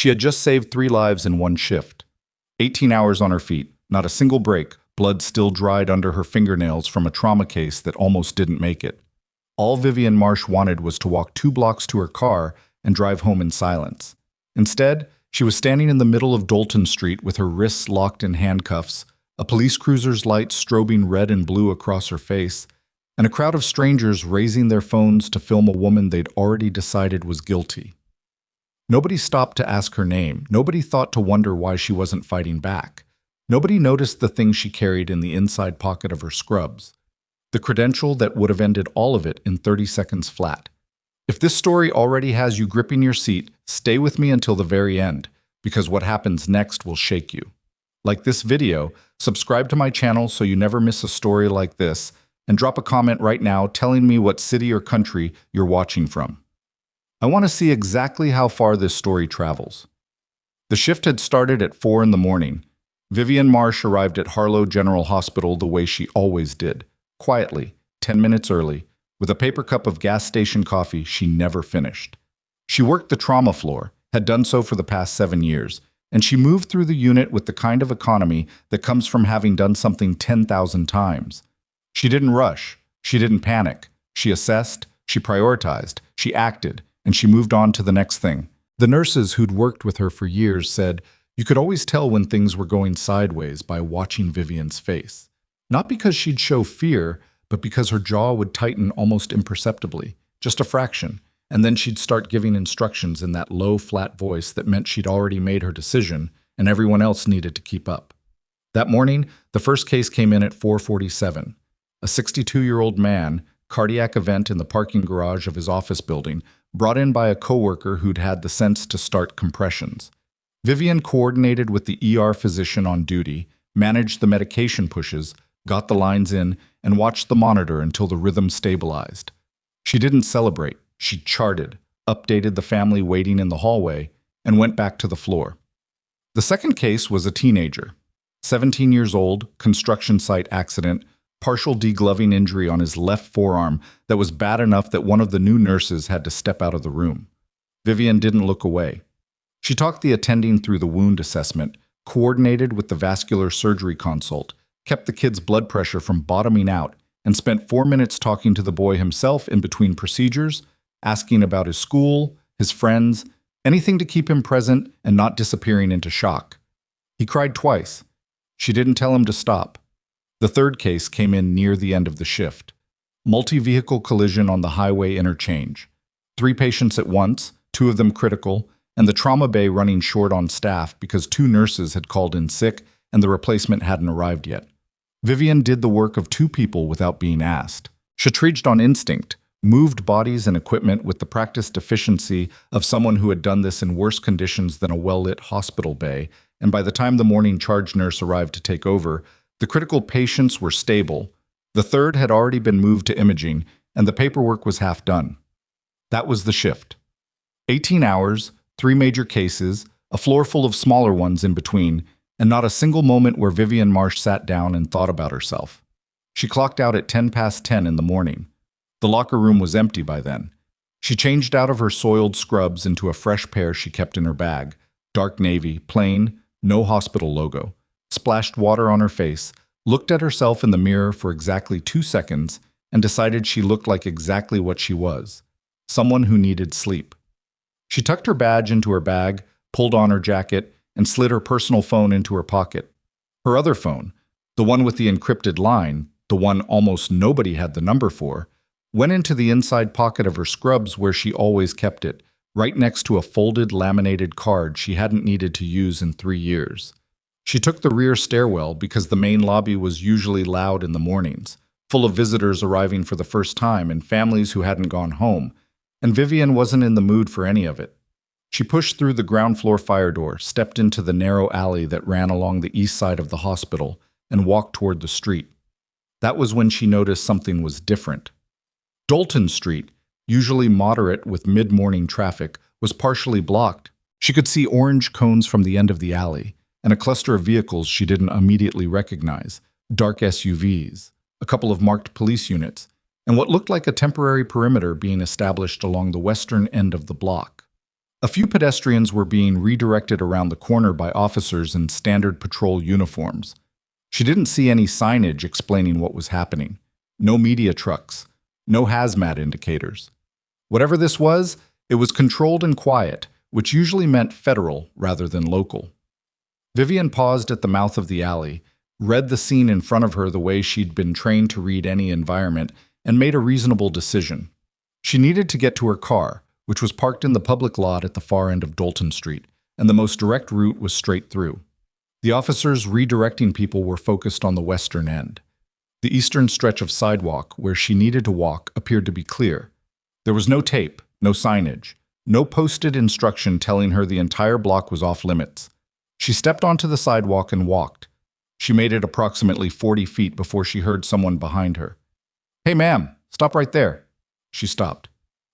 She had just saved 3 lives in one shift. 18 hours on her feet, not a single break, blood still dried under her fingernails from a trauma case that almost didn't make it. All Vivian Marsh wanted was to walk 2 blocks to her car and drive home in silence. Instead, she was standing in the middle of Dalton Street with her wrists locked in handcuffs, a police cruiser's lights strobing red and blue across her face, and a crowd of strangers raising their phones to film a woman they'd already decided was guilty. Nobody stopped to ask her name. Nobody thought to wonder why she wasn't fighting back. Nobody noticed the thing she carried in the inside pocket of her scrubs, the credential that would have ended all of it in 30 seconds flat. If this story already has you gripping your seat, stay with me until the very end, because what happens next will shake you. Like this video, subscribe to my channel so you never miss a story like this, and drop a comment right now telling me what city or country you're watching from. I want to see exactly how far this story travels. The shift had started at 4 in the morning. Vivian Marsh arrived at Harlow General Hospital the way she always did, quietly, 10 minutes early, with a paper cup of gas station coffee she never finished. She worked the trauma floor, had done so for the past 7 years, and she moved through the unit with the kind of economy that comes from having done something 10,000 times. She didn't rush, she didn't panic, she assessed, she prioritized, she acted, and she moved on to the next thing. The nurses who'd worked with her for years said you could always tell when things were going sideways by watching Vivian's face. Not because she'd show fear, but because her jaw would tighten almost imperceptibly, just a fraction, and then she'd start giving instructions in that low, flat voice that meant she'd already made her decision and everyone else needed to keep up. That morning, the first case came in at 4:47. A 62-year-old man, cardiac event in the parking garage of his office building, brought in by a coworker who'd had the sense to start compressions. Vivian coordinated with the ER physician on duty, managed the medication pushes, got the lines in, and watched the monitor until the rhythm stabilized. She didn't celebrate, she charted, updated the family waiting in the hallway, and went back to the floor. The second case was a teenager, 17 years old, construction site accident, partial degloving injury on his left forearm that was bad enough that one of the new nurses had to step out of the room. Vivian didn't look away. She talked the attending through the wound assessment, coordinated with the vascular surgery consult, kept the kid's blood pressure from bottoming out, and spent 4 minutes talking to the boy himself in between procedures, asking about his school, his friends, anything to keep him present and not disappearing into shock. He cried twice. She didn't tell him to stop. The third case came in near the end of the shift. Multi-vehicle collision on the highway interchange. 3 patients at once, 2 of them critical, and the trauma bay running short on staff because 2 nurses had called in sick and the replacement hadn't arrived yet. Vivian did the work of 2 people without being asked. She triaged on instinct, moved bodies and equipment with the practiced efficiency of someone who had done this in worse conditions than a well-lit hospital bay, and by the time the morning charge nurse arrived to take over, the critical patients were stable, the third had already been moved to imaging, and the paperwork was half done. That was the shift. 18 hours, 3 major cases, a floor full of smaller ones in between, and not a single moment where Vivian Marsh sat down and thought about herself. She clocked out at 10 past 10 in the morning. The locker room was empty by then. She changed out of her soiled scrubs into a fresh pair she kept in her bag, dark navy, plain, no hospital logo. Splashed water on her face, looked at herself in the mirror for exactly 2 seconds, and decided she looked like exactly what she was, someone who needed sleep. She tucked her badge into her bag, pulled on her jacket, and slid her personal phone into her pocket. Her other phone, the one with the encrypted line, the one almost nobody had the number for, went into the inside pocket of her scrubs where she always kept it, right next to a folded laminated card she hadn't needed to use in 3 years. She took the rear stairwell because the main lobby was usually loud in the mornings, full of visitors arriving for the first time and families who hadn't gone home, and Vivian wasn't in the mood for any of it. She pushed through the ground floor fire door, stepped into the narrow alley that ran along the east side of the hospital, and walked toward the street. That was when she noticed something was different. Dalton Street, usually moderate with mid-morning traffic, was partially blocked. She could see orange cones from the end of the alley, and a cluster of vehicles she didn't immediately recognize, dark SUVs, a couple of marked police units, and what looked like a temporary perimeter being established along the western end of the block. A few pedestrians were being redirected around the corner by officers in standard patrol uniforms. She didn't see any signage explaining what was happening. No media trucks. No hazmat indicators. Whatever this was, it was controlled and quiet, which usually meant federal rather than local. Vivian paused at the mouth of the alley, read the scene in front of her the way she'd been trained to read any environment, and made a reasonable decision. She needed to get to her car, which was parked in the public lot at the far end of Dalton Street, and the most direct route was straight through. The officers redirecting people were focused on the western end. The eastern stretch of sidewalk where she needed to walk appeared to be clear. There was no tape, no signage, no posted instruction telling her the entire block was off limits. She stepped onto the sidewalk and walked. She made it approximately 40 feet before she heard someone behind her. "Hey, ma'am, stop right there." She stopped.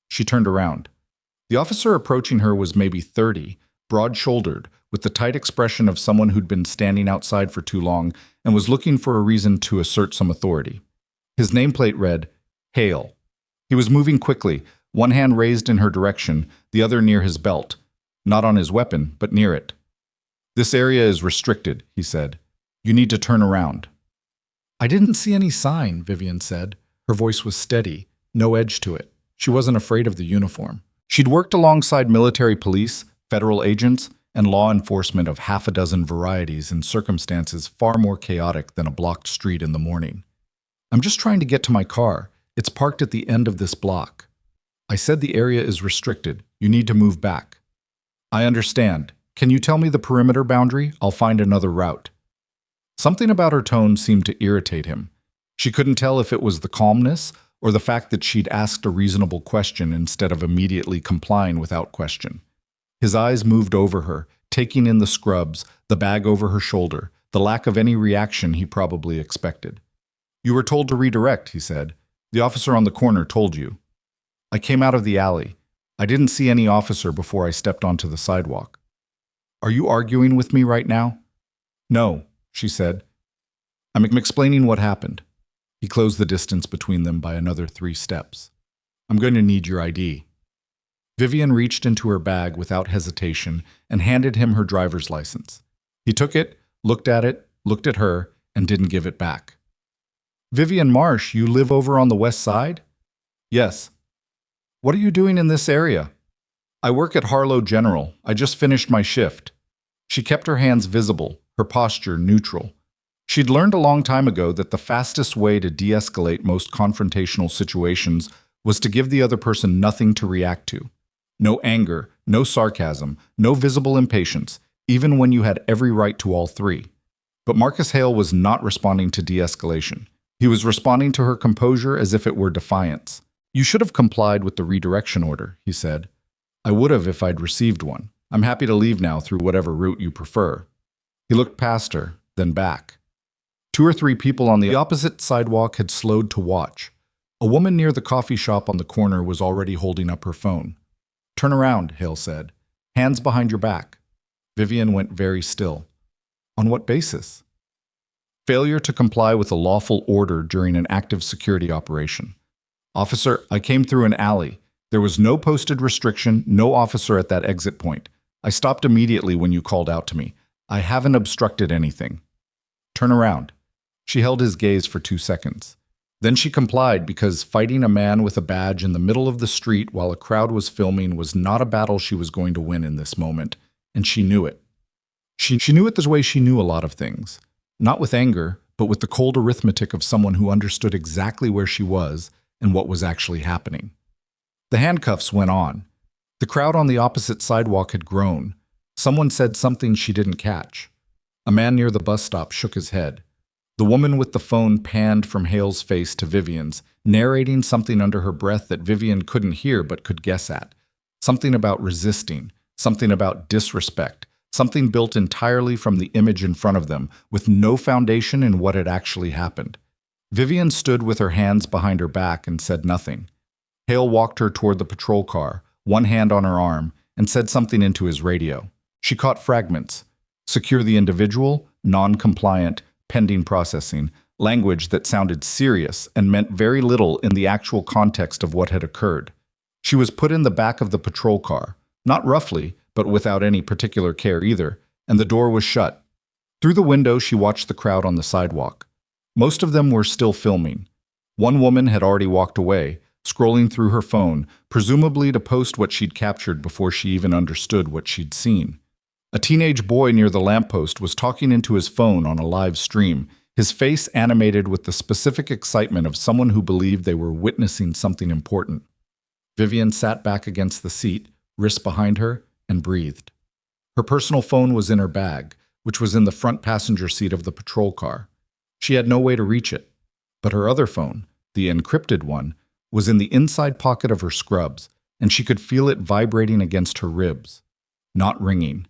She turned around. The officer approaching her was maybe 30, broad-shouldered, with the tight expression of someone who'd been standing outside for too long and was looking for a reason to assert some authority. His nameplate read, "Hale." He was moving quickly, one hand raised in her direction, the other near his belt. Not on his weapon, but near it. "This area is restricted," he said. "You need to turn around." "I didn't see any sign," Vivian said. Her voice was steady, no edge to it. She wasn't afraid of the uniform. She'd worked alongside military police, federal agents, and law enforcement of half a dozen varieties in circumstances far more chaotic than a blocked street in the morning. "I'm just trying to get to my car. It's parked at the end of this block." "I said the area is restricted. You need to move back." "I understand. Can you tell me the perimeter boundary? I'll find another route." Something about her tone seemed to irritate him. She couldn't tell if it was the calmness or the fact that she'd asked a reasonable question instead of immediately complying without question. His eyes moved over her, taking in the scrubs, the bag over her shoulder, the lack of any reaction he probably expected. "You were told to redirect," he said. "The officer on the corner told you." "I came out of the alley. I didn't see any officer before I stepped onto the sidewalk." "Are you arguing with me right now?" "No," she said. "I'm explaining what happened." He closed the distance between them by another 3 steps. "I'm going to need your ID." Vivian reached into her bag without hesitation and handed him her driver's license. He took it, looked at her, and didn't give it back. "Vivian Marsh, you live over on the west side?" "Yes." "What are you doing in this area?" "I work at Harlow General. I just finished my shift." She kept her hands visible, her posture neutral. She'd learned a long time ago that the fastest way to de-escalate most confrontational situations was to give the other person nothing to react to. No anger, no sarcasm, no visible impatience, even when you had every right to all three. But Marcus Hale was not responding to de-escalation. He was responding to her composure as if it were defiance. "You should have complied with the redirection order," he said. "I would have if I'd received one. I'm happy to leave now through whatever route you prefer." He looked past her, then back. 2 or 3 people on the opposite sidewalk had slowed to watch. A woman near the coffee shop on the corner was already holding up her phone. "Turn around," Hale said. "Hands behind your back." Vivian went very still. "On what basis?" "Failure to comply with a lawful order during an active security operation." "Officer, I came through an alley. There was no posted restriction, no officer at that exit point. I stopped immediately when you called out to me. I haven't obstructed anything." "Turn around." She held his gaze for 2 seconds. Then she complied because fighting a man with a badge in the middle of the street while a crowd was filming was not a battle she was going to win in this moment, and she knew it. She knew it the way she knew a lot of things. Not with anger, but with the cold arithmetic of someone who understood exactly where she was and what was actually happening. The handcuffs went on. The crowd on the opposite sidewalk had grown. Someone said something she didn't catch. A man near the bus stop shook his head. The woman with the phone panned from Hale's face to Vivian's, narrating something under her breath that Vivian couldn't hear but could guess at. Something about resisting, something about disrespect, something built entirely from the image in front of them, with no foundation in what had actually happened. Vivian stood with her hands behind her back and said nothing. Hale walked her toward the patrol car, one hand on her arm, and said something into his radio. She caught fragments. Secure the individual, non-compliant, pending processing, language that sounded serious and meant very little in the actual context of what had occurred. She was put in the back of the patrol car. Not roughly, but without any particular care either, and the door was shut. Through the window, she watched the crowd on the sidewalk. Most of them were still filming. One woman had already walked away, scrolling through her phone, presumably to post what she'd captured before she even understood what she'd seen. A teenage boy near the lamppost was talking into his phone on a live stream, his face animated with the specific excitement of someone who believed they were witnessing something important. Vivian sat back against the seat, wrists behind her, and breathed. Her personal phone was in her bag, which was in the front passenger seat of the patrol car. She had no way to reach it, but her other phone, the encrypted one, was in the inside pocket of her scrubs, and she could feel it vibrating against her ribs. Not ringing.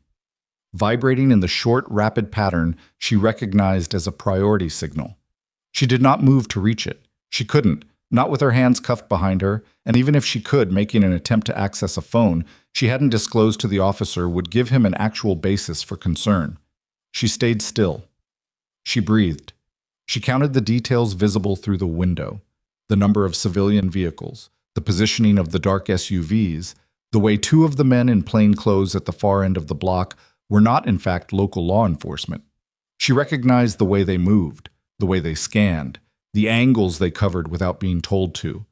Vibrating in the short, rapid pattern she recognized as a priority signal. She did not move to reach it. She couldn't, not with her hands cuffed behind her, and even if she could, making an attempt to access a phone she hadn't disclosed to the officer would give him an actual basis for concern. She stayed still. She breathed. She counted the details visible through the window, the number of civilian vehicles, the positioning of the dark SUVs, the way two of the men in plain clothes at the far end of the block were not in fact local law enforcement. She recognized the way they moved, the way they scanned, the angles they covered without being told to.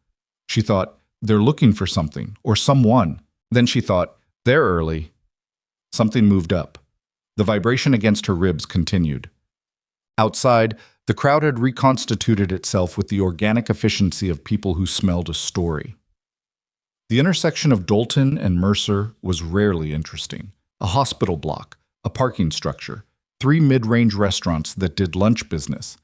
She thought, they're looking for something, or someone. Then she thought, they're early. Something moved up. The vibration against her ribs continued. Outside, the crowd had reconstituted itself with the organic efficiency of people who smelled a story. The intersection of Dalton and Mercer was rarely interesting. A hospital block, a parking structure, 3 mid-range restaurants that did lunch business.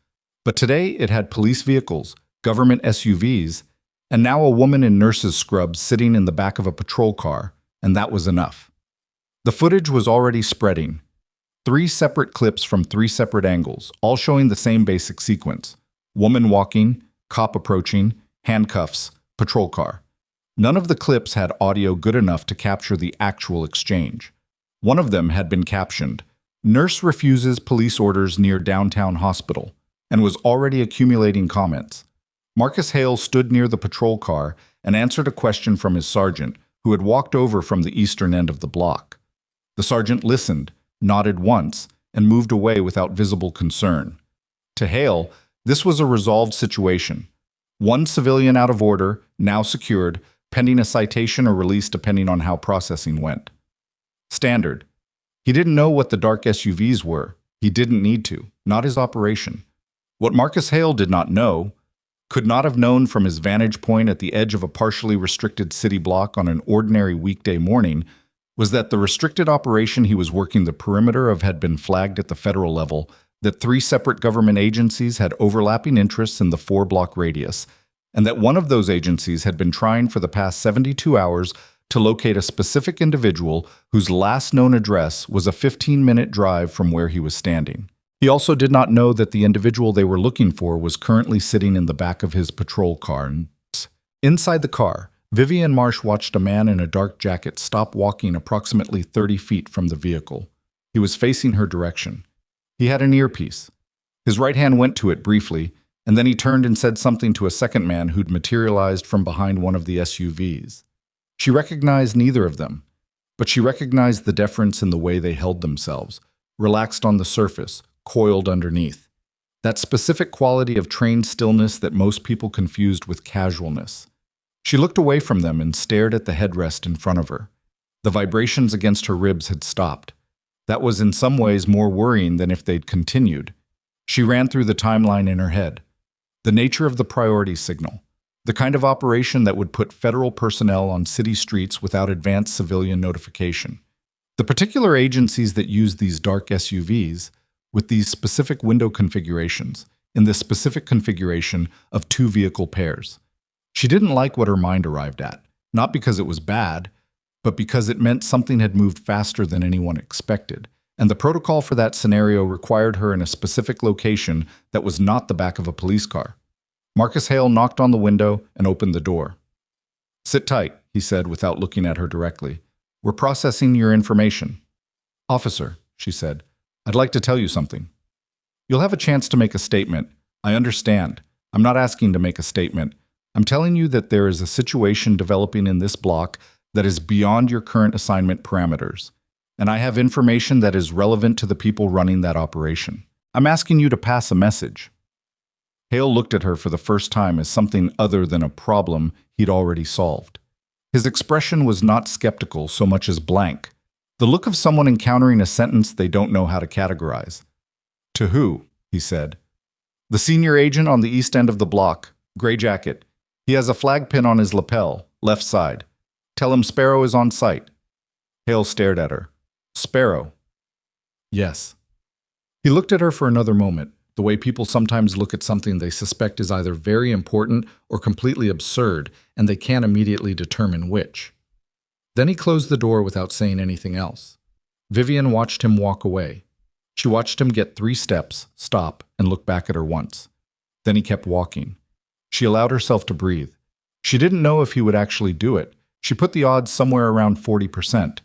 But today it had police vehicles, government SUVs, and now a woman in nurse's scrubs sitting in the back of a patrol car, and that was enough. The footage was already spreading. 3 separate clips from 3 separate angles, all showing the same basic sequence. Woman walking, cop approaching, handcuffs, patrol car. None of the clips had audio good enough to capture the actual exchange. One of them had been captioned, "Nurse refuses police orders near downtown hospital," and was already accumulating comments. Marcus Hale stood near the patrol car and answered a question from his sergeant, who had walked over from the eastern end of the block. The sergeant listened, nodded once, and moved away without visible concern. To Hale, this was a resolved situation. One civilian out of order, now secured, pending a citation or release depending on how processing went. Standard. He didn't know what the dark SUVs were. He didn't need to, not his operation. What Marcus Hale did not know, could not have known from his vantage point at the edge of a partially restricted city block on an ordinary weekday morning, was that the restricted operation he was working the perimeter of had been flagged at the federal level, that 3 separate government agencies had overlapping interests in the 4-block radius, and that one of those agencies had been trying for the past 72 hours to locate a specific individual whose last known address was a 15-minute drive from where he was standing. He also did not know that the individual they were looking for was currently sitting in the back of his patrol car. Inside the car, Vivian Marsh watched a man in a dark jacket stop walking approximately 30 feet from the vehicle. He was facing her direction. He had an earpiece. His right hand went to it briefly, and then he turned and said something to a second man who'd materialized from behind one of the SUVs. She recognized neither of them, but she recognized the deference in the way they held themselves, relaxed on the surface, coiled underneath. That specific quality of trained stillness that most people confused with casualness. She looked away from them and stared at the headrest in front of her. The vibrations against her ribs had stopped. That was in some ways more worrying than if they'd continued. She ran through the timeline in her head. The nature of the priority signal. The kind of operation that would put federal personnel on city streets without advance civilian notification. The particular agencies that use these dark SUVs, with these specific window configurations, in this specific configuration of 2 vehicle pairs. She didn't like what her mind arrived at, not because it was bad, but because it meant something had moved faster than anyone expected, and the protocol for that scenario required her in a specific location that was not the back of a police car. Marcus Hale knocked on the window and opened the door. "Sit tight," he said without looking at her directly. "We're processing your information." "Officer," she said, "I'd like to tell you something." "You'll have a chance to make a statement. I understand. I'm not asking to make a statement. I'm telling you that there is a situation developing in this block that is beyond your current assignment parameters, and I have information that is relevant to the people running that operation. I'm asking you to pass a message." Hale looked at her for the first time as something other than a problem he'd already solved. His expression was not skeptical so much as blank, the look of someone encountering a sentence they don't know how to categorize. "To who?" he said. "The senior agent on the east end of the block, gray jacket. He has a flag pin on his lapel, left side. Tell him Sparrow is on site." Hale stared at her. "Sparrow?" "Yes." He looked at her for another moment, the way people sometimes look at something they suspect is either very important or completely absurd, and they can't immediately determine which. Then he closed the door without saying anything else. Vivian watched him walk away. She watched him get 3 steps, stop, and look back at her once. Then he kept walking. She allowed herself to breathe. She didn't know if he would actually do it. She put the odds somewhere around 40%.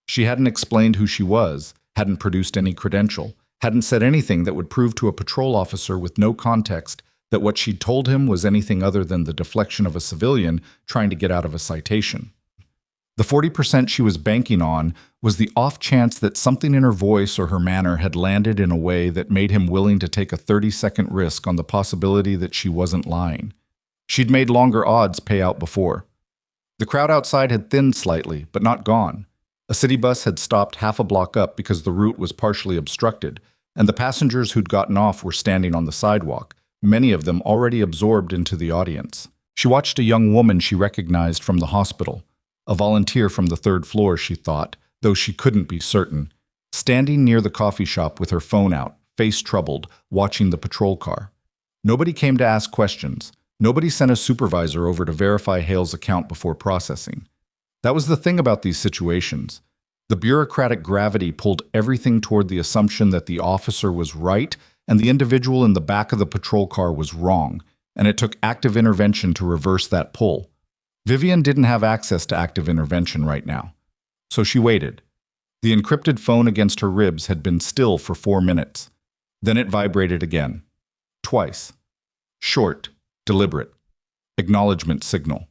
She hadn't explained who she was, hadn't produced any credential, hadn't said anything that would prove to a patrol officer with no context that what she'd told him was anything other than the deflection of a civilian trying to get out of a citation. The 40% she was banking on was the off chance that something in her voice or her manner had landed in a way that made him willing to take a 30-second risk on the possibility that she wasn't lying. She'd made longer odds pay out before. The crowd outside had thinned slightly, but not gone. A city bus had stopped half a block up because the route was partially obstructed, and the passengers who'd gotten off were standing on the sidewalk, many of them already absorbed into the audience. She watched a young woman she recognized from the hospital, a volunteer from the 3rd floor, she thought, though she couldn't be certain, standing near the coffee shop with her phone out, face troubled, watching the patrol car. Nobody came to ask questions. Nobody sent a supervisor over to verify Hale's account before processing. That was the thing about these situations. The bureaucratic gravity pulled everything toward the assumption that the officer was right and the individual in the back of the patrol car was wrong, and it took active intervention to reverse that pull. Vivian didn't have access to active intervention right now, so she waited. The encrypted phone against her ribs had been still for 4 minutes. Then it vibrated again. Twice. Short, deliberate. Acknowledgement signal.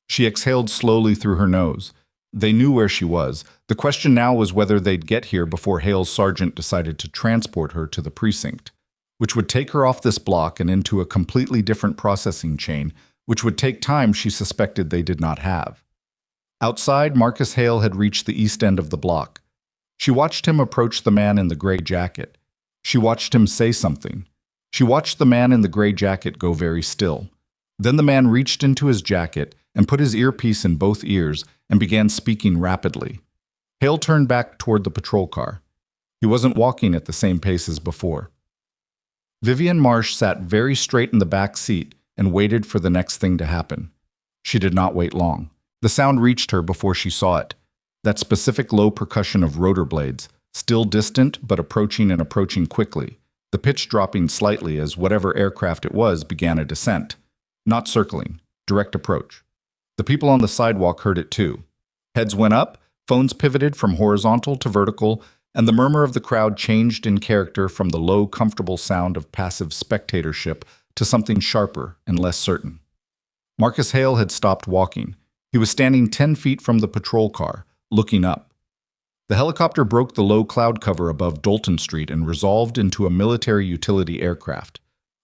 She exhaled slowly through her nose. They knew where she was. The question now was whether they'd get here before Hale's sergeant decided to transport her to the precinct, which would take her off this block and into a completely different processing chain, which would take time she suspected they did not have. Outside, Marcus Hale had reached the east end of the block. She watched him approach the man in the gray jacket. She watched him say something. She watched the man in the gray jacket go very still. Then the man reached into his jacket and put his earpiece in both ears and began speaking rapidly. Hale turned back toward the patrol car. He wasn't walking at the same pace as before. Vivian Marsh sat very straight in the back seat and waited for the next thing to happen. She did not wait long. The sound reached her before she saw it. That specific low percussion of rotor blades, still distant but approaching and approaching quickly, the pitch dropping slightly as whatever aircraft it was began a descent. Not circling, direct approach. The people on the sidewalk heard it too. Heads went up, phones pivoted from horizontal to vertical, and the murmur of the crowd changed in character from the low, comfortable sound of passive spectatorship to something sharper and less certain. Marcus Hale had stopped walking. He was standing 10 feet from the patrol car, looking up. The helicopter broke the low cloud cover above Dalton Street and resolved into a military utility aircraft.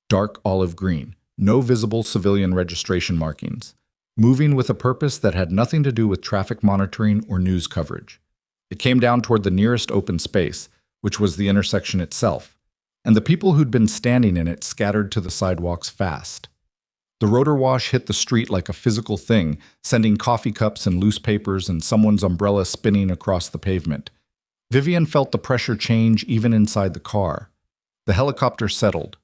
Dark olive green, no visible civilian registration markings, moving with a purpose that had nothing to do with traffic monitoring or news coverage. It came down toward the nearest open space, which was the intersection itself, and the people who'd been standing in it scattered to the sidewalks fast. The rotor wash hit the street like a physical thing, sending coffee cups and loose papers and someone's umbrella spinning across the pavement. Vivian felt the pressure change even inside the car. The helicopter settled.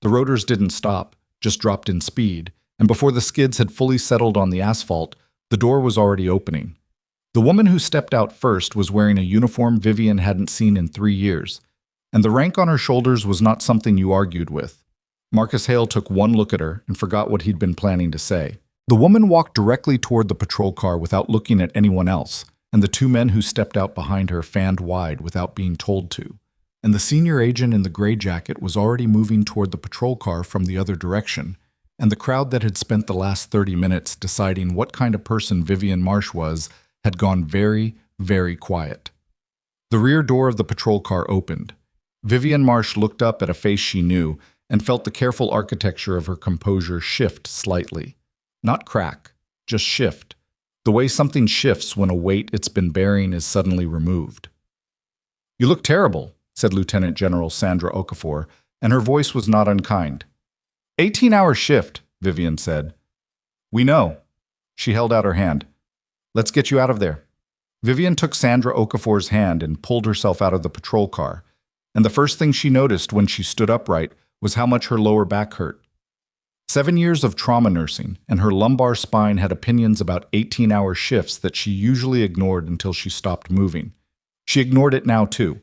The rotors didn't stop, just dropped in speed, and before the skids had fully settled on the asphalt, the door was already opening. The woman who stepped out first was wearing a uniform Vivian hadn't seen in 3 years, and the rank on her shoulders was not something you argued with. Marcus Hale took one look at her and forgot what he'd been planning to say. The woman walked directly toward the patrol car without looking at anyone else, and the 2 men who stepped out behind her fanned wide without being told to. And the senior agent in the gray jacket was already moving toward the patrol car from the other direction, and the crowd that had spent the last 30 minutes deciding what kind of person Vivian Marsh was had gone very, very quiet. The rear door of the patrol car opened. Vivian Marsh looked up at a face she knew and felt the careful architecture of her composure shift slightly. Not crack, just shift. The way something shifts when a weight it's been bearing is suddenly removed. "You look terrible," said Lieutenant General Sandra Okafor, and her voice was not unkind. 18-hour shift, Vivian said. "We know." She held out her hand. "Let's get you out of there." Vivian took Sandra Okafor's hand and pulled herself out of the patrol car, and the first thing she noticed when she stood upright was how much her lower back hurt. 7 years of trauma nursing, and her lumbar spine had opinions about 18-hour shifts that she usually ignored until she stopped moving. She ignored it now, too.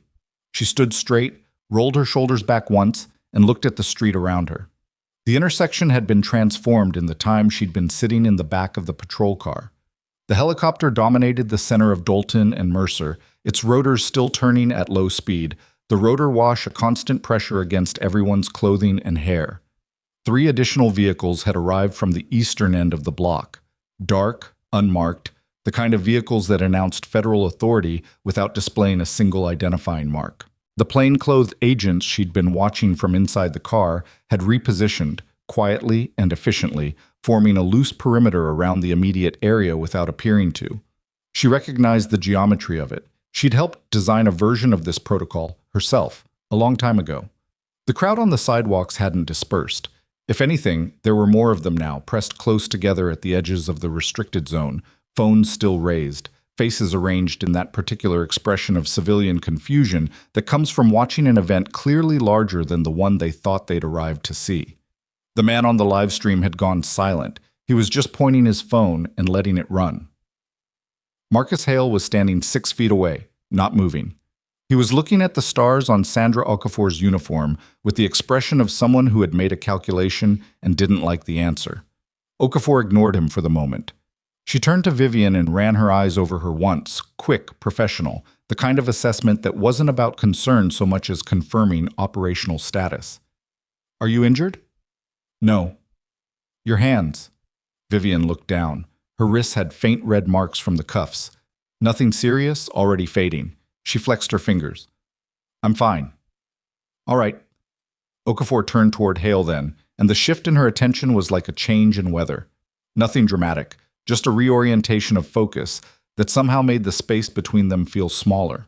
She stood straight, rolled her shoulders back once, and looked at the street around her. The intersection had been transformed in the time she'd been sitting in the back of the patrol car. The helicopter dominated the center of Dalton and Mercer, its rotors still turning at low speed, the rotor wash a constant pressure against everyone's clothing and hair. 3 additional vehicles had arrived from the eastern end of the block. Dark, unmarked, the kind of vehicles that announced federal authority without displaying a single identifying mark. The plainclothed agents she'd been watching from inside the car had repositioned, quietly and efficiently, forming a loose perimeter around the immediate area without appearing to. She recognized the geometry of it. She'd helped design a version of this protocol herself, a long time ago. The crowd on the sidewalks hadn't dispersed. If anything, there were more of them now, pressed close together at the edges of the restricted zone, phones still raised, faces arranged in that particular expression of civilian confusion that comes from watching an event clearly larger than the one they thought they'd arrived to see. The man on the live stream had gone silent. He was just pointing his phone and letting it run. Marcus Hale was standing 6 feet away, not moving. He was looking at the stars on Sandra Okafor's uniform with the expression of someone who had made a calculation and didn't like the answer. Okafor ignored him for the moment. She turned to Vivian and ran her eyes over her once, quick, professional, the kind of assessment that wasn't about concern so much as confirming operational status. "Are you injured?" "No." "Your hands." Vivian looked down. Her wrists had faint red marks from the cuffs. Nothing serious, already fading. She flexed her fingers. "I'm fine." "All right." Okafor turned toward Hale then, and the shift in her attention was like a change in weather. Nothing dramatic, just a reorientation of focus that somehow made the space between them feel smaller.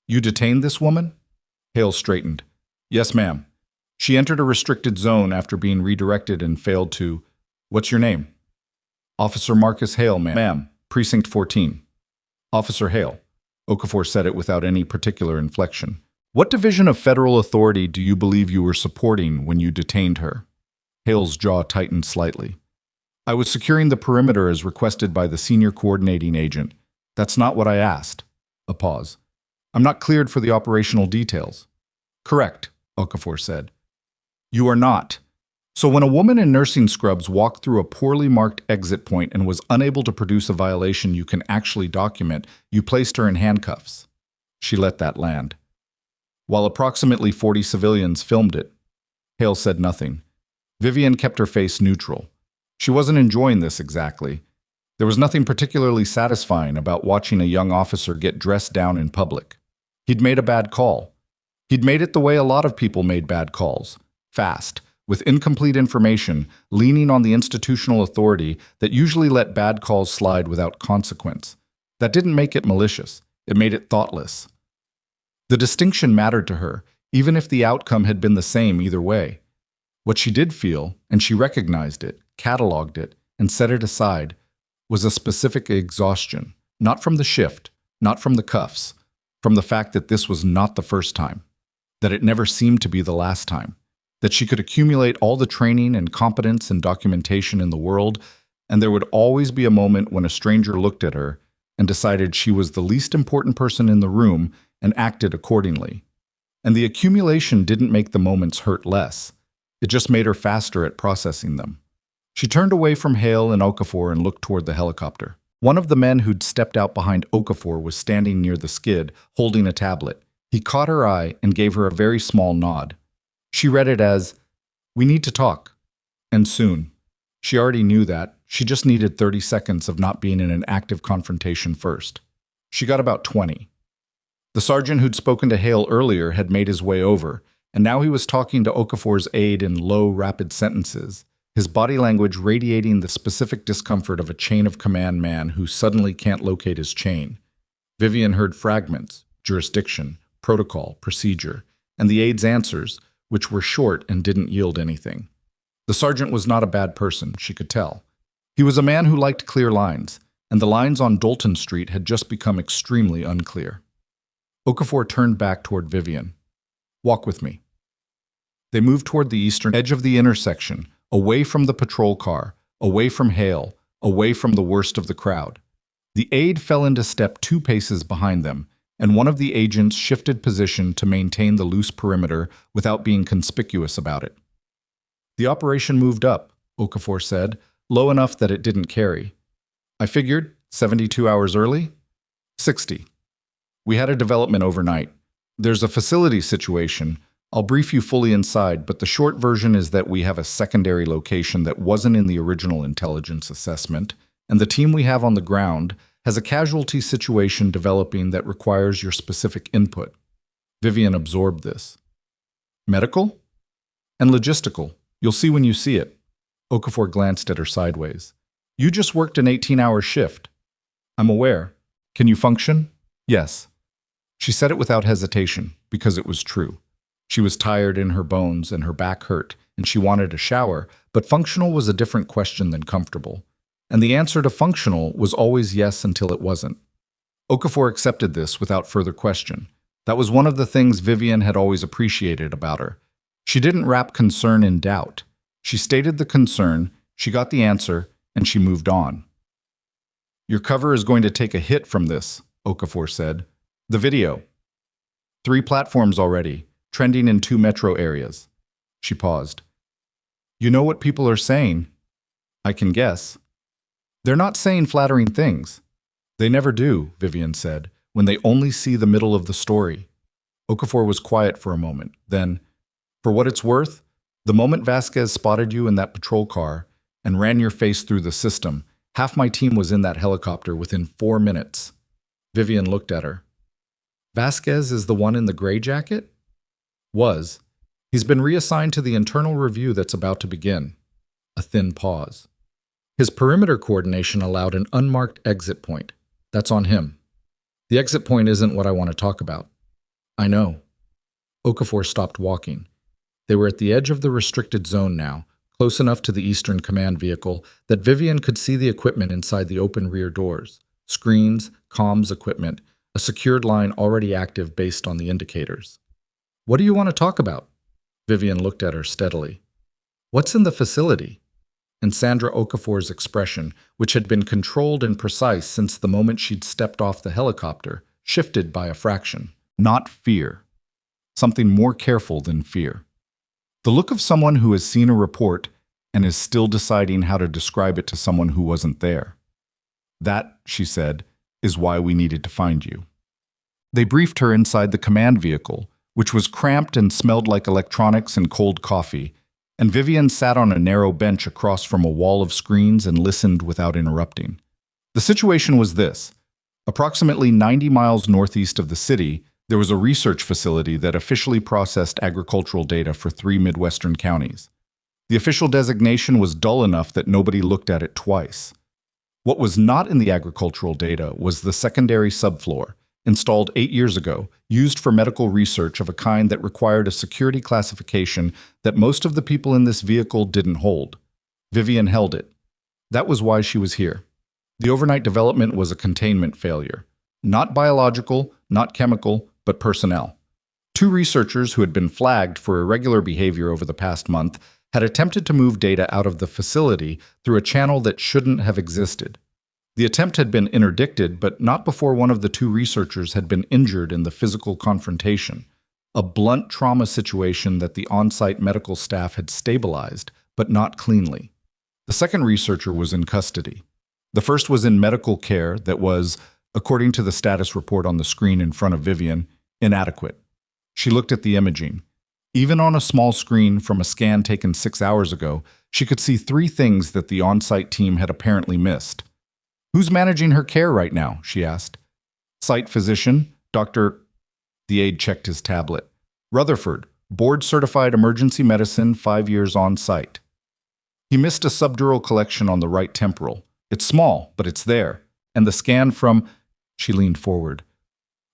"You detained this woman?" Hale straightened. "Yes, ma'am. She entered a restricted zone after being redirected and failed to— What's your name?" "Officer Marcus Hale, ma'am. Precinct 14. "Officer Hale." Okafor said it without any particular inflection. "What division of federal authority do you believe you were supporting when you detained her?" Hale's jaw tightened slightly. "I was securing the perimeter as requested by the senior coordinating agent. That's not what I asked." A pause. "I'm not cleared for the operational details." "Correct," Okafor said. "You are not. So when a woman in nursing scrubs walked through a poorly marked exit point and was unable to produce a violation you can actually document, you placed her in handcuffs." She let that land. "While approximately 40 civilians filmed it." Hale said nothing. Vivian kept her face neutral. She wasn't enjoying this exactly. There was nothing particularly satisfying about watching a young officer get dressed down in public. He'd made a bad call. He'd made it the way a lot of people made bad calls. Fast, with incomplete information, leaning on the institutional authority that usually let bad calls slide without consequence. That didn't make it malicious. It made it thoughtless. The distinction mattered to her, even if the outcome had been the same either way. What she did feel, and she recognized it, cataloged it, and set it aside, was a specific exhaustion, not from the shift, not from the cuffs, from the fact that this was not the first time, that it never seemed to be the last time, that she could accumulate all the training and competence and documentation in the world, and there would always be a moment when a stranger looked at her and decided she was the least important person in the room and acted accordingly. And the accumulation didn't make the moments hurt less. It just made her faster at processing them. She turned away from Hale and Okafor and looked toward the helicopter. One of the men who'd stepped out behind Okafor was standing near the skid, holding a tablet. He caught her eye and gave her a very small nod. She read it as, "We need to talk. And soon." She already knew that. She just needed 30 seconds of not being in an active confrontation first. She got about 20. The sergeant who'd spoken to Hale earlier had made his way over, and now he was talking to Okafor's aide in low, rapid sentences, his body language radiating the specific discomfort of a chain-of-command man who suddenly can't locate his chain. Vivian heard fragments, jurisdiction, protocol, procedure, and the aide's answers, which were short and didn't yield anything. The sergeant was not a bad person, she could tell. He was a man who liked clear lines, and the lines on Dalton Street had just become extremely unclear. Okafor turned back toward Vivian. "Walk with me." They moved toward the eastern edge of the intersection, away from the patrol car, away from Hale, away from the worst of the crowd. The aide fell into step 2 paces behind them, and one of the agents shifted position to maintain the loose perimeter without being conspicuous about it. "The operation moved up," Okafor said, low enough that it didn't carry. "I figured 72 hours early? 60. We had a development overnight. There's a facility situation. I'll brief you fully inside, but the short version is that we have a secondary location that wasn't in the original intelligence assessment, and the team we have on the ground has a casualty situation developing that requires your specific input." Vivian absorbed this. "Medical? And logistical. You'll see when you see it." Okafor glanced at her sideways. "You just worked an 18-hour shift." "I'm aware. Can you function?" "Yes." She said it without hesitation, because it was true. She was tired in her bones and her back hurt, and she wanted a shower, but functional was a different question than comfortable. And the answer to functional was always yes until it wasn't. Okafor accepted this without further question. That was one of the things Vivian had always appreciated about her. She didn't wrap concern in doubt. She stated the concern, she got the answer, and she moved on. "Your cover is going to take a hit from this," Okafor said. "The video. 3 platforms already, trending in 2 metro areas." She paused. "You know what people are saying?" "I can guess." "They're not saying flattering things." "They never do," Vivian said, "when they only see the middle of the story." Okafor was quiet for a moment. Then, "For what it's worth, the moment Vasquez spotted you in that patrol car and ran your face through the system, half my team was in that helicopter within 4 minutes. Vivian looked at her. "Vasquez is the one in the gray jacket?" "Was. He's been reassigned to the internal review that's about to begin." A thin pause. "His perimeter coordination allowed an unmarked exit point. That's on him. The exit point isn't what I want to talk about." "I know." Okafor stopped walking. They were at the edge of the restricted zone now, close enough to the Eastern Command vehicle that Vivian could see the equipment inside the open rear doors. Screens, comms equipment, a secured line already active based on the indicators. "What do you want to talk about?" Vivian looked at her steadily. "What's in the facility?" And Sandra Okafor's expression, which had been controlled and precise since the moment she'd stepped off the helicopter, shifted by a fraction. Not fear. Something more careful than fear. The look of someone who has seen a report and is still deciding how to describe it to someone who wasn't there. "That," she said, "is why we needed to find you." They briefed her inside the command vehicle, which was cramped and smelled like electronics and cold coffee, and Vivian sat on a narrow bench across from a wall of screens and listened without interrupting. The situation was this. Approximately 90 miles northeast of the city, there was a research facility that officially processed agricultural data for 3 Midwestern counties. The official designation was dull enough that nobody looked at it twice. What was not in the agricultural data was the secondary subfloor, installed 8 years ago, used for medical research of a kind that required a security classification that most of the people in this vehicle didn't hold. Vivian held it. That was why she was here. The overnight development was a containment failure. Not biological, not chemical, but personnel. 2 researchers who had been flagged for irregular behavior over the past month had attempted to move data out of the facility through a channel that shouldn't have existed. The attempt had been interdicted, but not before one of the 2 researchers had been injured in the physical confrontation, a blunt trauma situation that the on-site medical staff had stabilized, but not cleanly. The second researcher was in custody. The first was in medical care that was, according to the status report on the screen in front of Vivian, inadequate. She looked at the imaging. Even on a small screen from a scan taken 6 hours ago, She could see three things that the on-site team had apparently missed. "Who's managing her care right now?" she asked. "Site physician, Dr." The aide checked his tablet. "Rutherford, board-certified emergency medicine, 5 years on-site." He missed a subdural collection on the right temporal. "It's small, but it's there. And the scan from—" She leaned forward.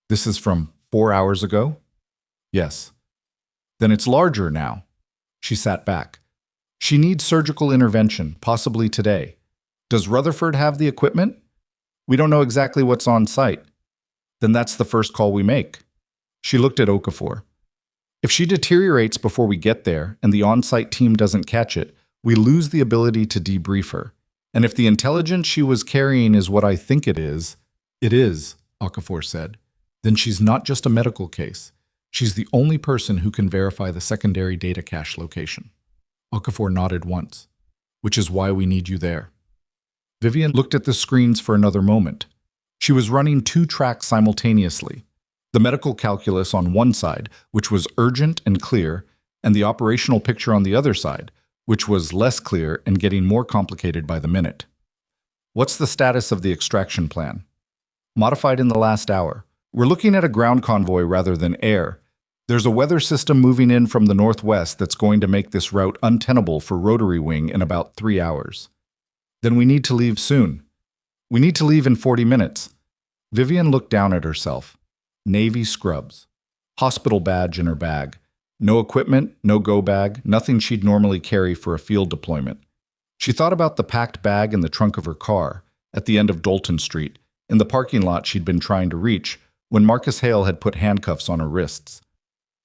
"This is from 4 hours ago?" "Yes." "Then it's larger now." She sat back. "She needs surgical intervention, possibly today. Does Rutherford have the equipment?" "We don't know exactly what's on site." "Then that's the first call we make." She looked at Okafor. "If she deteriorates before we get there and the on-site team doesn't catch it, we lose the ability to debrief her. And if the intelligence she was carrying is what I think it is," Okafor said, "then she's not just a medical case. She's the only person who can verify the secondary data cache location." Okafor nodded once. "Which is why we need you there." Vivian looked at the screens for another moment. She was running 2 tracks simultaneously. The medical calculus on one side, which was urgent and clear, and the operational picture on the other side, which was less clear and getting more complicated by the minute. "What's the status of the extraction plan?" "Modified in the last hour. We're looking at a ground convoy rather than air. There's a weather system moving in from the northwest that's going to make this route untenable for rotary wing in about 3 hours. Then we need to leave soon. We need to leave in 40 minutes. Vivian looked down at herself. Navy scrubs. Hospital badge in her bag. No equipment, no go bag, nothing she'd normally carry for a field deployment. She thought about the packed bag in the trunk of her car, at the end of Dalton Street, in the parking lot she'd been trying to reach, when Marcus Hale had put handcuffs on her wrists.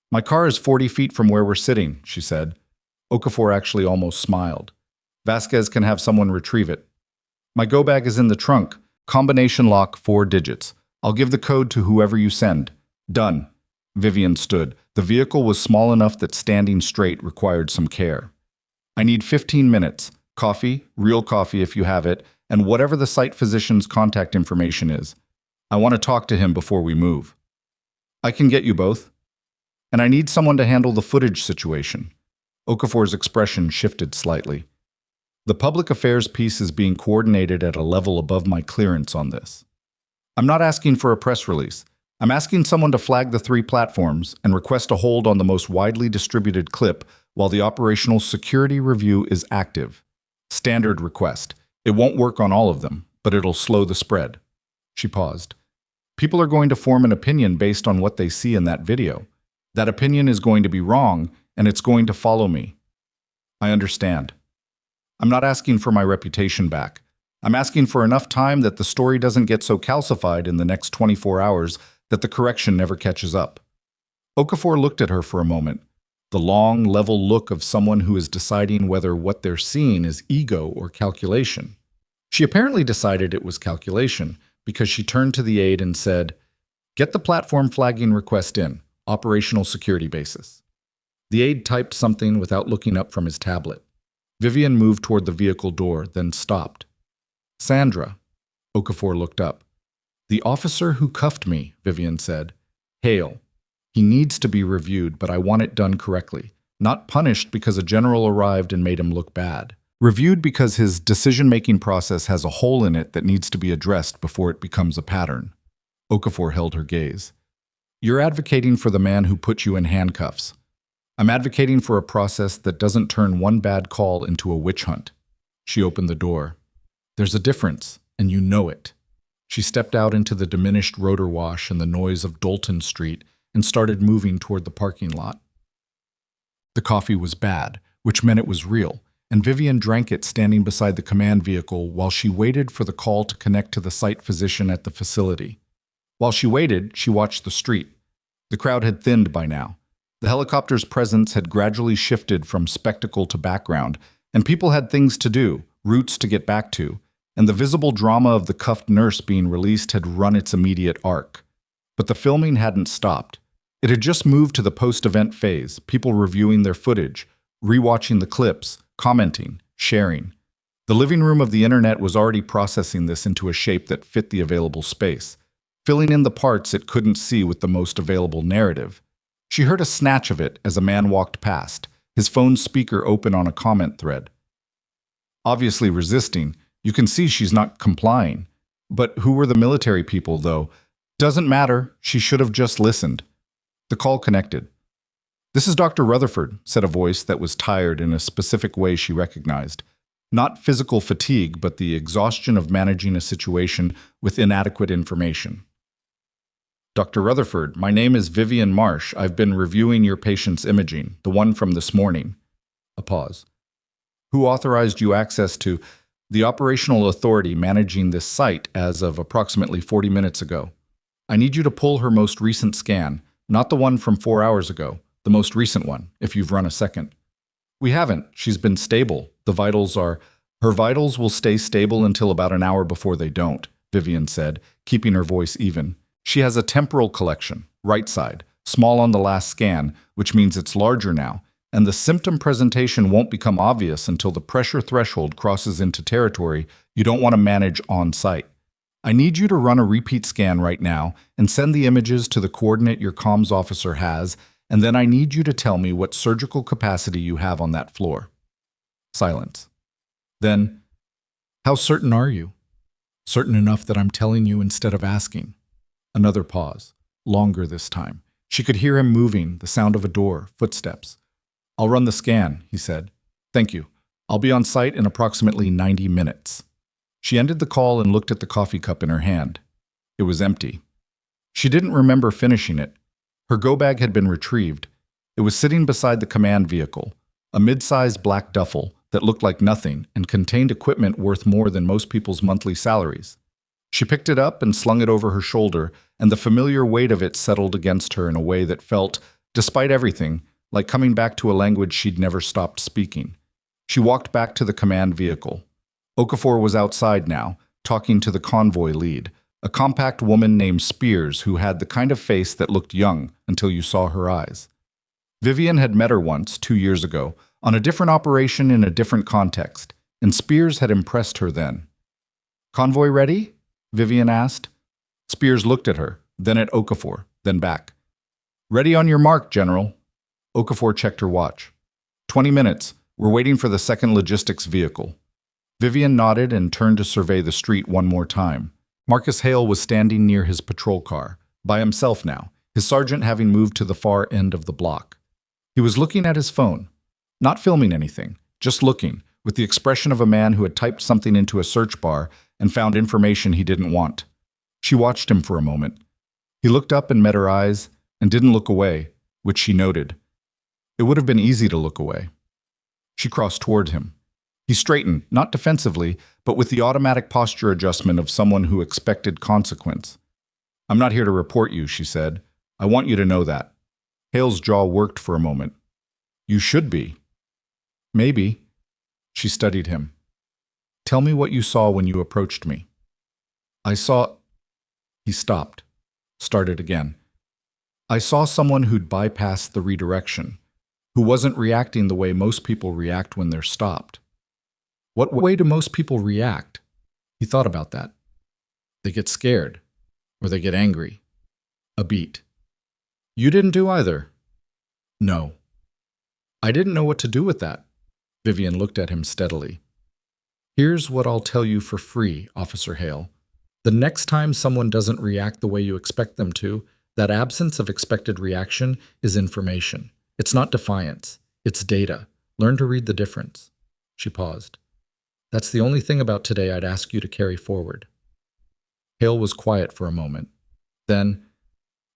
"My car is 40 feet from where we're sitting," she said. Okafor actually almost smiled. "Vasquez can have someone retrieve it." "My go bag is in the trunk. Combination lock, 4 digits. I'll give the code to whoever you send." "Done." Vivian stood. The vehicle was small enough that standing straight required some care. "I need 15 minutes. Coffee, real coffee if you have it, and whatever the site physician's contact information is. I want to talk to him before we move." "I can get you both." "And I need someone to handle the footage situation." Okafor's expression shifted slightly. "The public affairs piece is being coordinated at a level above my clearance on this. I'm not asking for a press release. I'm asking someone to flag the 3 platforms and request a hold on the most widely distributed clip while the operational security review is active. Standard request. It won't work on all of them, but it'll slow the spread." She paused. "People are going to form an opinion based on what they see in that video. That opinion is going to be wrong, and it's going to follow me." "I understand. I'm not asking for my reputation back. I'm asking for enough time that the story doesn't get so calcified in the next 24 hours that the correction never catches up." Okafor looked at her for a moment, the long, level look of someone who is deciding whether what they're seeing is ego or calculation. She apparently decided it was calculation because she turned to the aide and said, "Get the platform flagging request in, operational security basis." The aide typed something without looking up from his tablet. Vivian moved toward the vehicle door, then stopped. "Sandra." Okafor looked up. "The officer who cuffed me," Vivian said. "Hale. He needs to be reviewed, but I want it done correctly. Not punished because a general arrived and made him look bad. Reviewed because his decision-making process has a hole in it that needs to be addressed before it becomes a pattern." Okafor held her gaze. "You're advocating for the man who put you in handcuffs. I'm advocating for a process that doesn't turn one bad call into a witch hunt." She opened the door. "There's a difference, and you know it." She stepped out into the diminished rotor wash and the noise of Dalton Street and started moving toward the parking lot. The coffee was bad, which meant it was real, and Vivian drank it standing beside the command vehicle while she waited for the call to connect to the site physician at the facility. While she waited, she watched the street. The crowd had thinned by now. The helicopter's presence had gradually shifted from spectacle to background, and people had things to do, routes to get back to, and the visible drama of the cuffed nurse being released had run its immediate arc. But the filming hadn't stopped. It had just moved to the post-event phase, people reviewing their footage, rewatching the clips, commenting, sharing. The living room of the internet was already processing this into a shape that fit the available space, filling in the parts it couldn't see with the most available narrative. She heard a snatch of it as a man walked past, his phone speaker open on a comment thread. obviously resisting. You can see she's not complying. But who were the military people, though? Doesn't matter. She should have just listened. The call connected. "This is Dr. Rutherford," said a voice that was tired in a specific way she recognized. Not physical fatigue, but the exhaustion of managing a situation with inadequate information. "Dr. Rutherford, my name is Vivian Marsh. I've been reviewing your patient's imaging, the one from this morning." A pause. "Who authorized you access to the operational authority managing this site as of approximately 40 minutes ago? I need you to pull her most recent scan, not the one from 4 hours ago, the most recent one, if you've run a second." "We haven't. She's been stable. Her vitals will stay stable until about an hour before they don't," Vivian said, keeping her voice even. "She has a temporal collection, right side, small on the last scan, which means it's larger now, and the symptom presentation won't become obvious until the pressure threshold crosses into territory you don't want to manage on-site. I need you to run a repeat scan right now and send the images to the coordinate your comms officer has, and then I need you to tell me what surgical capacity you have on that floor." Silence. Then, "How certain are you?" "Certain enough that I'm telling you instead of asking." Another pause, longer this time. She could hear him moving, the sound of a door, footsteps. "I'll run the scan," he said. "Thank you. I'll be on site in approximately 90 minutes. She ended the call and looked at the coffee cup in her hand. It was empty. She didn't remember finishing it. Her go-bag had been retrieved. It was sitting beside the command vehicle, a mid-sized black duffel that looked like nothing and contained equipment worth more than most people's monthly salaries. She picked it up and slung it over her shoulder, and the familiar weight of it settled against her in a way that felt, despite everything, like coming back to a language she'd never stopped speaking. She walked back to the command vehicle. Okafor was outside now, talking to the convoy lead, a compact woman named Spears who had the kind of face that looked young until you saw her eyes. Vivian had met her once, 2 years ago, on a different operation in a different context, and Spears had impressed her then. "Convoy ready?" Vivian asked. Spears looked at her, then at Okafor, then back. "Ready on your mark, General." Okafor checked her watch. 20 minutes. We're waiting for the second logistics vehicle." Vivian nodded and turned to survey the street one more time. Marcus Hale was standing near his patrol car, by himself now, his sergeant having moved to the far end of the block. He was looking at his phone, not filming anything, just looking, with the expression of a man who had typed something into a search bar and found information he didn't want. She watched him for a moment. He looked up and met her eyes, and didn't look away, which she noted. It would have been easy to look away. She crossed toward him. He straightened, not defensively, but with the automatic posture adjustment of someone who expected consequence. "I'm not here to report you," she said. "I want you to know that." Hale's jaw worked for a moment. "You should be." "Maybe." She studied him. "Tell me what you saw when you approached me." "I saw—" He stopped, started again. "I saw someone who'd bypassed the redirection, who wasn't reacting the way most people react when they're stopped." "What way do most people react?" He thought about that. "They get scared, or they get angry." A beat. "You didn't do either." "No." "I didn't know what to do with that." Vivian looked at him steadily. "Here's what I'll tell you for free, Officer Hale. The next time someone doesn't react the way you expect them to, that absence of expected reaction is information. It's not defiance. It's data. Learn to read the difference." She paused. "That's the only thing about today I'd ask you to carry forward." Hale was quiet for a moment. Then,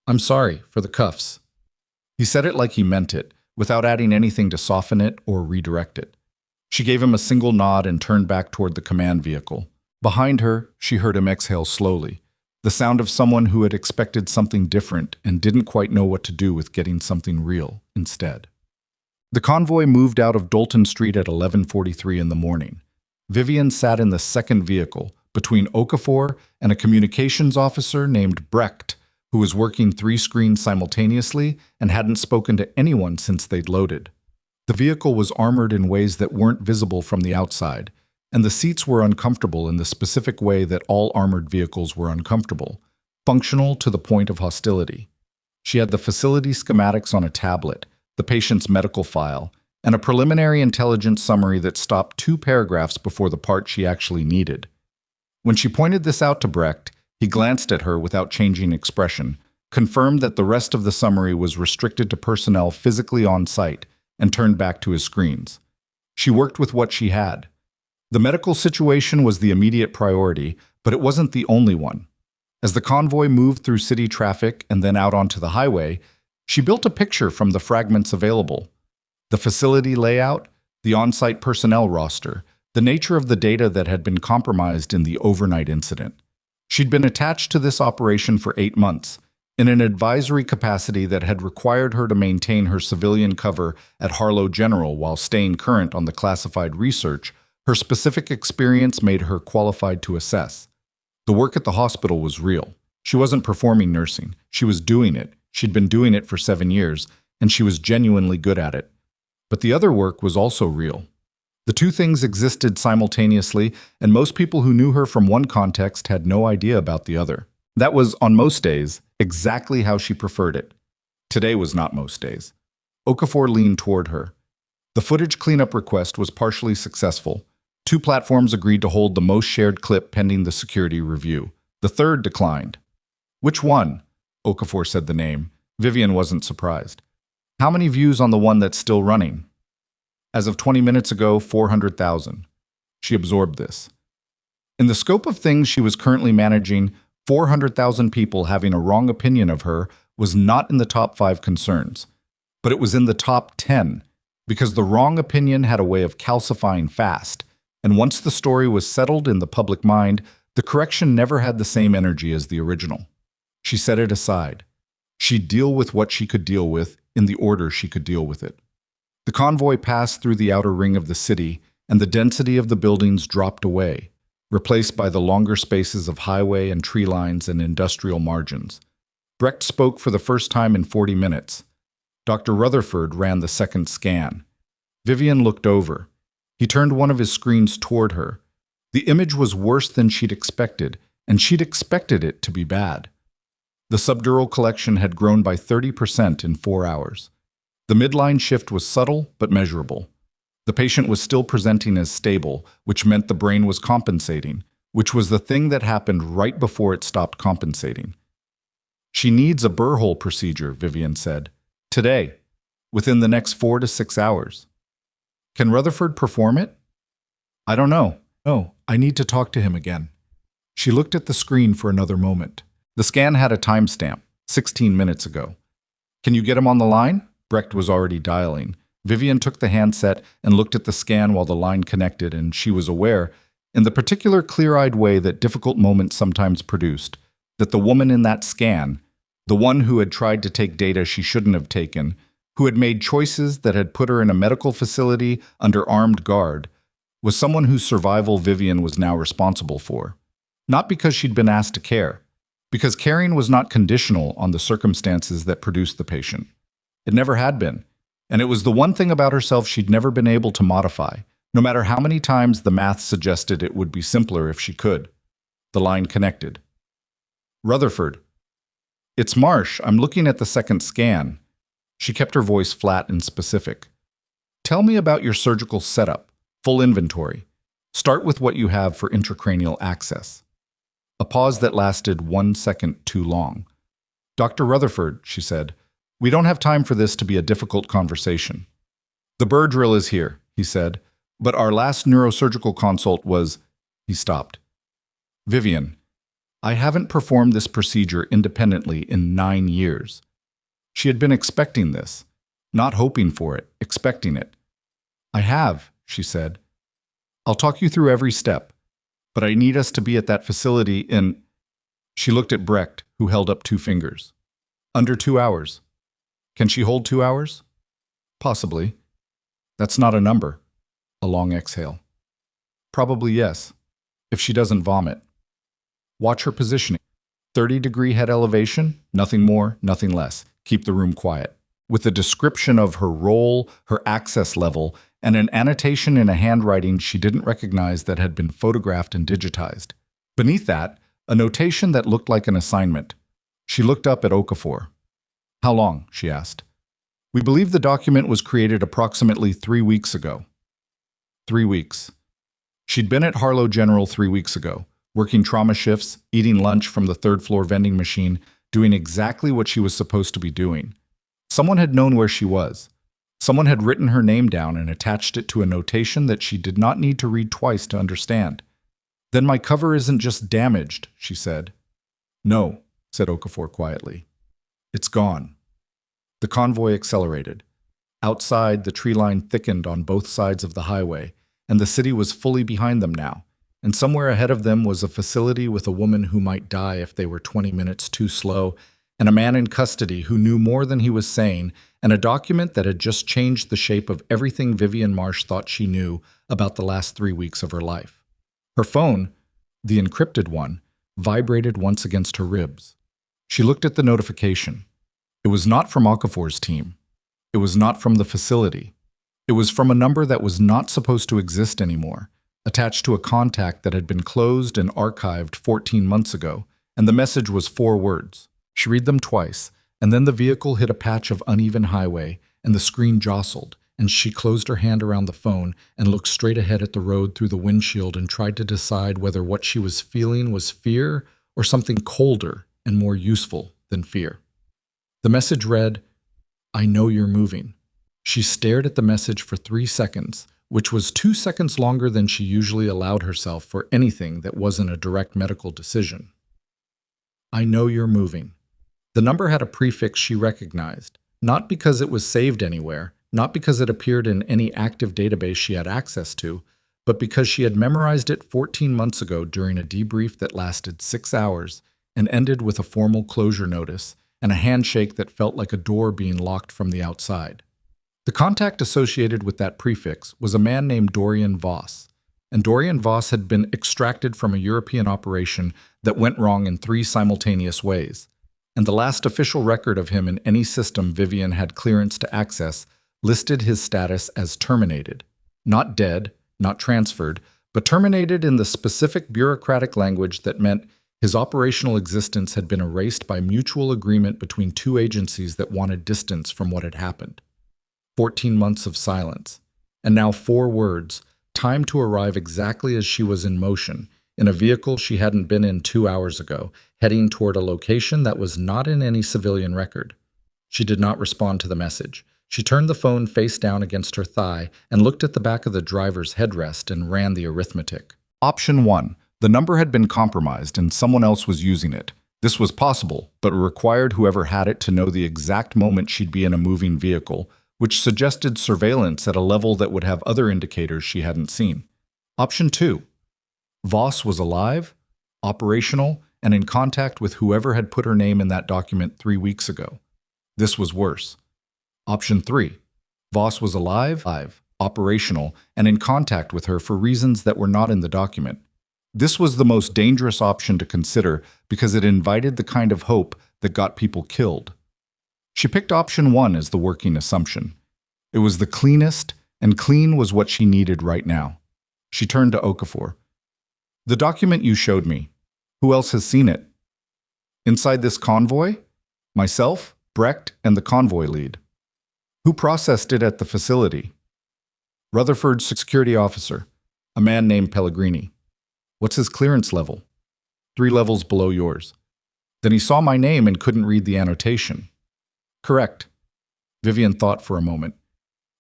"I'm sorry for the cuffs." He said it like he meant it, without adding anything to soften it or redirect it. She gave him a single nod and turned back toward the command vehicle. Behind her, she heard him exhale slowly, the sound of someone who had expected something different and didn't quite know what to do with getting something real instead. The convoy moved out of Dalton Street at 11:43 in the morning. Vivian sat in the second vehicle, between Okafor and a communications officer named Brecht, who was working 3 screens simultaneously and hadn't spoken to anyone since they'd loaded. The vehicle was armored in ways that weren't visible from the outside, and the seats were uncomfortable in the specific way that all armored vehicles were uncomfortable, functional to the point of hostility. She had the facility schematics on a tablet, the patient's medical file, and a preliminary intelligence summary that stopped 2 paragraphs before the part she actually needed. When she pointed this out to Brecht, he glanced at her without changing expression, confirmed that the rest of the summary was restricted to personnel physically on site, and turned back to his screens. She worked with what she had. The medical situation was the immediate priority, but it wasn't the only one. As the convoy moved through city traffic and then out onto the highway, she built a picture from the fragments available. The facility layout, the on-site personnel roster, the nature of the data that had been compromised in the overnight incident. She'd been attached to this operation for 8 months, in an advisory capacity that had required her to maintain her civilian cover at Harlow General while staying current on the classified research. Her specific experience made her qualified to assess. The work at the hospital was real. She wasn't performing nursing. She was doing it. She'd been doing it for 7 years, and she was genuinely good at it. But the other work was also real. The two things existed simultaneously, and most people who knew her from one context had no idea about the other. That was, on most days, exactly how she preferred it. Today was not most days. Okafor leaned toward her. The footage cleanup request was partially successful. 2 platforms agreed to hold the most shared clip pending the security review. The third declined. Which one? Okafor said the name. Vivian wasn't surprised. How many views on the one that's still running? As of 20 minutes ago, 400,000. She absorbed this. In the scope of things she was currently managing, 400,000 people having a wrong opinion of her was not in the top 5 concerns. But it was in the top 10, because the wrong opinion had a way of calcifying fast, and once the story was settled in the public mind, the correction never had the same energy as the original. She set it aside. She'd deal with what she could deal with in the order she could deal with it. The convoy passed through the outer ring of the city, and the density of the buildings dropped away, replaced by the longer spaces of highway and tree lines and industrial margins. Brecht spoke for the first time in 40 minutes. Dr. Rutherford ran the second scan. Vivian looked over. He turned one of his screens toward her. The image was worse than she'd expected, and she'd expected it to be bad. The subdural collection had grown by 30% in 4 hours. The midline shift was subtle but measurable. The patient was still presenting as stable, which meant the brain was compensating, which was the thing that happened right before it stopped compensating. She needs a burr-hole procedure, Vivian said. Today, within the next 4 to 6 hours. Can Rutherford perform it? I don't know. No, I need to talk to him again. She looked at the screen for another moment. The scan had a timestamp, 16 minutes ago. Can you get him on the line? Brecht was already dialing. Vivian took the handset and looked at the scan while the line connected, and she was aware, in the particular clear-eyed way that difficult moments sometimes produced, that the woman in that scan, the one who had tried to take data she shouldn't have taken, who had made choices that had put her in a medical facility under armed guard, was someone whose survival Vivian was now responsible for. Not because she'd been asked to care, because caring was not conditional on the circumstances that produced the patient. It never had been, and it was the one thing about herself she'd never been able to modify, no matter how many times the math suggested it would be simpler if she could. The line connected. Rutherford. It's Marsh. I'm looking at the second scan. She kept her voice flat and specific. Tell me about your surgical setup, full inventory. Start with what you have for intracranial access. A pause that lasted 1 second too long. Dr. Rutherford, she said, we don't have time for this to be a difficult conversation. The burr drill is here, he said, but our last neurosurgical consult was... He stopped. Vivian, I haven't performed this procedure independently in 9 years. She had been expecting this, not hoping for it, expecting it. I have, she said. I'll talk you through every step, but I need us to be at that facility in... She looked at Brecht, who held up 2 fingers. Under 2 hours. Can she hold 2 hours? Possibly. That's not a number. A long exhale. Probably yes, if she doesn't vomit. Watch her positioning. 30-degree head elevation, nothing more, nothing less. Keep the room quiet. With a description of her role, her access level, and an annotation in a handwriting she didn't recognize that had been photographed and digitized. Beneath that, a notation that looked like an assignment. She looked up at Okafor. How long? She asked. We believe the document was created approximately 3 weeks ago. 3 weeks. She'd been at Harlow General 3 weeks ago, working trauma shifts, eating lunch from the third-floor vending machine, doing exactly what she was supposed to be doing. Someone had known where she was. Someone had written her name down and attached it to a notation that she did not need to read twice to understand. "Then my cover isn't just damaged," she said. "No," said Okafor quietly. "It's gone." The convoy accelerated. Outside, the tree line thickened on both sides of the highway, and the city was fully behind them now. And somewhere ahead of them was a facility with a woman who might die if they were 20 minutes too slow, and a man in custody who knew more than he was saying, and a document that had just changed the shape of everything Vivian Marsh thought she knew about the last 3 weeks of her life. Her phone, the encrypted one, vibrated once against her ribs. She looked at the notification. It was not from Okafor's team. It was not from the facility. It was from a number that was not supposed to exist anymore, attached to a contact that had been closed and archived 14 months ago, and the message was 4 words. She read them twice, and then the vehicle hit a patch of uneven highway, and the screen jostled, and she closed her hand around the phone and looked straight ahead at the road through the windshield and tried to decide whether what she was feeling was fear or something colder and more useful than fear. The message read, "I know you're moving." She stared at the message for 3 seconds, which was 2 seconds longer than she usually allowed herself for anything that wasn't a direct medical decision. "I know you're moving." The number had a prefix she recognized, not because it was saved anywhere, not because it appeared in any active database she had access to, but because she had memorized it 14 months ago during a debrief that lasted 6 hours and ended with a formal closure notice and a handshake that felt like a door being locked from the outside. The contact associated with that prefix was a man named Dorian Voss, and Dorian Voss had been extracted from a European operation that went wrong in 3 simultaneous ways, and the last official record of him in any system Vivian had clearance to access listed his status as terminated, not dead, not transferred, but terminated in the specific bureaucratic language that meant his operational existence had been erased by mutual agreement between 2 agencies that wanted distance from what had happened. 14 months of silence, and now 4 words, timed to arrive exactly as she was in motion, in a vehicle she hadn't been in 2 hours ago, heading toward a location that was not in any civilian record. She did not respond to the message. She turned the phone face down against her thigh and looked at the back of the driver's headrest and ran the arithmetic. Option 1. The number had been compromised and someone else was using it. This was possible, but required whoever had it to know the exact moment she'd be in a moving vehicle, which suggested surveillance at a level that would have other indicators she hadn't seen. Option 2. Voss was alive, operational, and in contact with whoever had put her name in that document 3 weeks ago. This was worse. Option 3. Voss was alive, operational, and in contact with her for reasons that were not in the document. This was the most dangerous option to consider because it invited the kind of hope that got people killed. She picked option 1 as the working assumption. It was the cleanest, and clean was what she needed right now. She turned to Okafor. "The document you showed me. Who else has seen it?" "Inside this convoy? Myself, Brecht, and the convoy lead." "Who processed it at the facility?" "Rutherford's security officer, a man named Pellegrini." "What's his clearance level?" 3 levels below yours." "Then he saw my name and couldn't read the annotation." "Correct." Vivian thought for a moment.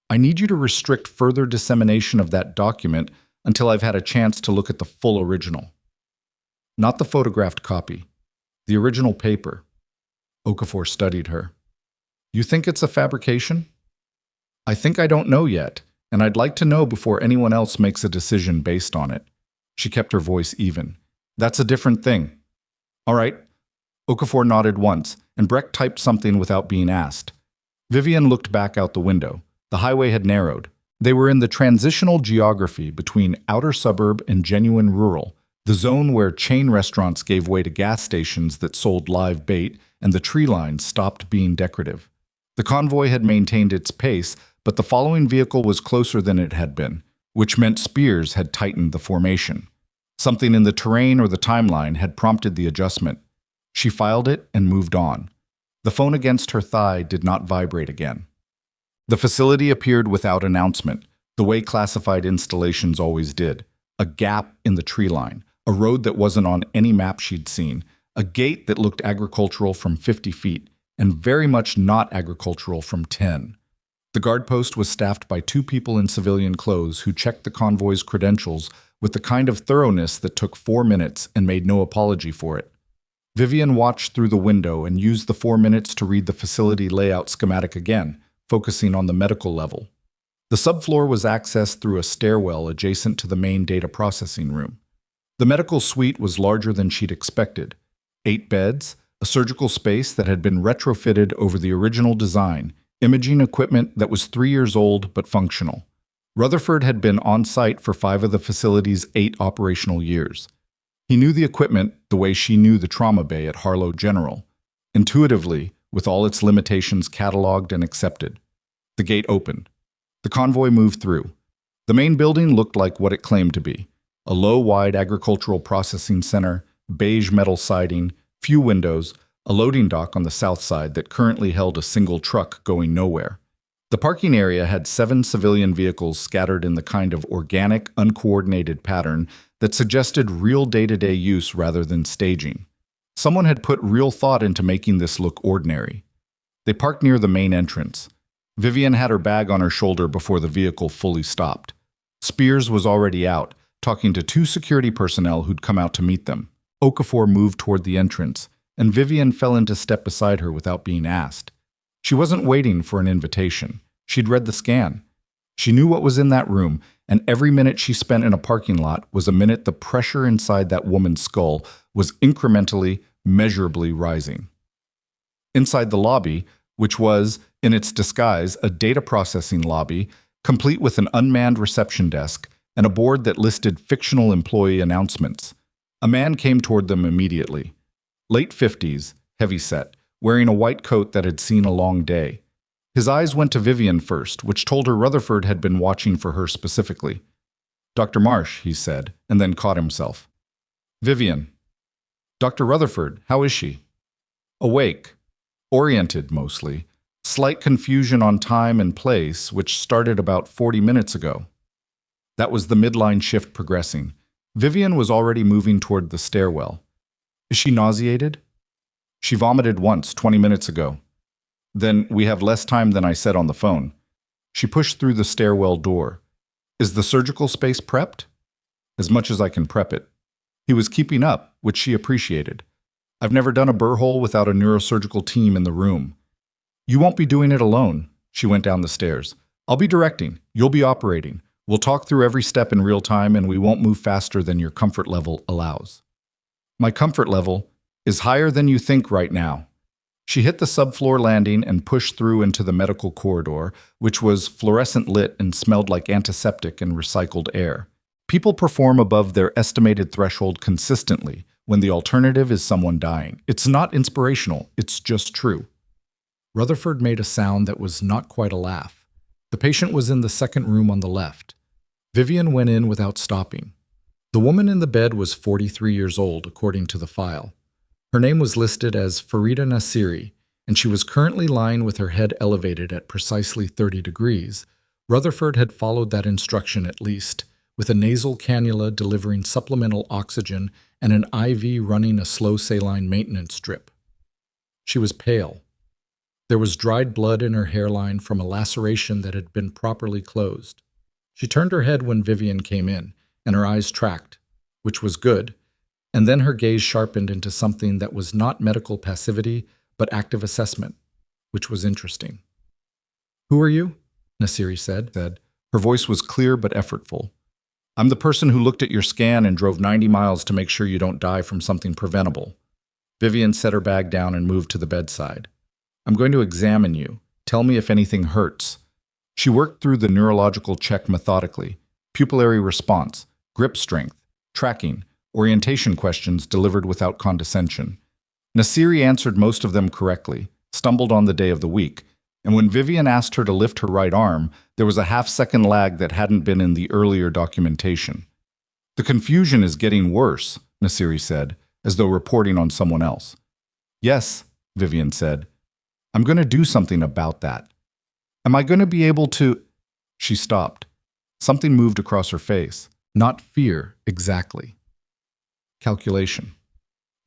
"I need you to restrict further dissemination of that document until I've had a chance to look at the full original." "Not the photographed copy. The original paper." Okafor studied her. "You think it's a fabrication?" "I think I don't know yet, and I'd like to know before anyone else makes a decision based on it." She kept her voice even. "That's a different thing." "All right." Okafor nodded once, and Brecht typed something without being asked. Vivian looked back out the window. The highway had narrowed. They were in the transitional geography between outer suburb and genuine rural, the zone where chain restaurants gave way to gas stations that sold live bait, and the tree line stopped being decorative. The convoy had maintained its pace, but the following vehicle was closer than it had been, which meant spears had tightened the formation. Something in the terrain or the timeline had prompted the adjustment. She filed it and moved on. The phone against her thigh did not vibrate again. The facility appeared without announcement, the way classified installations always did. A gap in the tree line, a road that wasn't on any map she'd seen, a gate that looked agricultural from 50 feet, and very much not agricultural from 10. The guard post was staffed by 2 people in civilian clothes who checked the convoy's credentials with the kind of thoroughness that took 4 minutes and made no apology for it. Vivian watched through the window and used the 4 minutes to read the facility layout schematic again, focusing on the medical level. The subfloor was accessed through a stairwell adjacent to the main data processing room. The medical suite was larger than she'd expected. 8 beds, a surgical space that had been retrofitted over the original design, imaging equipment that was 3 years old but functional. Rutherford had been on site for 5 of the facility's 8 operational years. He knew the equipment the way she knew the trauma bay at Harlow General, intuitively, with all its limitations cataloged and accepted. The gate opened. The convoy moved through. The main building looked like what it claimed to be: a low-wide agricultural processing center, beige metal siding, few windows, a loading dock on the south side that currently held a single truck going nowhere. The parking area had 7 civilian vehicles scattered in the kind of organic, uncoordinated pattern that suggested real day-to-day use rather than staging. Someone had put real thought into making this look ordinary. They parked near the main entrance. Vivian had her bag on her shoulder before the vehicle fully stopped. Spears was already out, talking to 2 security personnel who'd come out to meet them. Okafor moved toward the entrance, and Vivian fell into step beside her without being asked. She wasn't waiting for an invitation. She'd read the scan. She knew what was in that room, and every minute she spent in a parking lot was a minute the pressure inside that woman's skull was incrementally, measurably rising. Inside the lobby, which was, in its disguise, a data processing lobby, complete with an unmanned reception desk and a board that listed fictional employee announcements, a man came toward them immediately. Late 50s, heavy-set, wearing a white coat that had seen a long day. His eyes went to Vivian first, which told her Rutherford had been watching for her specifically. "Dr. Marsh," he said, and then caught himself. "Vivian. Dr. Rutherford, how is she?" "Awake. Oriented, mostly. Slight confusion on time and place, which started about 40 minutes ago." That was the midline shift progressing. Vivian was already moving toward the stairwell. "Is she nauseated?" "She vomited once, 20 minutes ago." "Then we have less time than I said on the phone." She pushed through the stairwell door. "Is the surgical space prepped?" "As much as I can prep it." He was keeping up, which she appreciated. "I've never done a burr hole without a neurosurgical team in the room." "You won't be doing it alone." She went down the stairs. "I'll be directing. You'll be operating. We'll talk through every step in real time, and we won't move faster than your comfort level allows." "My comfort level is higher than you think right now." She hit the subfloor landing and pushed through into the medical corridor, which was fluorescent lit and smelled like antiseptic and recycled air. People perform above their estimated threshold consistently when the alternative is someone dying. It's not inspirational, it's just true. Rutherford made a sound that was not quite a laugh. The patient was in the second room on the left. Vivian went in without stopping. The woman in the bed was 43 years old, according to the file. Her name was listed as Farida Nasiri, and she was currently lying with her head elevated at precisely 30 degrees. Rutherford had followed that instruction at least, with a nasal cannula delivering supplemental oxygen and an IV running a slow saline maintenance drip. She was pale. There was dried blood in her hairline from a laceration that had been properly closed. She turned her head when Vivian came in, and her eyes tracked, which was good, and then her gaze sharpened into something that was not medical passivity, but active assessment, which was interesting. "Who are you?" Nasiri said. Her voice was clear but effortful. "I'm the person who looked at your scan and drove 90 miles to make sure you don't die from something preventable." Vivian set her bag down and moved to the bedside. "I'm going to examine you. Tell me if anything hurts." She worked through the neurological check methodically. Pupillary response, grip strength, tracking, orientation questions delivered without condescension. Nasiri answered most of them correctly, stumbled on the day of the week, and when Vivian asked her to lift her right arm, there was a half-second lag that hadn't been in the earlier documentation. "The confusion is getting worse," Nasiri said, as though reporting on someone else. "Yes," Vivian said. "I'm going to do something about that." Am I going to be able to? She stopped. Something moved across her face. Not fear, exactly. Calculation.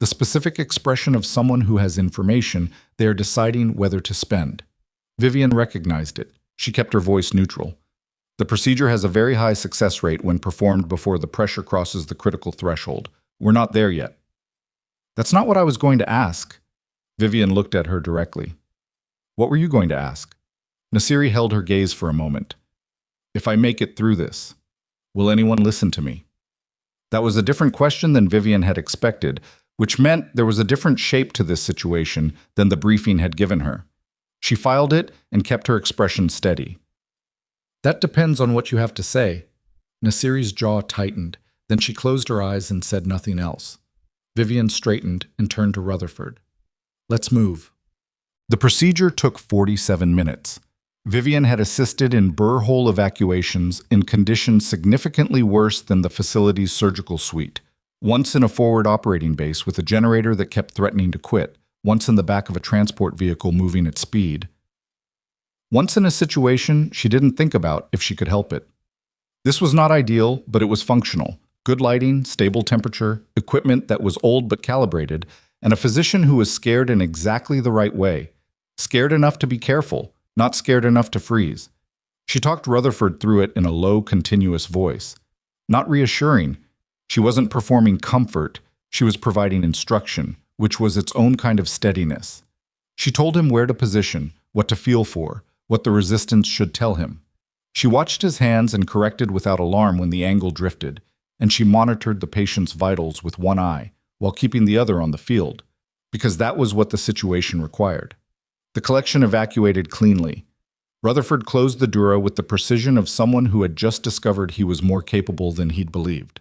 The specific expression of someone who has information they are deciding whether to spend. Vivian recognized it. She kept her voice neutral. The procedure has a very high success rate when performed before the pressure crosses the critical threshold. We're not there yet. That's not what I was going to ask. Vivian looked at her directly. What were you going to ask? Nasiri held her gaze for a moment. If I make it through this, will anyone listen to me? That was a different question than Vivian had expected, which meant there was a different shape to this situation than the briefing had given her. She filed it and kept her expression steady. That depends on what you have to say. Nasiri's jaw tightened. Then she closed her eyes and said nothing else. Vivian straightened and turned to Rutherford. Let's move. The procedure took 47 minutes. Vivian had assisted in burr hole evacuations in conditions significantly worse than the facility's surgical suite. Once in a forward operating base with a generator that kept threatening to quit, once in the back of a transport vehicle moving at speed. Once in a situation she didn't think about if she could help it. This was not ideal, but it was functional. Good lighting, stable temperature, equipment that was old but calibrated, and a physician who was scared in exactly the right way. Scared enough to be careful, not scared enough to freeze. She talked Rutherford through it in a low, continuous voice. Not reassuring. She wasn't performing comfort, she was providing instruction, which was its own kind of steadiness. She told him where to position, what to feel for, what the resistance should tell him. She watched his hands and corrected without alarm when the angle drifted, and she monitored the patient's vitals with one eye, while keeping the other on the field, because that was what the situation required. The collection evacuated cleanly. Rutherford closed the dura with the precision of someone who had just discovered he was more capable than he'd believed.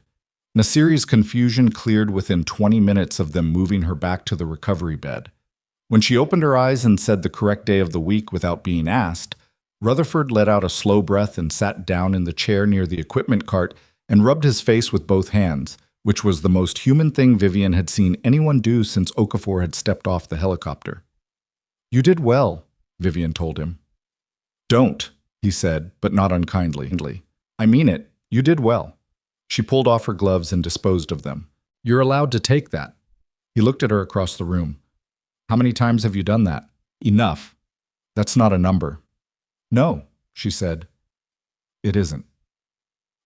Nasiri's confusion cleared within 20 minutes of them moving her back to the recovery bed. When she opened her eyes and said the correct day of the week without being asked, Rutherford let out a slow breath and sat down in the chair near the equipment cart and rubbed his face with both hands, which was the most human thing Vivian had seen anyone do since Okafor had stepped off the helicopter. You did well, Vivian told him. Don't, he said, but not unkindly. I mean it, you did well. She pulled off her gloves and disposed of them. You're allowed to take that. He looked at her across the room. How many times have you done that? Enough. That's not a number. No, she said. It isn't.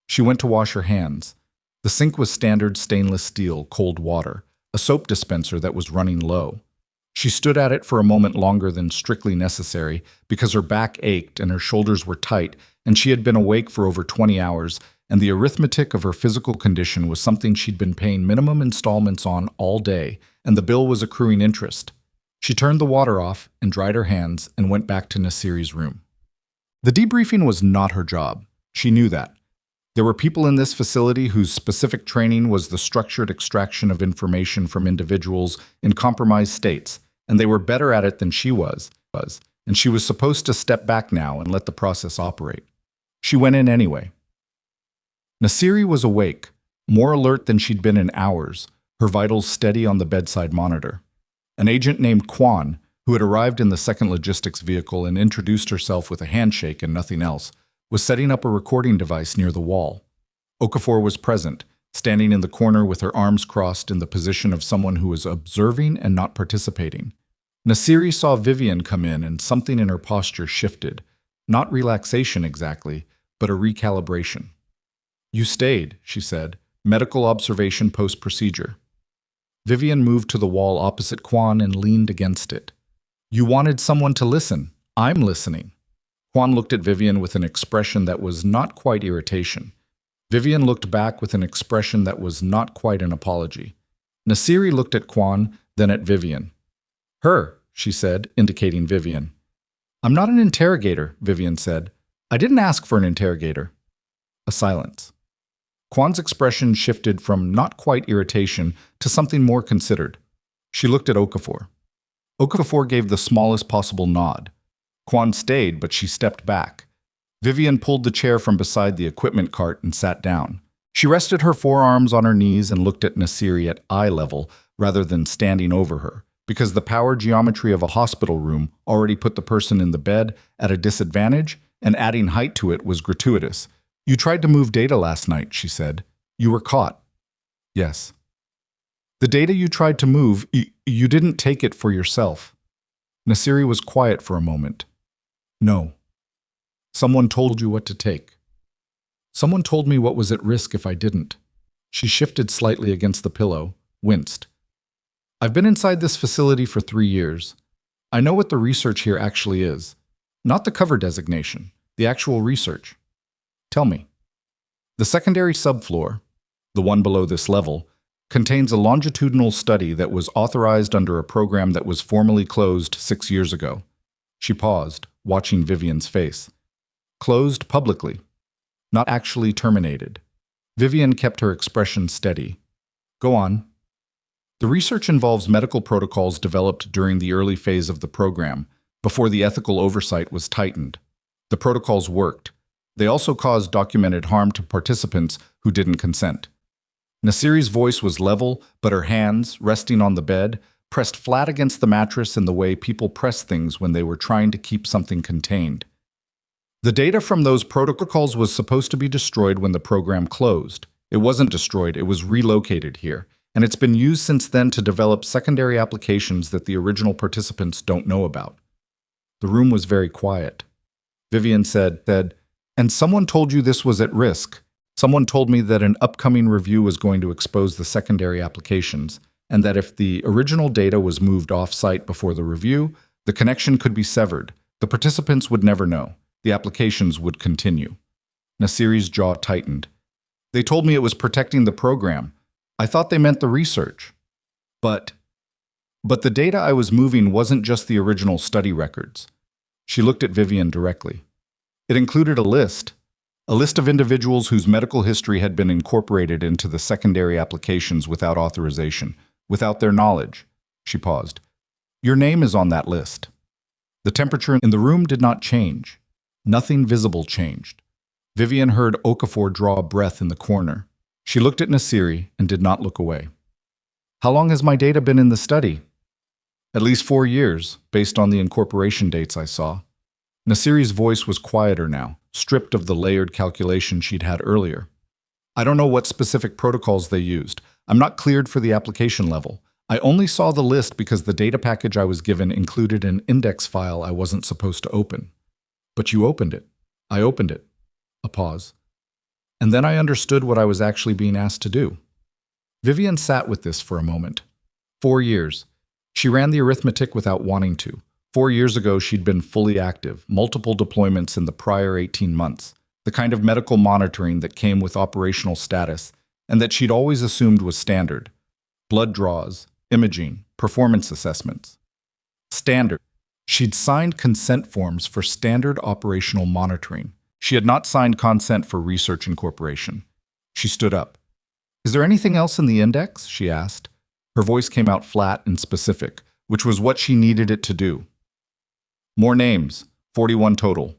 She went to wash her hands. The sink was standard stainless steel, cold water, a soap dispenser that was running low. She stood at it for a moment longer than strictly necessary because her back ached and her shoulders were tight, and she had been awake for over 20 hours, and the arithmetic of her physical condition was something she'd been paying minimum installments on all day, and the bill was accruing interest. She turned the water off and dried her hands and went back to Nasiri's room. The debriefing was not her job. She knew that. There were people in this facility whose specific training was the structured extraction of information from individuals in compromised states, and they were better at it than she was, and she was supposed to step back now and let the process operate. She went in anyway. Nasiri was awake, more alert than she'd been in hours, her vitals steady on the bedside monitor. An agent named Kwan, who had arrived in the second logistics vehicle and introduced herself with a handshake and nothing else, was setting up a recording device near the wall. Okafor was present, standing in the corner with her arms crossed in the position of someone who was observing and not participating. Nasiri saw Vivian come in and something in her posture shifted. Not relaxation exactly, but a recalibration. You stayed, she said. Medical observation post-procedure. Vivian moved to the wall opposite Kwan and leaned against it. You wanted someone to listen. I'm listening. Kwan looked at Vivian with an expression that was not quite irritation. Vivian looked back with an expression that was not quite an apology. Nasiri looked at Kwan, then at Vivian. Her, she said, indicating Vivian. I'm not an interrogator, Vivian said. I didn't ask for an interrogator. A silence. Kwan's expression shifted from not quite irritation to something more considered. She looked at Okafor. Okafor gave the smallest possible nod. Kwan stayed, but she stepped back. Vivian pulled the chair from beside the equipment cart and sat down. She rested her forearms on her knees and looked at Nasiri at eye level rather than standing over her, because the power geometry of a hospital room already put the person in the bed at a disadvantage, and adding height to it was gratuitous. You tried to move data last night, she said. You were caught. Yes. The data you tried to move, you didn't take it for yourself. Nasiri was quiet for a moment. No. Someone told you what to take. Someone told me what was at risk if I didn't. She shifted slightly against the pillow, winced. I've been inside this facility for 3 years. I know what the research here actually is. Not the cover designation, the actual research. Tell me. The secondary subfloor, the one below this level, contains a longitudinal study that was authorized under a program that was formally closed 6 years ago. She paused, watching Vivian's face. Closed publicly, not actually terminated. Vivian kept her expression steady. Go on. The research involves medical protocols developed during the early phase of the program, before the ethical oversight was tightened. The protocols worked. They also caused documented harm to participants who didn't consent. Nasiri's voice was level, but her hands, resting on the bed, pressed flat against the mattress in the way people press things when they were trying to keep something contained. The data from those protocols was supposed to be destroyed when the program closed. It wasn't destroyed, it was relocated here, and it's been used since then to develop secondary applications that the original participants don't know about. The room was very quiet. Vivian said, and someone told you this was at risk. Someone told me that an upcoming review was going to expose the secondary applications, and that if the original data was moved off-site before the review, the connection could be severed. The participants would never know. The applications would continue. Nasiri's jaw tightened. They told me it was protecting the program. I thought they meant the research. But the data I was moving wasn't just the original study records. She looked at Vivian directly. It included a list of individuals whose medical history had been incorporated into the secondary applications without authorization, without their knowledge. She paused. Your name is on that list. The temperature in the room did not change. Nothing visible changed. Vivian heard Okafor draw a breath in the corner. She looked at Nasiri and did not look away. How long has my data been in the study? At least 4 years, based on the incorporation dates I saw. Nasiri's voice was quieter now, stripped of the layered calculation she'd had earlier. I don't know what specific protocols they used. I'm not cleared for the application level. I only saw the list because the data package I was given included an index file I wasn't supposed to open. But you opened it. I opened it. A pause. And then I understood what I was actually being asked to do. Vivian sat with this for a moment. 4 years. She ran the arithmetic without wanting to. 4 years ago, she'd been fully active, multiple deployments in the prior 18 months, the kind of medical monitoring that came with operational status, and that she'd always assumed was standard. Blood draws, imaging, performance assessments. Standard. She'd signed consent forms for standard operational monitoring. She had not signed consent for research incorporation. She stood up. Is there anything else in the index? She asked. Her voice came out flat and specific, which was what she needed it to do. More names, 41 total.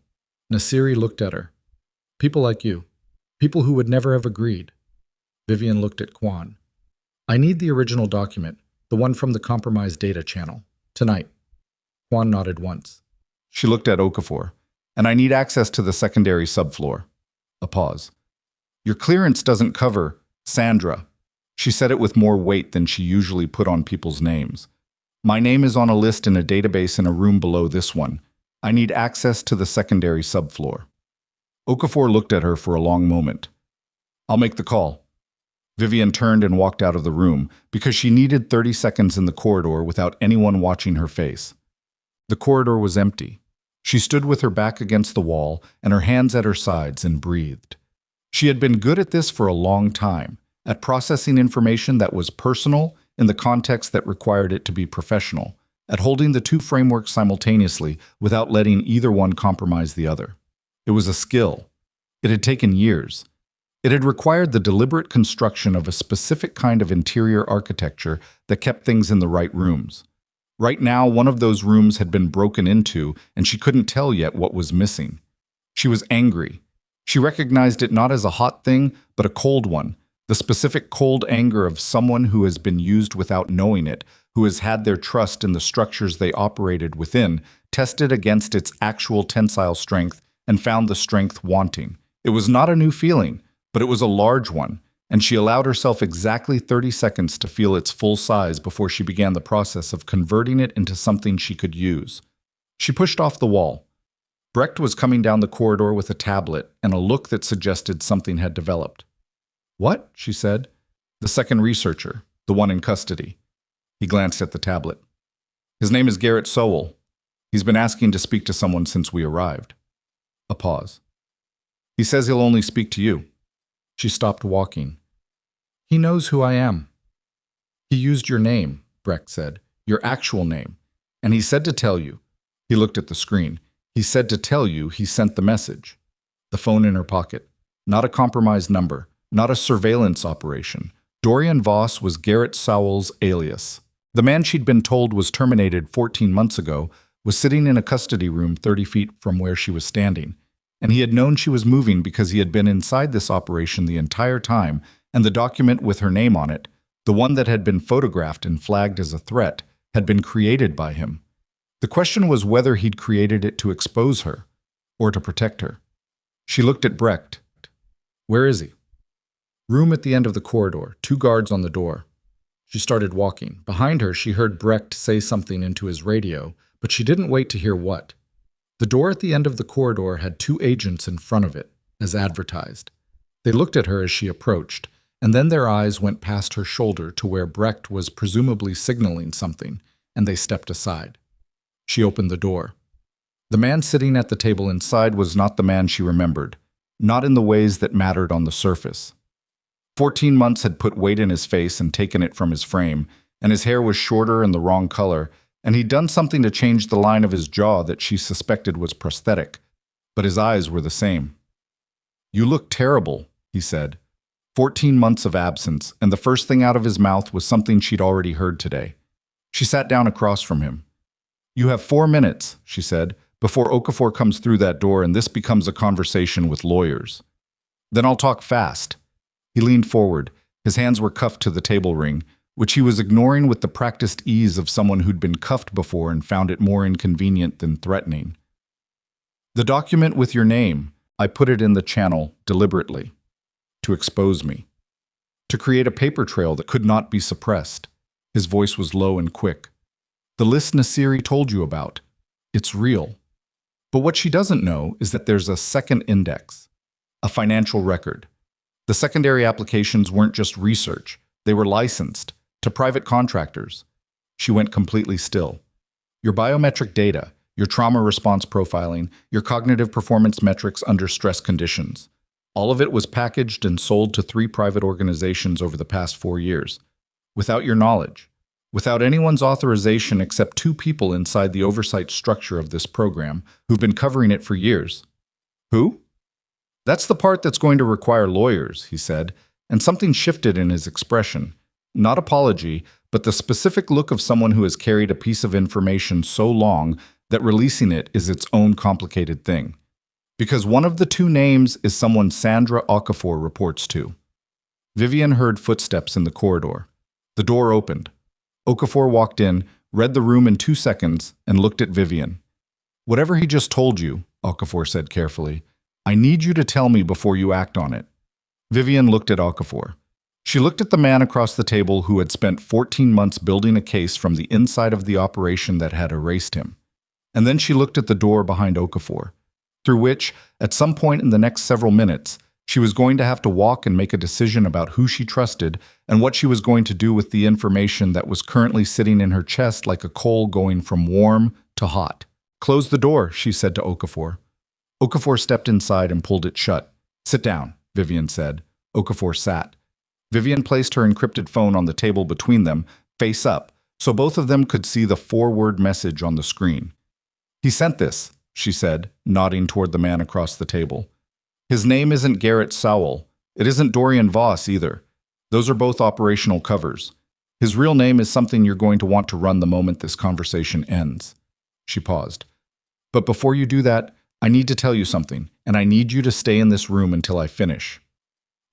Nasiri looked at her. People like you. People who would never have agreed. Vivian looked at Kwan. I need the original document, the one from the compromised data channel. Tonight. Kwan nodded once. She looked at Okafor. And I need access to the secondary subfloor. A pause. Your clearance doesn't cover Sandra. She said it with more weight than she usually put on people's names. My name is on a list in a database in a room below this one. I need access to the secondary subfloor. Okafor looked at her for a long moment. I'll make the call. Vivian turned and walked out of the room because she needed 30 seconds in the corridor without anyone watching her face. The corridor was empty. She stood with her back against the wall and her hands at her sides and breathed. She had been good at this for a long time, at processing information that was personal in the context that required it to be professional, at holding the two frameworks simultaneously without letting either one compromise the other. It was a skill. It had taken years. It had required the deliberate construction of a specific kind of interior architecture that kept things in the right rooms. Right now, one of those rooms had been broken into, and she couldn't tell yet what was missing. She was angry. She recognized it not as a hot thing, but a cold one, The specific cold anger of someone who has been used without knowing it, who has had their trust in the structures they operated within, tested against its actual tensile strength and found the strength wanting. It was not a new feeling, but it was a large one, and she allowed herself exactly 30 seconds to feel its full size before she began the process of converting it into something she could use. She pushed off the wall. Brecht was coming down the corridor with a tablet and a look that suggested something had developed. "What?" she said. "The second researcher, the one in custody." He glanced at the tablet. "His name is Garrett Sowell. He's been asking to speak to someone since we arrived." A pause. "He says he'll only speak to you." She stopped walking. "He knows who I am." "He used your name," Brecht said, "your actual name. And he said to tell you." He looked at the screen. "He said to tell you he sent the message." The phone in her pocket. Not a compromised number. Not a surveillance operation. Dorian Voss was Garrett Sowell's alias. The man she'd been told was terminated 14 months ago was sitting in a custody room 30 feet from where she was standing. And he had known she was moving because he had been inside this operation the entire time, and the document with her name on it, the one that had been photographed and flagged as a threat, had been created by him. The question was whether he'd created it to expose her or to protect her. She looked at Brecht. "Where is he?" "Room at the end of the corridor, 2 guards on the door." She started walking. Behind her, she heard Brecht say something into his radio, but she didn't wait to hear what. The door at the end of the corridor had 2 agents in front of it, as advertised. They looked at her as she approached, and then their eyes went past her shoulder to where Brecht was presumably signaling something, and they stepped aside. She opened the door. The man sitting at the table inside was not the man she remembered, not in the ways that mattered on the surface. 14 months had put weight in his face and taken it from his frame, and his hair was shorter and the wrong color, and he'd done something to change the line of his jaw that she suspected was prosthetic, but his eyes were the same. "You look terrible," he said. 14 months of absence, and the first thing out of his mouth was something she'd already heard today. She sat down across from him. "You have 4 minutes," she said, "before Okafor comes through that door and this becomes a conversation with lawyers. Then I'll talk fast." He leaned forward. His hands were cuffed to the table ring, which he was ignoring with the practiced ease of someone who'd been cuffed before and found it more inconvenient than threatening. "The document with your name, I put it in the channel deliberately. To expose me. To create a paper trail that could not be suppressed." His voice was low and quick. "The list Nassiri told you about. It's real. But what she doesn't know is that there's a second index. A financial record. The secondary applications weren't just research. They were licensed. To private contractors." She went completely still. "Your biometric data, your trauma response profiling, your cognitive performance metrics under stress conditions. All of it was packaged and sold to 3 private organizations over the past 4 years. Without your knowledge. Without anyone's authorization except 2 people inside the oversight structure of this program who've been covering it for years." "Who?" "That's the part that's going to require lawyers," he said, and something shifted in his expression. Not apology, but the specific look of someone who has carried a piece of information so long that releasing it is its own complicated thing. Because one of the 2 names is someone Sandra Okafor reports to. Vivian heard footsteps in the corridor. The door opened. Okafor walked in, read the room in 2 seconds, and looked at Vivian. "Whatever he just told you," Okafor said carefully, "I need you to tell me before you act on it." Vivian looked at Okafor. She looked at the man across the table who had spent 14 months building a case from the inside of the operation that had erased him. And then she looked at the door behind Okafor, through which, at some point in the next several minutes, she was going to have to walk and make a decision about who she trusted and what she was going to do with the information that was currently sitting in her chest like a coal going from warm to hot. "Close the door," she said to Okafor. Okafor stepped inside and pulled it shut. "Sit down," Vivian said. Okafor sat. Vivian placed her encrypted phone on the table between them, face up, so both of them could see the 4-word message on the screen. "He sent this," she said, nodding toward the man across the table. "His name isn't Garrett Sowell. It isn't Dorian Voss either. Those are both operational covers. His real name is something you're going to want to run the moment this conversation ends." She paused. "But before you do that, I need to tell you something, and I need you to stay in this room until I finish."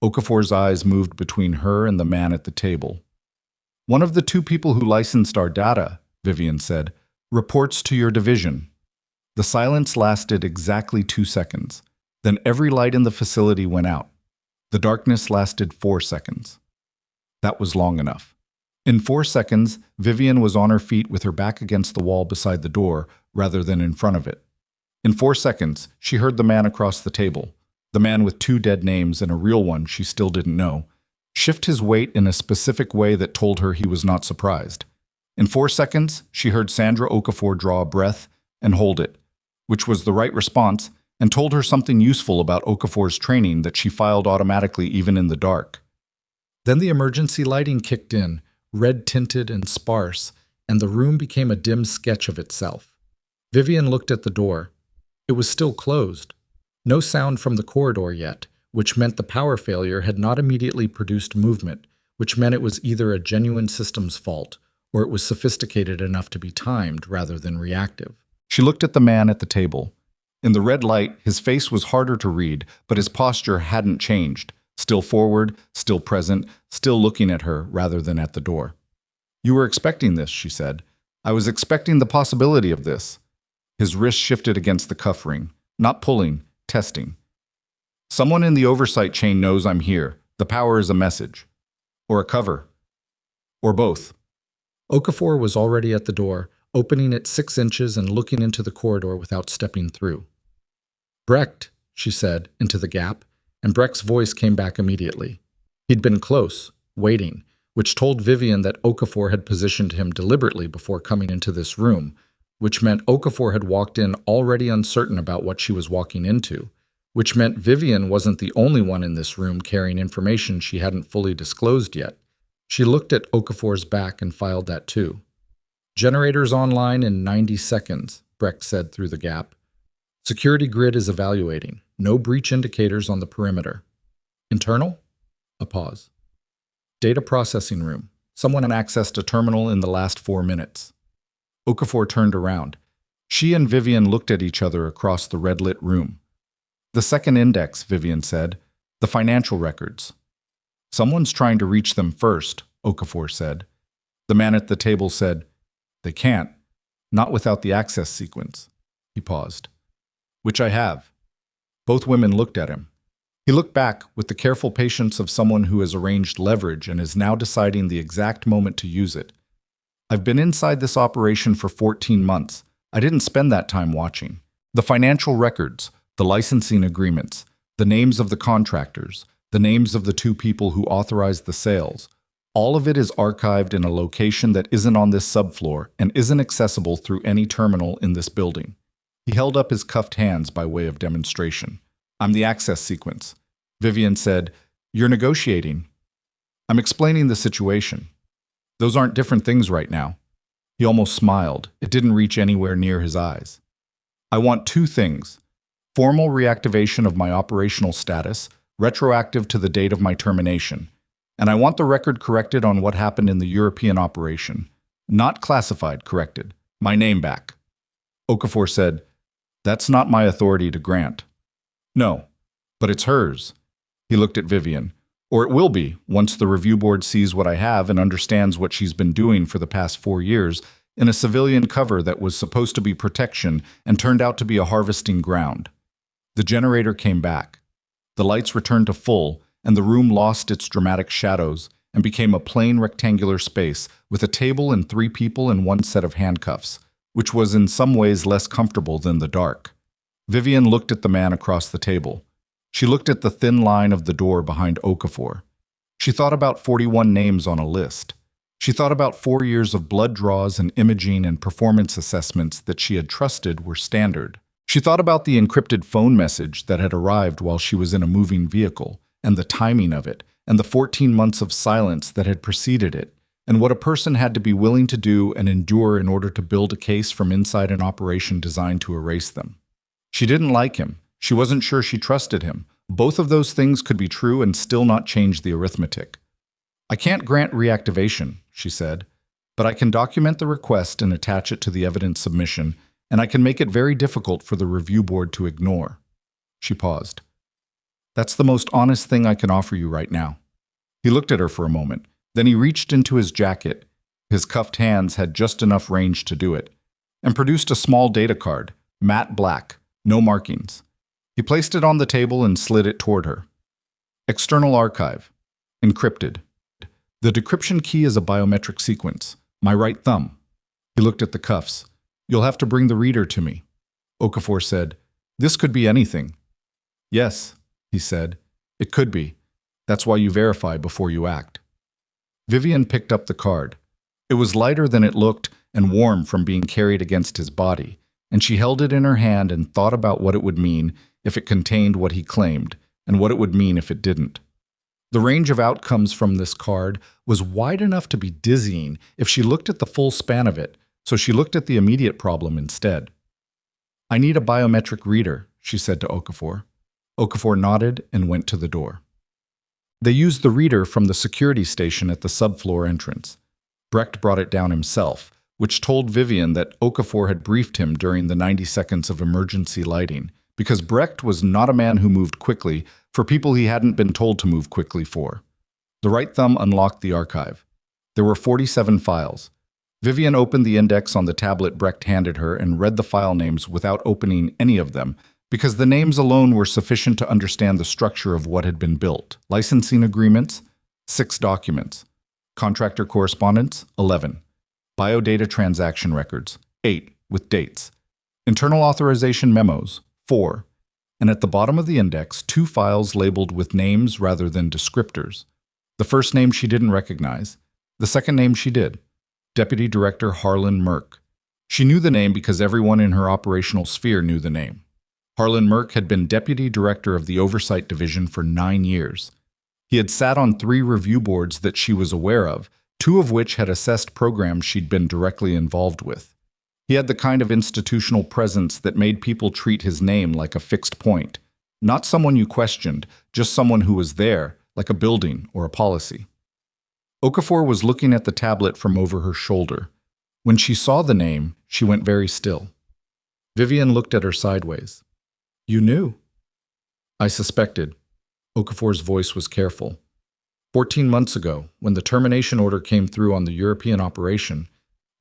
Okafor's eyes moved between her and the man at the table. One of the two people who licensed our data, Vivian said, reports to your division. The silence lasted exactly 2 seconds. Then every light in the facility went out. The darkness lasted 4 seconds. That was long enough. In 4 seconds, Vivian was on her feet with her back against the wall beside the door, rather than in front of it. In 4 seconds, she heard the man across the table, the man with 2 dead names and a real one she still didn't know, shift his weight in a specific way that told her he was not surprised. In 4 seconds, she heard Sandra Okafor draw a breath and hold it, which was the right response, and told her something useful about Okafor's training that she filed automatically even in the dark. Then the emergency lighting kicked in, red-tinted and sparse, and the room became a dim sketch of itself. Vivian looked at the door. It was still closed. No sound from the corridor yet, which meant the power failure had not immediately produced movement, which meant it was either a genuine systems fault or it was sophisticated enough to be timed rather than reactive. She looked at the man at the table. In the red light, his face was harder to read, but his posture hadn't changed. Still forward, still present, still looking at her rather than at the door. "You were expecting this," she said. "I was expecting the possibility of this." His wrist shifted against the cuff ring. Not pulling, testing. "Someone in the oversight chain knows I'm here. The power is a message. Or a cover. Or both." Okafor was already at the door, opening it 6 inches and looking into the corridor without stepping through. "Brecht," she said, into the gap, and Brecht's voice came back immediately. He'd been close, waiting, which told Vivian that Okafor had positioned him deliberately before coming into this room, which meant Okafor had walked in already uncertain about what she was walking into, which meant Vivian wasn't the only one in this room carrying information she hadn't fully disclosed yet. She looked at Okafor's back and filed that too. "Generators online in 90 seconds, Brecht said through the gap. "Security grid is evaluating. No breach indicators on the perimeter." "Internal?" A pause. "Data processing room. Someone accessed a terminal in the last 4 minutes." Okafor turned around. She and Vivian looked at each other across the red-lit room. "The second index," Vivian said. "The financial records." "Someone's trying to reach them first," Okafor said. The man at the table said, "They can't. Not without the access sequence." He paused. "Which I have." Both women looked at him. He looked back with the careful patience of someone who has arranged leverage and is now deciding the exact moment to use it. "I've been inside this operation for 14 months. I didn't spend that time watching. The financial records, the licensing agreements, the names of the contractors, the names of the 2 people who authorized the sales, all of it is archived in a location that isn't on this subfloor and isn't accessible through any terminal in this building." He held up his cuffed hands by way of demonstration. "I'm the access sequence." Vivian said, "You're negotiating." "I'm explaining the situation. Those aren't different things right now." He almost smiled. It didn't reach anywhere near his eyes. "I want 2 things. Formal reactivation of my operational status, retroactive to the date of my termination. And I want the record corrected on what happened in the European operation. Not classified, corrected. My name back." Okafor said, "That's not my authority to grant." "No, but it's hers." He looked at Vivian. "Or it will be, once the review board sees what I have and understands what she's been doing for the past 4 years in a civilian cover that was supposed to be protection and turned out to be a harvesting ground." The generator came back. The lights returned to full, and the room lost its dramatic shadows and became a plain rectangular space with a table and 3 people and 1 set of handcuffs, which was in some ways less comfortable than the dark. Vivian looked at the man across the table. She looked at the thin line of the door behind Okafor. She thought about 41 names on a list. She thought about 4 years of blood draws and imaging and performance assessments that she had trusted were standard. She thought about the encrypted phone message that had arrived while she was in a moving vehicle, and the timing of it, and the 14 months of silence that had preceded it, and what a person had to be willing to do and endure in order to build a case from inside an operation designed to erase them. She didn't like him. She wasn't sure she trusted him. Both of those things could be true and still not change the arithmetic. "I can't grant reactivation," she said, "but I can document the request and attach it to the evidence submission, and I can make it very difficult for the review board to ignore." She paused. That's the most honest thing I can offer you right now. He looked at her for a moment. Then he reached into his jacket. His cuffed hands had just enough range to do it, and produced a small data card, matte black, no markings. He placed it on the table and slid it toward her. External archive. Encrypted. The decryption key is a biometric sequence. My right thumb. He looked at the cuffs. You'll have to bring the reader to me. Okafor said, This could be anything. Yes, he said. It could be. That's why you verify before you act. Vivian picked up the card. It was lighter than it looked and warm from being carried against his body, and she held it in her hand and thought about what it would mean if it contained what he claimed, and what it would mean if it didn't. The range of outcomes from this card was wide enough to be dizzying if she looked at the full span of it, so she looked at the immediate problem instead. I need a biometric reader, she said to Okafor. Okafor nodded and went to the door. They used the reader from the security station at the subfloor entrance. Brecht brought it down himself, which told Vivian that Okafor had briefed him during the 90 seconds of emergency lighting, because Brecht was not a man who moved quickly for people he hadn't been told to move quickly for. The right thumb unlocked the archive. There were 47 files. Vivian opened the index on the tablet Brecht handed her and read the file names without opening any of them, because the names alone were sufficient to understand the structure of what had been built. Licensing agreements, 6 documents. Contractor correspondence, 11. Biodata transaction records, 8, with dates. Internal authorization memos, 4. And at the bottom of the index, 2 files labeled with names rather than descriptors. The first name she didn't recognize. The second name she did. Deputy Director Harlan Merck. She knew the name because everyone in her operational sphere knew the name. Harlan Merck had been Deputy Director of the Oversight Division for 9 years. He had sat on 3 review boards that she was aware of, 2 of which had assessed programs she'd been directly involved with. He had the kind of institutional presence that made people treat his name like a fixed point. Not someone you questioned, just someone who was there, like a building or a policy. Okafor was looking at the tablet from over her shoulder. When she saw the name, she went very still. Vivian looked at her sideways. You knew? I suspected. Okafor's voice was careful. 14 months ago, when the termination order came through on the European operation,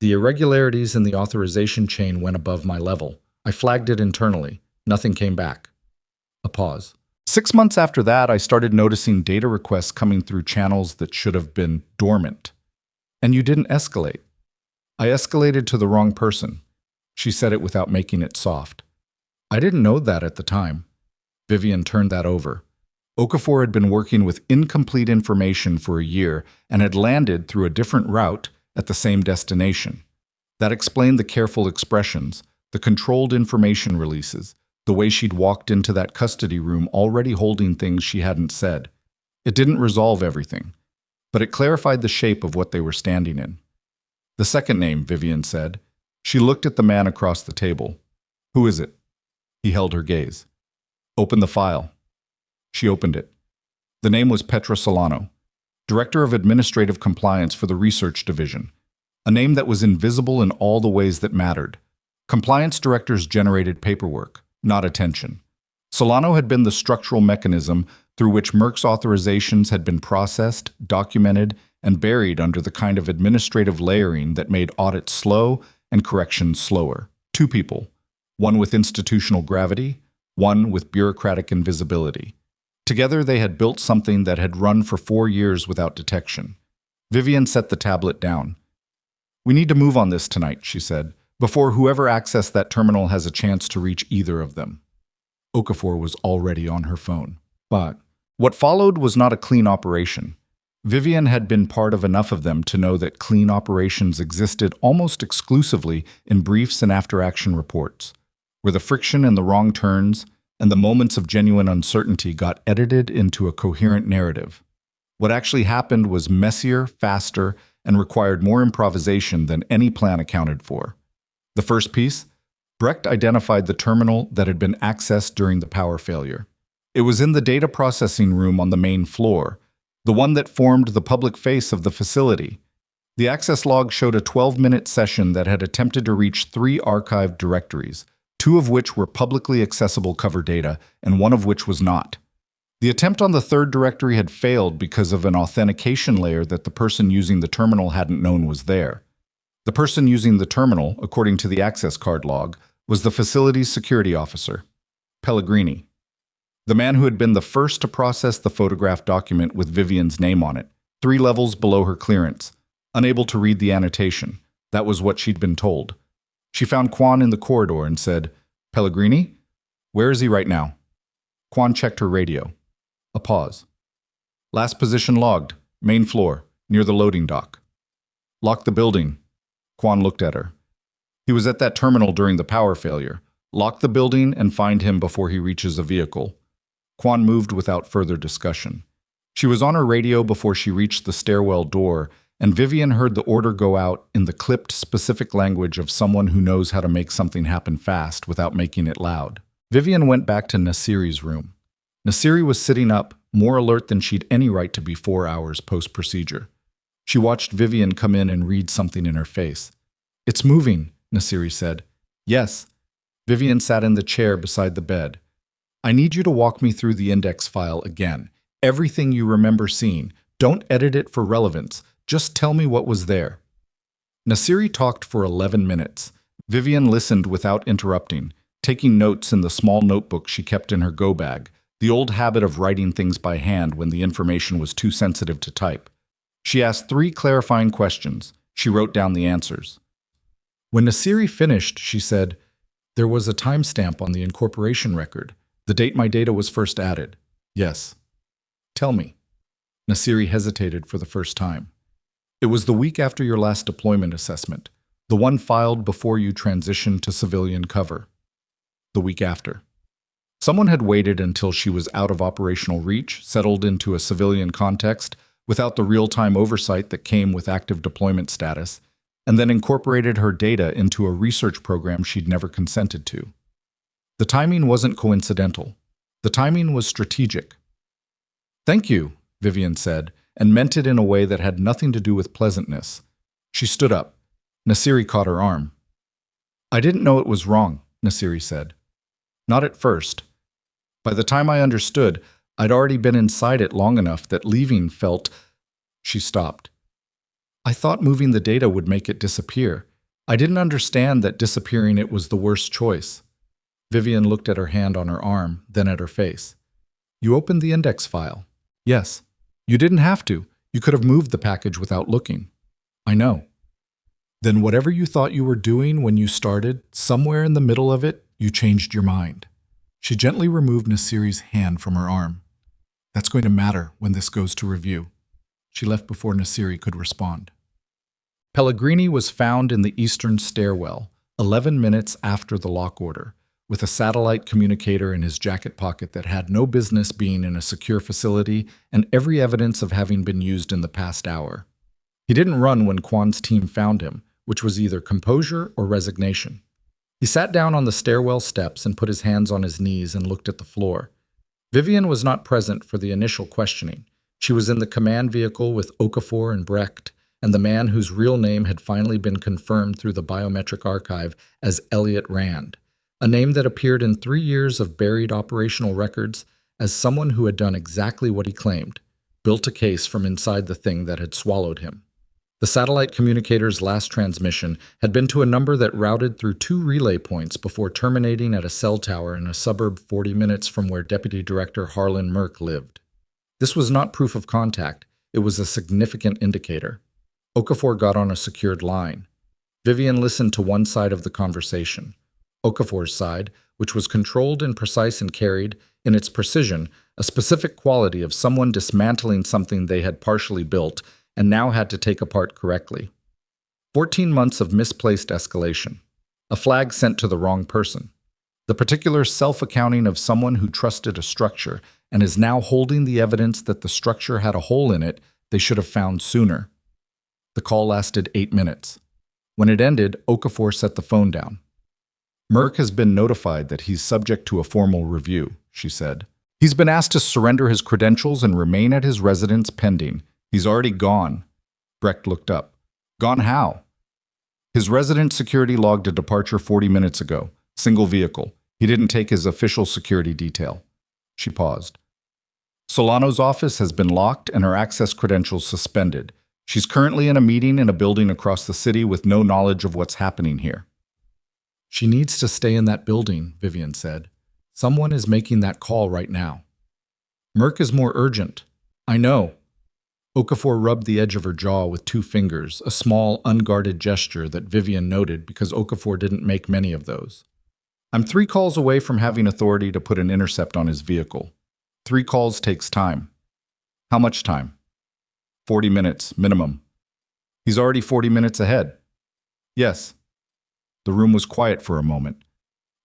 the irregularities in the authorization chain went above my level. I flagged it internally. Nothing came back. A pause. 6 months after that, I started noticing data requests coming through channels that should have been dormant. And you didn't escalate. I escalated to the wrong person. She said it without making it soft. I didn't know that at the time. Vivian turned that over. Okafor had been working with incomplete information for a year and had landed through a different route at the same destination. That explained the careful expressions, the controlled information releases, the way she'd walked into that custody room already holding things she hadn't said. It didn't resolve everything, but it clarified the shape of what they were standing in. The second name, Vivian said. She looked at the man across the table. Who is it? He held her gaze. Open the file. She opened it. The name was Petra Solano, Director of Administrative Compliance for the Research Division, a name that was invisible in all the ways that mattered. Compliance directors generated paperwork, not attention. Solano had been the structural mechanism through which Merck's authorizations had been processed, documented, and buried under the kind of administrative layering that made audits slow and corrections slower. 2 people, one with institutional gravity, one with bureaucratic invisibility. Together they had built something that had run for 4 years without detection. Vivian set the tablet down. We need to move on this tonight, she said, before whoever accessed that terminal has a chance to reach either of them. Okafor was already on her phone. But what followed was not a clean operation. Vivian had been part of enough of them to know that clean operations existed almost exclusively in briefs and after-action reports, where the friction and the wrong turns and the moments of genuine uncertainty got edited into a coherent narrative. What actually happened was messier, faster, and required more improvisation than any plan accounted for. The first piece, Brecht identified the terminal that had been accessed during the power failure. It was in the data processing room on the main floor, the one that formed the public face of the facility. The access log showed a 12-minute session that had attempted to reach 3 archived directories, 2 of which were publicly accessible cover data and 1 of which was not. The attempt on the third directory had failed because of an authentication layer that the person using the terminal hadn't known was there. The person using the terminal, according to the access card log, was the facility's security officer, Pellegrini, the man who had been the first to process the photographed document with Vivian's name on it, 3 levels below her clearance, unable to read the annotation. That was what she'd been told. She found Quan in the corridor and said, "Pellegrini? Where is he right now?" Quan checked her radio. A pause. "Last position logged, main floor, near the loading dock." "Lock the building." Quan looked at her. "He was at that terminal during the power failure. Lock the building and find him before he reaches a vehicle." Quan moved without further discussion. She was on her radio before she reached the stairwell door, and Vivian heard the order go out in the clipped, specific language of someone who knows how to make something happen fast without making it loud. Vivian went back to Nasiri's room. Nasiri was sitting up, more alert than she'd any right to be 4 hours post-procedure. She watched Vivian come in and read something in her face. "It's moving," Nasiri said. "Yes." Vivian sat in the chair beside the bed. "I need you to walk me through the index file again. Everything you remember seeing. Don't edit it for relevance. Just tell me what was there." Nasiri talked for 11 minutes. Vivian listened without interrupting, taking notes in the small notebook she kept in her go bag, the old habit of writing things by hand when the information was too sensitive to type. She asked 3 clarifying questions. She wrote down the answers. When Nasiri finished, she said, "There was a timestamp on the incorporation record. The date my data was first added." "Yes." "Tell me." Nasiri hesitated for the first time. "It was the week after your last deployment assessment, the one filed before you transitioned to civilian cover." "The week after." Someone had waited until she was out of operational reach, settled into a civilian context, without the real-time oversight that came with active deployment status, and then incorporated her data into a research program she'd never consented to. The timing wasn't coincidental. The timing was strategic. "Thank you," Vivian said, and meant it in a way that had nothing to do with pleasantness. She stood up. Nasiri caught her arm. "I didn't know it was wrong," Nasiri said. "Not at first. By the time I understood, I'd already been inside it long enough that leaving felt—" She stopped. "I thought moving the data would make it disappear. I didn't understand that disappearing it was the worst choice." Vivian looked at her hand on her arm, then at her face. "You opened the index file." "Yes." "You didn't have to. You could have moved the package without looking." "I know." "Then whatever you thought you were doing when you started, somewhere in the middle of it, you changed your mind." She gently removed Nasiri's hand from her arm. "That's going to matter when this goes to review." She left before Nasiri could respond. Pellegrini was found in the eastern stairwell, 11 minutes after the lock order, with a satellite communicator in his jacket pocket that had no business being in a secure facility and every evidence of having been used in the past hour. He didn't run when Quan's team found him, which was either composure or resignation. He sat down on the stairwell steps and put his hands on his knees and looked at the floor. Vivian was not present for the initial questioning. She was in the command vehicle with Okafor and Brecht, and the man whose real name had finally been confirmed through the biometric archive as Elliot Rand, a name that appeared in 3 years of buried operational records as someone who had done exactly what he claimed, built a case from inside the thing that had swallowed him. The satellite communicator's last transmission had been to a number that routed through 2 relay points before terminating at a cell tower in a suburb 40 minutes from where Deputy Director Harlan Merck lived. This was not proof of contact. It was a significant indicator. Okafor got on a secured line. Vivian listened to one side of the conversation. Okafor's side, which was controlled and precise and carried, in its precision, a specific quality of someone dismantling something they had partially built and now had to take apart correctly. 14 months of misplaced escalation. A flag sent to the wrong person. The particular self-accounting of someone who trusted a structure and is now holding the evidence that the structure had a hole in it they should have found sooner. The call lasted 8 minutes. When it ended, Okafor set the phone down. "Merck has been notified that he's subject to a formal review," she said. "He's been asked to surrender his credentials and remain at his residence pending. He's already gone." Brecht looked up. "Gone how?" "His resident security logged a departure 40 minutes ago. Single vehicle. He didn't take his official security detail." She paused. Solano's office has been locked and her access credentials suspended. She's currently in a meeting in a building across the city with no knowledge of what's happening here. She needs to stay in that building, Vivian said. Someone is making that call right now. Merc is more urgent. I know. Okafor rubbed the edge of her jaw with 2 fingers, a small, unguarded gesture that Vivian noted because Okafor didn't make many of those. I'm 3 calls away from having authority to put an intercept on his vehicle. 3 calls takes time. How much time? 40 minutes, minimum. He's already 40 minutes ahead. Yes. The room was quiet for a moment.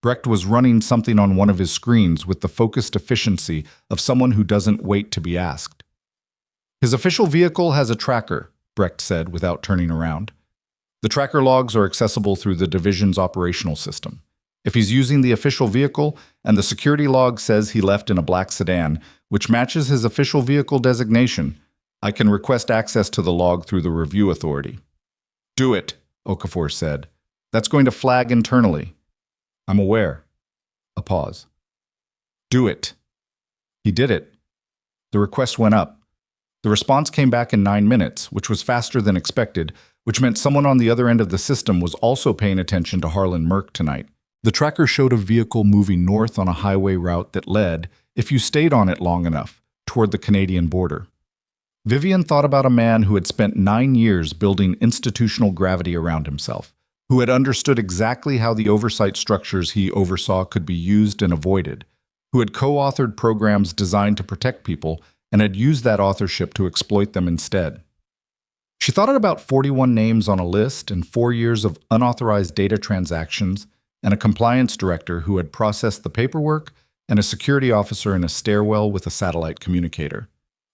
Brecht was running something on one of his screens with the focused efficiency of someone who doesn't wait to be asked. His official vehicle has a tracker, Brecht said without turning around. The tracker logs are accessible through the division's operational system. If he's using the official vehicle and the security log says he left in a black sedan, which matches his official vehicle designation, I can request access to the log through the review authority. Do it, Okafor said. That's going to flag internally. I'm aware. A pause. Do it. He did it. The request went up. The response came back in 9 minutes, which was faster than expected, which meant someone on the other end of the system was also paying attention to Harlan Merck tonight. The tracker showed a vehicle moving north on a highway route that led, if you stayed on it long enough, toward the Canadian border. Vivian thought about a man who had spent 9 years building institutional gravity around himself, who had understood exactly how the oversight structures he oversaw could be used and avoided, who had co-authored programs designed to protect people and had used that authorship to exploit them instead. She thought of about 41 names on a list and 4 years of unauthorized data transactions and a compliance director who had processed the paperwork and a security officer in a stairwell with a satellite communicator.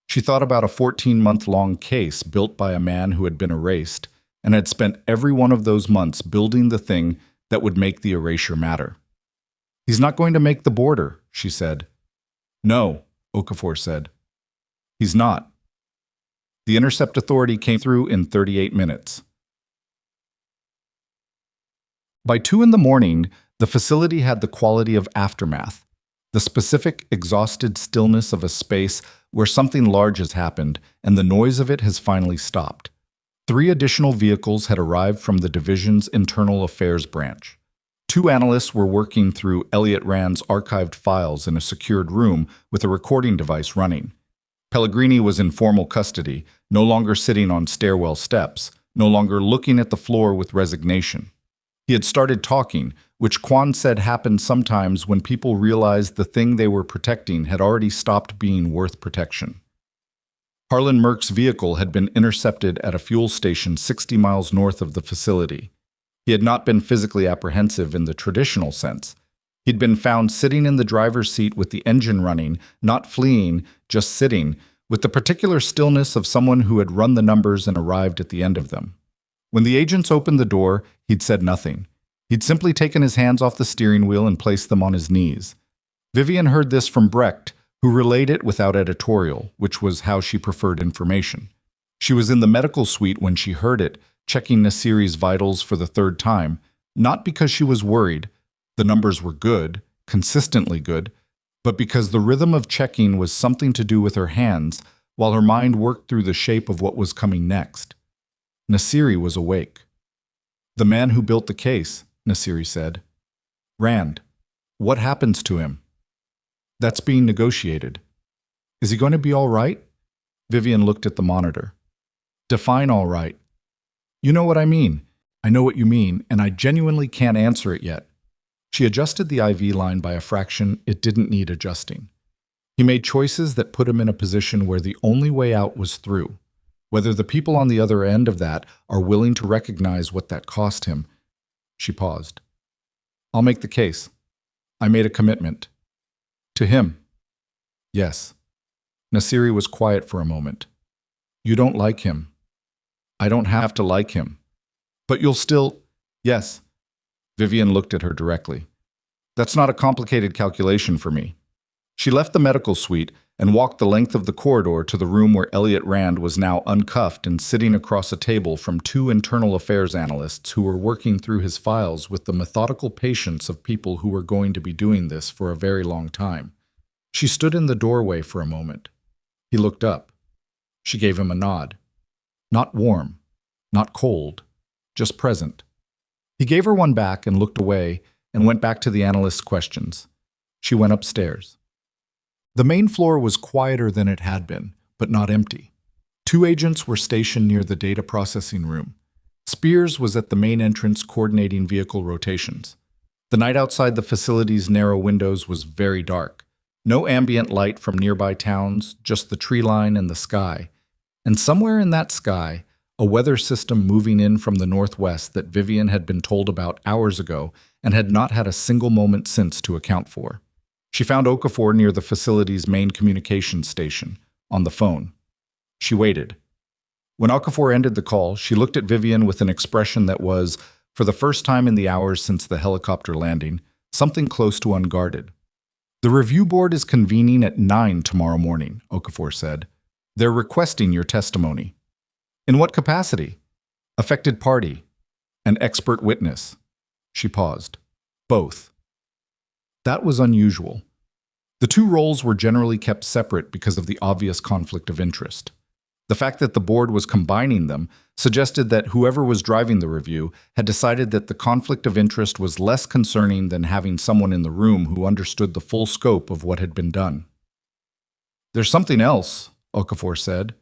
She thought about a 14-month-long case built by a man who had been erased and had spent every one of those months building the thing that would make the erasure matter. He's not going to make the border, she said. No, Okafor said. He's not. The intercept authority came through in 38 minutes. By 2 in the morning, the facility had the quality of aftermath, the specific, exhausted stillness of a space where something large has happened and the noise of it has finally stopped. 3 additional vehicles had arrived from the division's internal affairs branch. 2 analysts were working through Elliot Rand's archived files in a secured room with a recording device running. Pellegrini was in formal custody, no longer sitting on stairwell steps, no longer looking at the floor with resignation. He had started talking, which Quan said happened sometimes when people realized the thing they were protecting had already stopped being worth protection. Harlan Merck's vehicle had been intercepted at a fuel station 60 miles north of the facility. He had not been physically apprehensive in the traditional sense. He'd been found sitting in the driver's seat with the engine running, not fleeing, just sitting, with the particular stillness of someone who had run the numbers and arrived at the end of them. When the agents opened the door, he'd said nothing. He'd simply taken his hands off the steering wheel and placed them on his knees. Vivian heard this from Brecht, who relayed it without editorial, which was how she preferred information. She was in the medical suite when she heard it, checking Nasiri's vitals for the 3rd time, not because she was worried, the numbers were good, consistently good, but because the rhythm of checking was something to do with her hands while her mind worked through the shape of what was coming next. Nasiri was awake. The man who built the case, Nasiri said. Rand. What happens to him? That's being negotiated. Is he going to be all right? Vivian looked at the monitor. Define all right. You know what I mean. I know what you mean, and I genuinely can't answer it yet. She adjusted the IV line by a fraction it didn't need adjusting. He made choices that put him in a position where the only way out was through. Whether the people on the other end of that are willing to recognize what that cost him. She paused. I'll make the case. I made a commitment. To him. Yes. Nasiri was quiet for a moment. You don't like him. I don't have to like him. But you'll still... Yes. Vivian looked at her directly. That's not a complicated calculation for me. She left the medical suite and walked the length of the corridor to the room where Elliot Rand was now uncuffed and sitting across a table from 2 internal affairs analysts who were working through his files with the methodical patience of people who were going to be doing this for a very long time. She stood in the doorway for a moment. He looked up. She gave him a nod. Not warm, not cold, just present. He gave her one back and looked away and went back to the analyst's questions. She went upstairs. The main floor was quieter than it had been, but not empty. 2 agents were stationed near the data processing room. Spears was at the main entrance coordinating vehicle rotations. The night outside the facility's narrow windows was very dark. No ambient light from nearby towns, just the tree line and the sky. And somewhere in that sky, a weather system moving in from the northwest that Vivian had been told about hours ago and had not had a single moment since to account for. She found Okafor near the facility's main communications station, on the phone. She waited. When Okafor ended the call, she looked at Vivian with an expression that was, for the first time in the hours since the helicopter landing, something close to unguarded. "The review board is convening at 9 tomorrow morning," Okafor said. "They're requesting your testimony." "In what capacity?" "Affected party. An expert witness." She paused. "Both." That was unusual. The 2 roles were generally kept separate because of the obvious conflict of interest. The fact that the board was combining them suggested that whoever was driving the review had decided that the conflict of interest was less concerning than having someone in the room who understood the full scope of what had been done. "There's something else," Okafor said.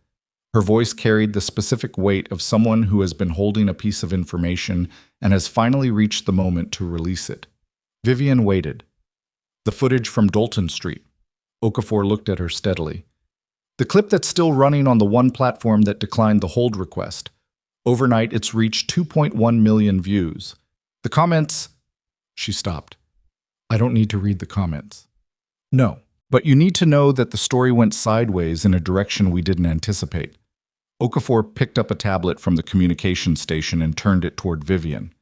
Her voice carried the specific weight of someone who has been holding a piece of information and has finally reached the moment to release it. Vivian waited. "The footage from Dalton Street." Okafor looked at her steadily. "The clip that's still running on the one platform that declined the hold request. Overnight, it's reached 2.1 million views. The comments—" She stopped. "I don't need to read the comments." "No, but you need to know that the story went sideways in a direction we didn't anticipate." Okafor picked up a tablet from the communication station and turned it toward Vivian.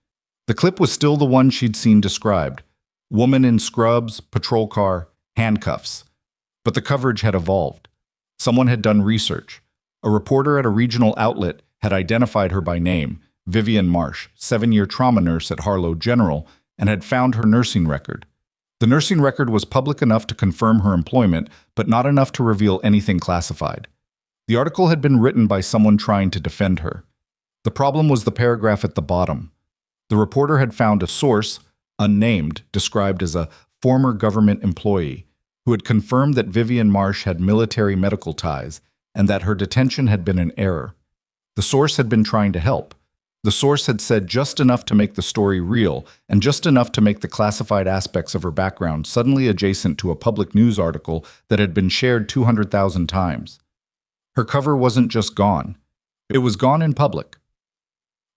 The clip was still the one she'd seen described. Woman in scrubs, patrol car, handcuffs. But the coverage had evolved. Someone had done research. A reporter at a regional outlet had identified her by name, Vivian Marsh, 7-year trauma nurse at Harlow General, and had found her nursing record. The nursing record was public enough to confirm her employment, but not enough to reveal anything classified. The article had been written by someone trying to defend her. The problem was the paragraph at the bottom. The reporter had found a source, unnamed, described as a former government employee, who had confirmed that Vivian Marsh had military medical ties and that her detention had been an error. The source had been trying to help. The source had said just enough to make the story real and just enough to make the classified aspects of her background suddenly adjacent to a public news article that had been shared 200,000 times. Her cover wasn't just gone. It was gone in public.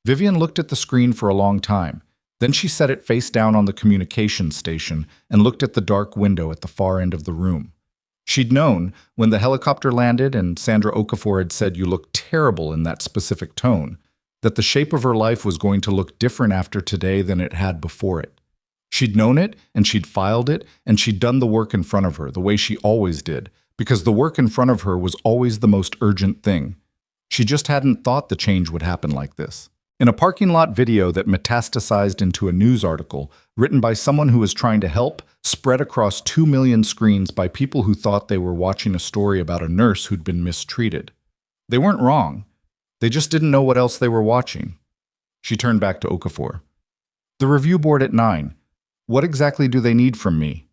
Vivian looked at the screen for a long time. Then she set it face down on the communications station and looked at the dark window at the far end of the room. She'd known, when the helicopter landed and Sandra Okafor had said you look terrible in that specific tone, that the shape of her life was going to look different after today than it had before it. She'd known it, and she'd filed it, and she'd done the work in front of her, the way she always did, because the work in front of her was always the most urgent thing. She just hadn't thought the change would happen like this. In a parking lot video that metastasized into a news article, written by someone who was trying to help, spread across 2 million screens by people who thought they were watching a story about a nurse who'd been mistreated. They weren't wrong. They just didn't know what else they were watching. She turned back to Okafor. "The review board at 9. What exactly do they need from me?"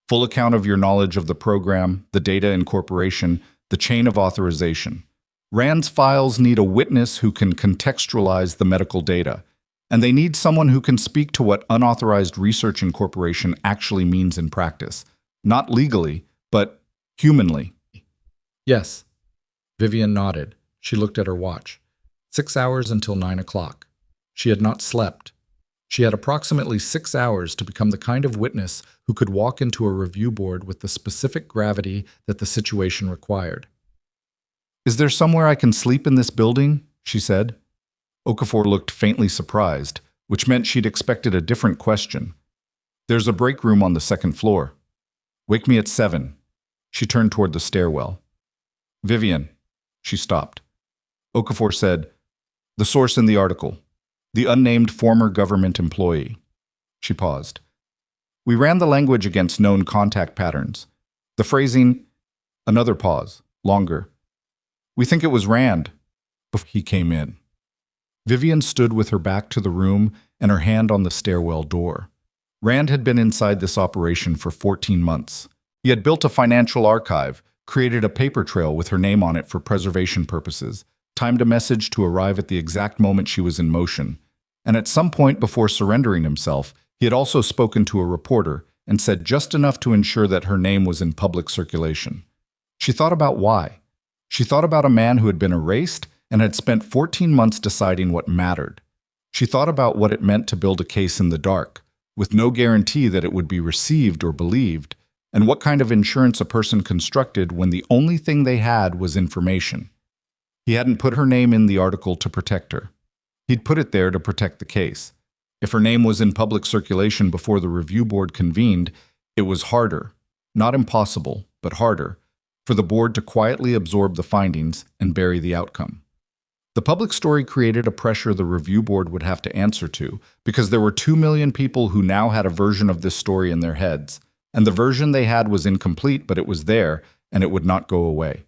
"Full account of your knowledge of the program, the data incorporation, the chain of authorization. RAND's files need a witness who can contextualize the medical data, and they need someone who can speak to what unauthorized research incorporation actually means in practice. Not legally, but humanly." "Yes." Vivian nodded. She looked at her watch. 6 hours until 9 o'clock. She had not slept. She had approximately 6 hours to become the kind of witness who could walk into a review board with the specific gravity that the situation required. "Is there somewhere I can sleep in this building?" she said. Okafor looked faintly surprised, which meant she'd expected a different question. "There's a break room on the 2nd floor. Wake me at 7. She turned toward the stairwell. "Vivian." She stopped. Okafor said, "The source in the article. The unnamed former government employee." She paused. "We ran the language against known contact patterns. The phrasing—" Another pause. Longer. We think it was Rand. Before he came in. Vivian stood with her back to the room and her hand on the stairwell door. Rand had been inside this operation for 14 months. He had built a financial archive, created a paper trail with her name on it for preservation purposes, timed a message to arrive at the exact moment she was in motion, and at some point before surrendering himself, he had also spoken to a reporter and said just enough to ensure that her name was in public circulation. She thought about why. She thought about a man who had been erased and had spent 14 months deciding what mattered. She thought about what it meant to build a case in the dark, with no guarantee that it would be received or believed, and what kind of insurance a person constructed when the only thing they had was information. He hadn't put her name in the article to protect her. He'd put it there to protect the case. If her name was in public circulation before the review board convened, it was harder, not impossible, but harder, for the board to quietly absorb the findings and bury the outcome. The public story created a pressure the review board would have to answer to, because there were 2 million people who now had a version of this story in their heads, and the version they had was incomplete, but it was there, and it would not go away.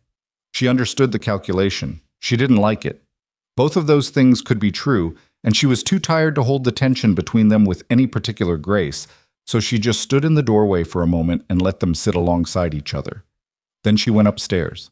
She understood the calculation. She didn't like it. Both of those things could be true, and she was too tired to hold the tension between them with any particular grace, so she just stood in the doorway for a moment and let them sit alongside each other. Then she went upstairs.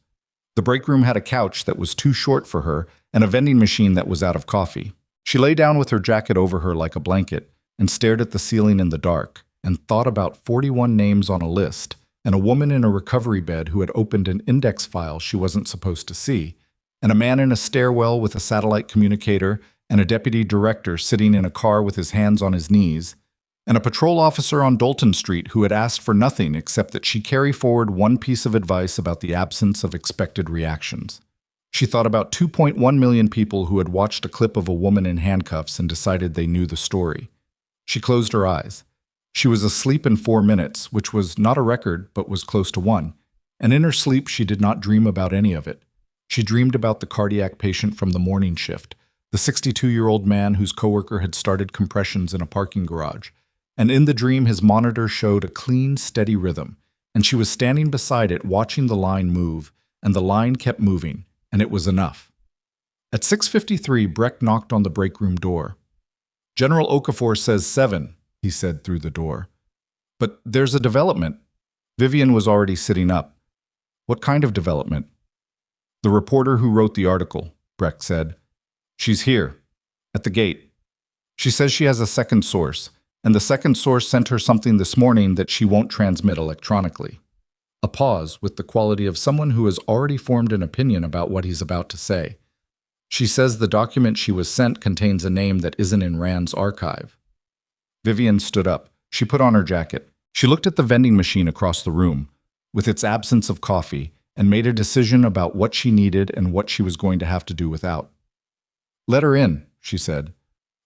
The break room had a couch that was too short for her and a vending machine that was out of coffee. She lay down with her jacket over her like a blanket and stared at the ceiling in the dark and thought about 41 names on a list and a woman in a recovery bed who had opened an index file she wasn't supposed to see, and a man in a stairwell with a satellite communicator and a deputy director sitting in a car with his hands on his knees, and a patrol officer on Dalton Street who had asked for nothing except that she carry forward one piece of advice about the absence of expected reactions. She thought about 2.1 million people who had watched a clip of a woman in handcuffs and decided they knew the story. She closed her eyes. She was asleep in 4 minutes, which was not a record but was close to one, and in her sleep she did not dream about any of it. She dreamed about the cardiac patient from the morning shift, the 62-year-old man whose coworker had started compressions in a parking garage, and in the dream his monitor showed a clean, steady rhythm, and she was standing beside it watching the line move, and the line kept moving, and it was enough. At 6:53, Breck knocked on the break room door. "General Okafor says 7, he said through the door. "But there's a development." Vivian was already sitting up. "What kind of development?" "The reporter who wrote the article," Breck said. "She's here, at the gate. She says she has a second source, and the second source sent her something this morning that she won't transmit electronically." A pause with the quality of someone who has already formed an opinion about what he's about to say. "She says the document she was sent contains a name that isn't in Rand's archive." Vivian stood up. She put on her jacket. She looked at the vending machine across the room, with its absence of coffee, and made a decision about what she needed and what she was going to have to do without. "Let her in," she said.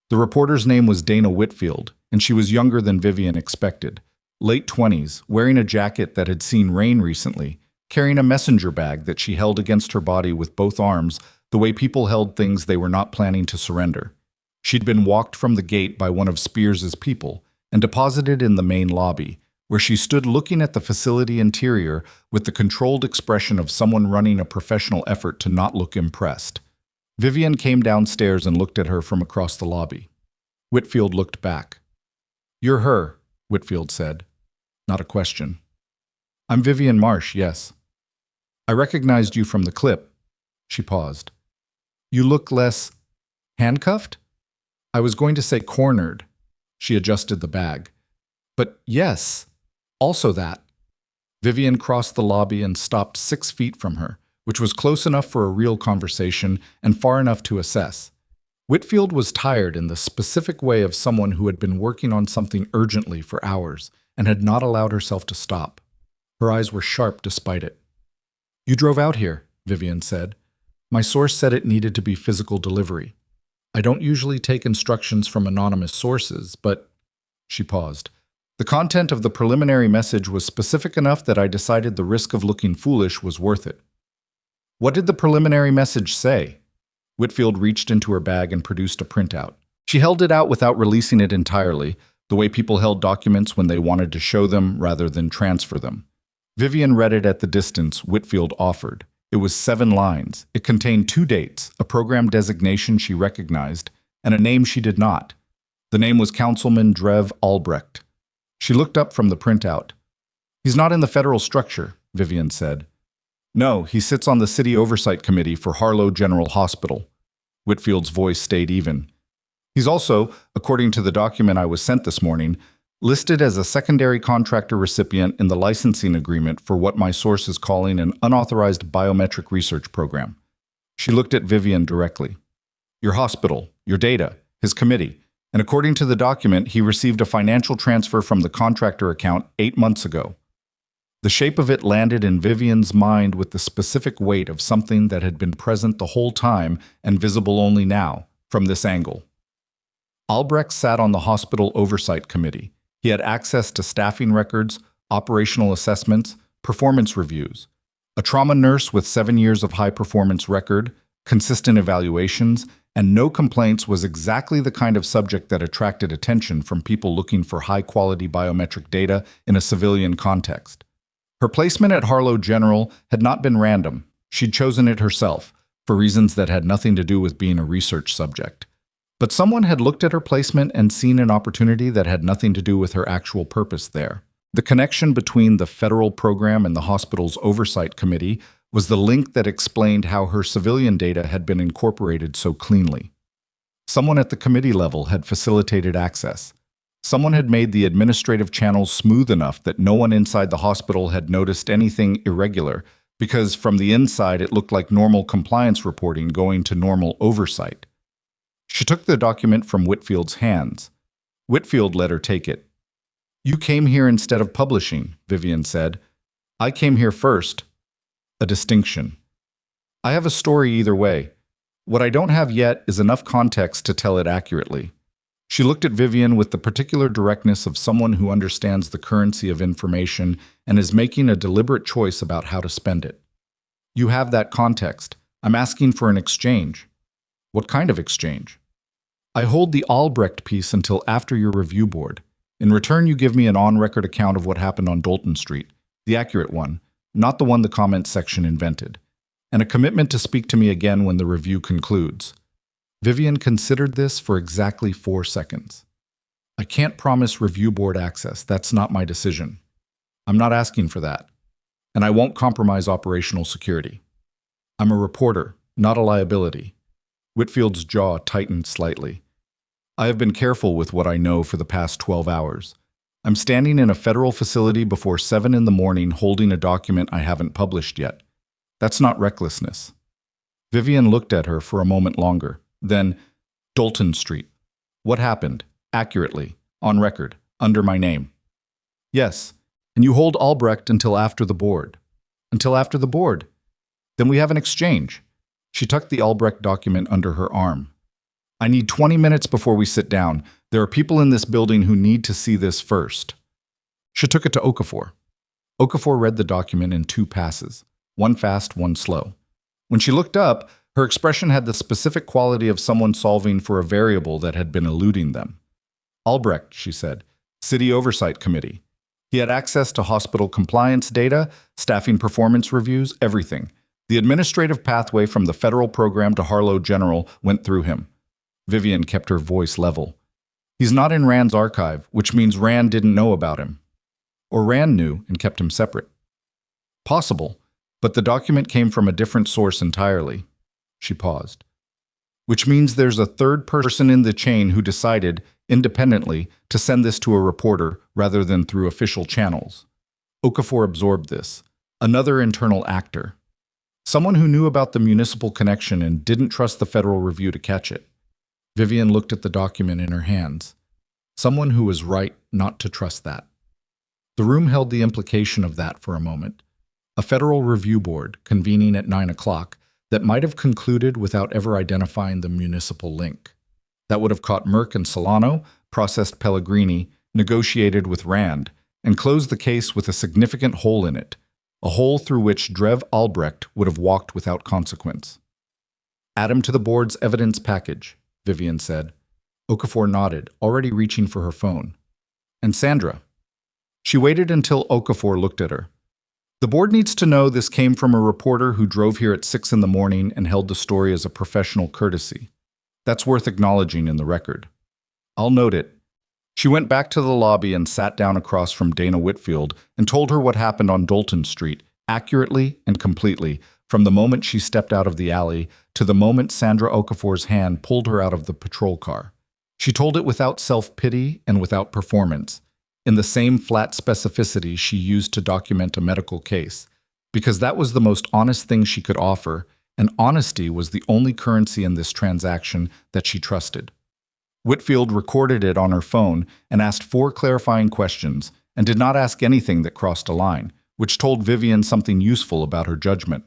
The reporter's name was Dana Whitfield, and she was younger than Vivian expected. Late 20s, wearing a jacket that had seen rain recently, carrying a messenger bag that she held against her body with both arms, the way people held things they were not planning to surrender. She'd been walked from the gate by one of Spears's people and deposited in the main lobby, where she stood looking at the facility interior with the controlled expression of someone running a professional effort to not look impressed. Vivian came downstairs and looked at her from across the lobby. Whitfield looked back. "You're her," Whitfield said. Not a question. "I'm Vivian Marsh, yes." "I recognized you from the clip." She paused. "You look less handcuffed?" "I was going to say cornered." She adjusted the bag. "But yes, also that." Vivian crossed the lobby and stopped 6 feet from her, which was close enough for a real conversation and far enough to assess. Whitfield was tired in the specific way of someone who had been working on something urgently for hours and had not allowed herself to stop. Her eyes were sharp despite it. "You drove out here," Vivian said. "My source said it needed to be physical delivery. I don't usually take instructions from anonymous sources, but..." She paused. "The content of the preliminary message was specific enough that I decided the risk of looking foolish was worth it." "What did the preliminary message say?" Whitfield reached into her bag and produced a printout. She held it out without releasing it entirely, the way people held documents when they wanted to show them rather than transfer them. Vivian read it at the distance Whitfield offered. It was 7 lines. It contained 2 dates, a program designation she recognized, and a name she did not. The name was Councilman Drev Albrecht. She looked up from the printout. "He's not in the federal structure," Vivian said. "No, he sits on the City Oversight Committee for Harlow General Hospital." Whitfield's voice stayed even. "He's also, according to the document I was sent this morning, listed as a secondary contractor recipient in the licensing agreement for what my source is calling an unauthorized biometric research program." She looked at Vivian directly. "Your hospital, your data, his committee, and according to the document, he received a financial transfer from the contractor account 8 months ago." The shape of it landed in Vivian's mind with the specific weight of something that had been present the whole time and visible only now, from this angle. Albrecht sat on the hospital oversight committee. He had access to staffing records, operational assessments, performance reviews. A trauma nurse with 7 years of high-performance record, consistent evaluations, and no complaints was exactly the kind of subject that attracted attention from people looking for high-quality biometric data in a civilian context. Her placement at Harlow General had not been random. She'd chosen it herself, for reasons that had nothing to do with being a research subject. But someone had looked at her placement and seen an opportunity that had nothing to do with her actual purpose there. The connection between the federal program and the hospital's oversight committee was the link that explained how her civilian data had been incorporated so cleanly. Someone at the committee level had facilitated access. Someone had made the administrative channels smooth enough that no one inside the hospital had noticed anything irregular, because from the inside it looked like normal compliance reporting going to normal oversight. She took the document from Whitfield's hands. Whitfield let her take it. "You came here instead of publishing," Vivian said. "I came here first." A distinction. "I have a story either way. What I don't have yet is enough context to tell it accurately." She looked at Vivian with the particular directness of someone who understands the currency of information and is making a deliberate choice about how to spend it. "You have that context. I'm asking for an exchange." "What kind of exchange?" "I hold the Albrecht piece until after your review board. In return, you give me an on-record account of what happened on Dalton Street, the accurate one, not the one the comments section invented, and a commitment to speak to me again when the review concludes." Vivian considered this for exactly 4 seconds. "I can't promise review board access. That's not my decision. I'm not asking for that. And I won't compromise operational security. I'm a reporter, not a liability." Whitfield's jaw tightened slightly. "I have been careful with what I know for the past 12 hours. I'm standing in a federal facility before 7 in the morning holding a document I haven't published yet. That's not recklessness." Vivian looked at her for a moment longer. Then, "Dalton Street. What happened? Accurately. On record. Under my name." "Yes. And you hold Albrecht until after the board." "Until after the board? Then we have an exchange." She tucked the Albrecht document under her arm. "I need 20 minutes before we sit down. There are people in this building who need to see this first." She took it to Okafor. Okafor read the document in 2 passes, one fast, one slow. When she looked up, her expression had the specific quality of someone solving for a variable that had been eluding them. "Albrecht," she said, "City Oversight Committee. He had access to hospital compliance data, staffing performance reviews, everything. The administrative pathway from the federal program to Harlow General went through him." Vivian kept her voice level. "He's not in Rand's archive, which means Rand didn't know about him. Or Rand knew and kept him separate." "Possible, but the document came from a different source entirely." She paused. "Which means there's a third person in the chain who decided, independently, to send this to a reporter rather than through official channels." Okafor absorbed this. Another internal actor. Someone who knew about the municipal connection and didn't trust the federal review to catch it. Vivian looked at the document in her hands. Someone who was right not to trust that. The room held the implication of that for a moment. A federal review board, convening at 9 o'clock, that might have concluded without ever identifying the municipal link. That would have caught Merck and Solano, processed Pellegrini, negotiated with Rand, and closed the case with a significant hole in it, a hole through which Drev Albrecht would have walked without consequence. "Add him to the board's evidence package," Vivian said. Okafor nodded, already reaching for her phone. "And Sandra?" She waited until Okafor looked at her. The board needs to know this came from a reporter who drove here at 6 in the morning and held the story as a professional courtesy. That's worth acknowledging in the record. I'll note it. She went back to the lobby and sat down across from Dana Whitfield and told her what happened on Dalton Street, accurately and completely, from the moment she stepped out of the alley to the moment Sandra Okafor's hand pulled her out of the patrol car. She told it without self-pity and without performance, in the same flat specificity she used to document a medical case, because that was the most honest thing she could offer, and honesty was the only currency in this transaction that she trusted. Whitfield recorded it on her phone and asked 4 clarifying questions, and did not ask anything that crossed a line, which told Vivian something useful about her judgment.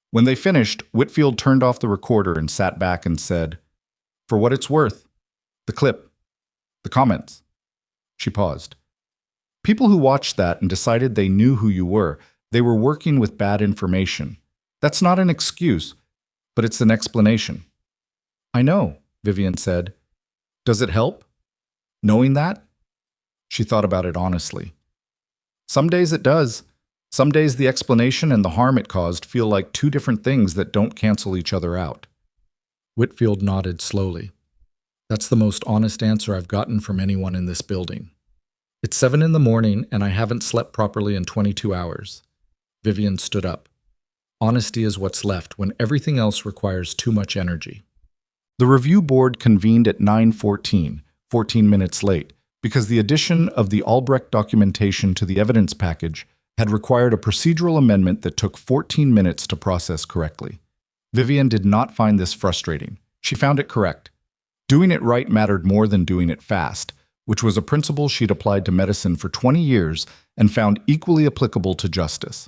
When they finished, Whitfield turned off the recorder and sat back and said, "For what it's worth, the clip, the comments." She paused. People who watched that and decided they knew who you were, they were working with bad information. That's not an excuse, but it's an explanation. "I know," Vivian said. "Does it help? Knowing that?" She thought about it honestly. "Some days it does. Some days the explanation and the harm it caused feel like 2 different things that don't cancel each other out." Whitfield nodded slowly. "That's the most honest answer I've gotten from anyone in this building. It's 7 in the morning and I haven't slept properly in 22 hours. Vivian stood up. Honesty is what's left when everything else requires too much energy. The review board convened at 9:14, 14 minutes late, because the addition of the Albrecht documentation to the evidence package had required a procedural amendment that took 14 minutes to process correctly. Vivian did not find this frustrating. She found it correct. Doing it right mattered more than doing it fast, which was a principle she'd applied to medicine for 20 years and found equally applicable to justice.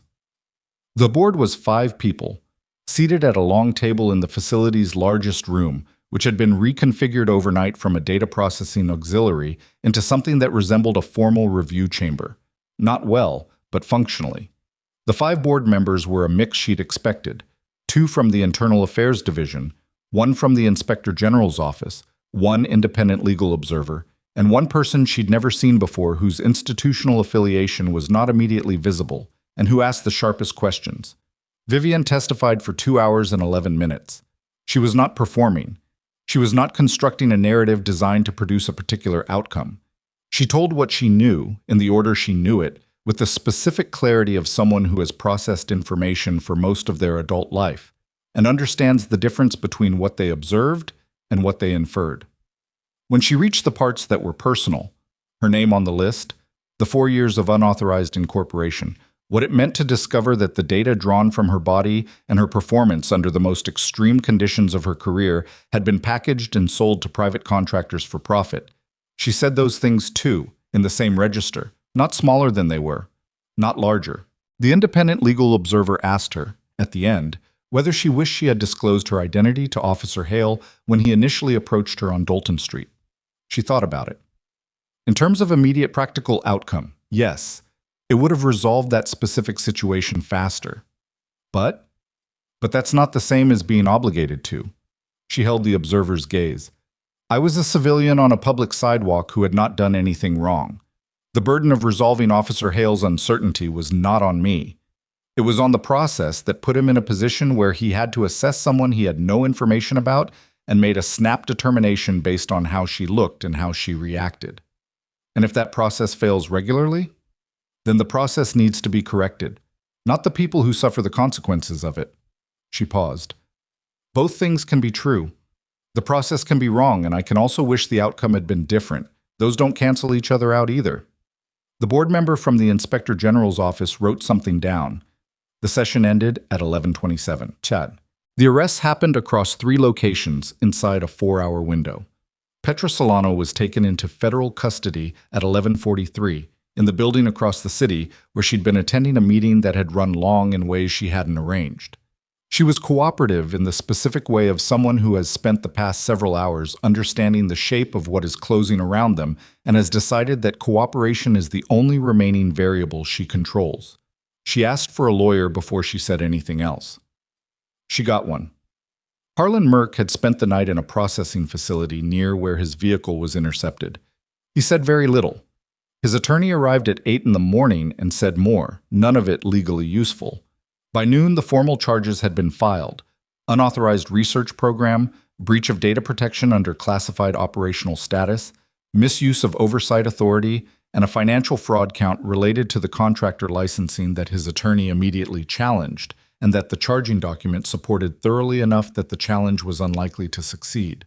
The board was 5 people, seated at a long table in the facility's largest room, which had been reconfigured overnight from a data processing auxiliary into something that resembled a formal review chamber. Not well, but functionally. The 5 board members were a mix she'd expected: 2 from the Internal Affairs Division, 1 from the Inspector General's office, 1 independent legal observer, and 1 person she'd never seen before whose institutional affiliation was not immediately visible, and who asked the sharpest questions. Vivian testified for 2 hours and 11 minutes. She was not performing. She was not constructing a narrative designed to produce a particular outcome. She told what she knew, in the order she knew it, with the specific clarity of someone who has processed information for most of their adult life, and understands the difference between what they observed and what they inferred. When she reached the parts that were personal, her name on the list, the 4 years of unauthorized incorporation, what it meant to discover that the data drawn from her body and her performance under the most extreme conditions of her career had been packaged and sold to private contractors for profit. She said those things too, in the same register, not smaller than they were, not larger. The independent legal observer asked her, at the end, whether she wished she had disclosed her identity to Officer Hale when he initially approached her on Dalton Street. She thought about it. In terms of immediate practical outcome, yes. It would have resolved that specific situation faster. But that's not the same as being obligated to. She held the observer's gaze. I was a civilian on a public sidewalk who had not done anything wrong. The burden of resolving Officer Hale's uncertainty was not on me. It was on the process that put him in a position where he had to assess someone he had no information about and made a snap determination based on how she looked and how she reacted. And if that process fails regularly, then the process needs to be corrected, not the people who suffer the consequences of it. She paused. Both things can be true. The process can be wrong, and I can also wish the outcome had been different. Those don't cancel each other out either. The board member from the Inspector General's office wrote something down. The session ended at 11:27. Chad. The arrests happened across 3 locations inside a 4-hour window. Petra Solano was taken into federal custody at 11:43, in the building across the city where she'd been attending a meeting that had run long in ways she hadn't arranged. She was cooperative in the specific way of someone who has spent the past several hours understanding the shape of what is closing around them and has decided that cooperation is the only remaining variable she controls. She asked for a lawyer before she said anything else. She got one. Harlan Merck had spent the night in a processing facility near where his vehicle was intercepted. He said very little. His attorney arrived at 8 in the morning and said more, none of it legally useful. By noon, the formal charges had been filed: unauthorized research program, breach of data protection under classified operational status, misuse of oversight authority, and a financial fraud count related to the contractor licensing that his attorney immediately challenged, and that the charging document supported thoroughly enough that the challenge was unlikely to succeed.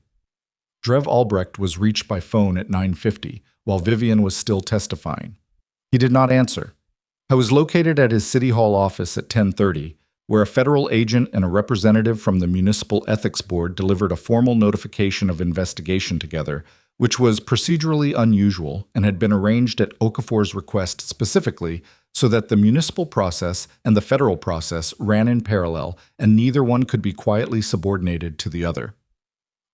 Drev Albrecht was reached by phone at 9:50, while Vivian was still testifying. He did not answer. I was located at his City Hall office at 10:30, where a federal agent and a representative from the Municipal Ethics Board delivered a formal notification of investigation together, which was procedurally unusual and had been arranged at Okafor's request specifically so that the municipal process and the federal process ran in parallel and neither one could be quietly subordinated to the other.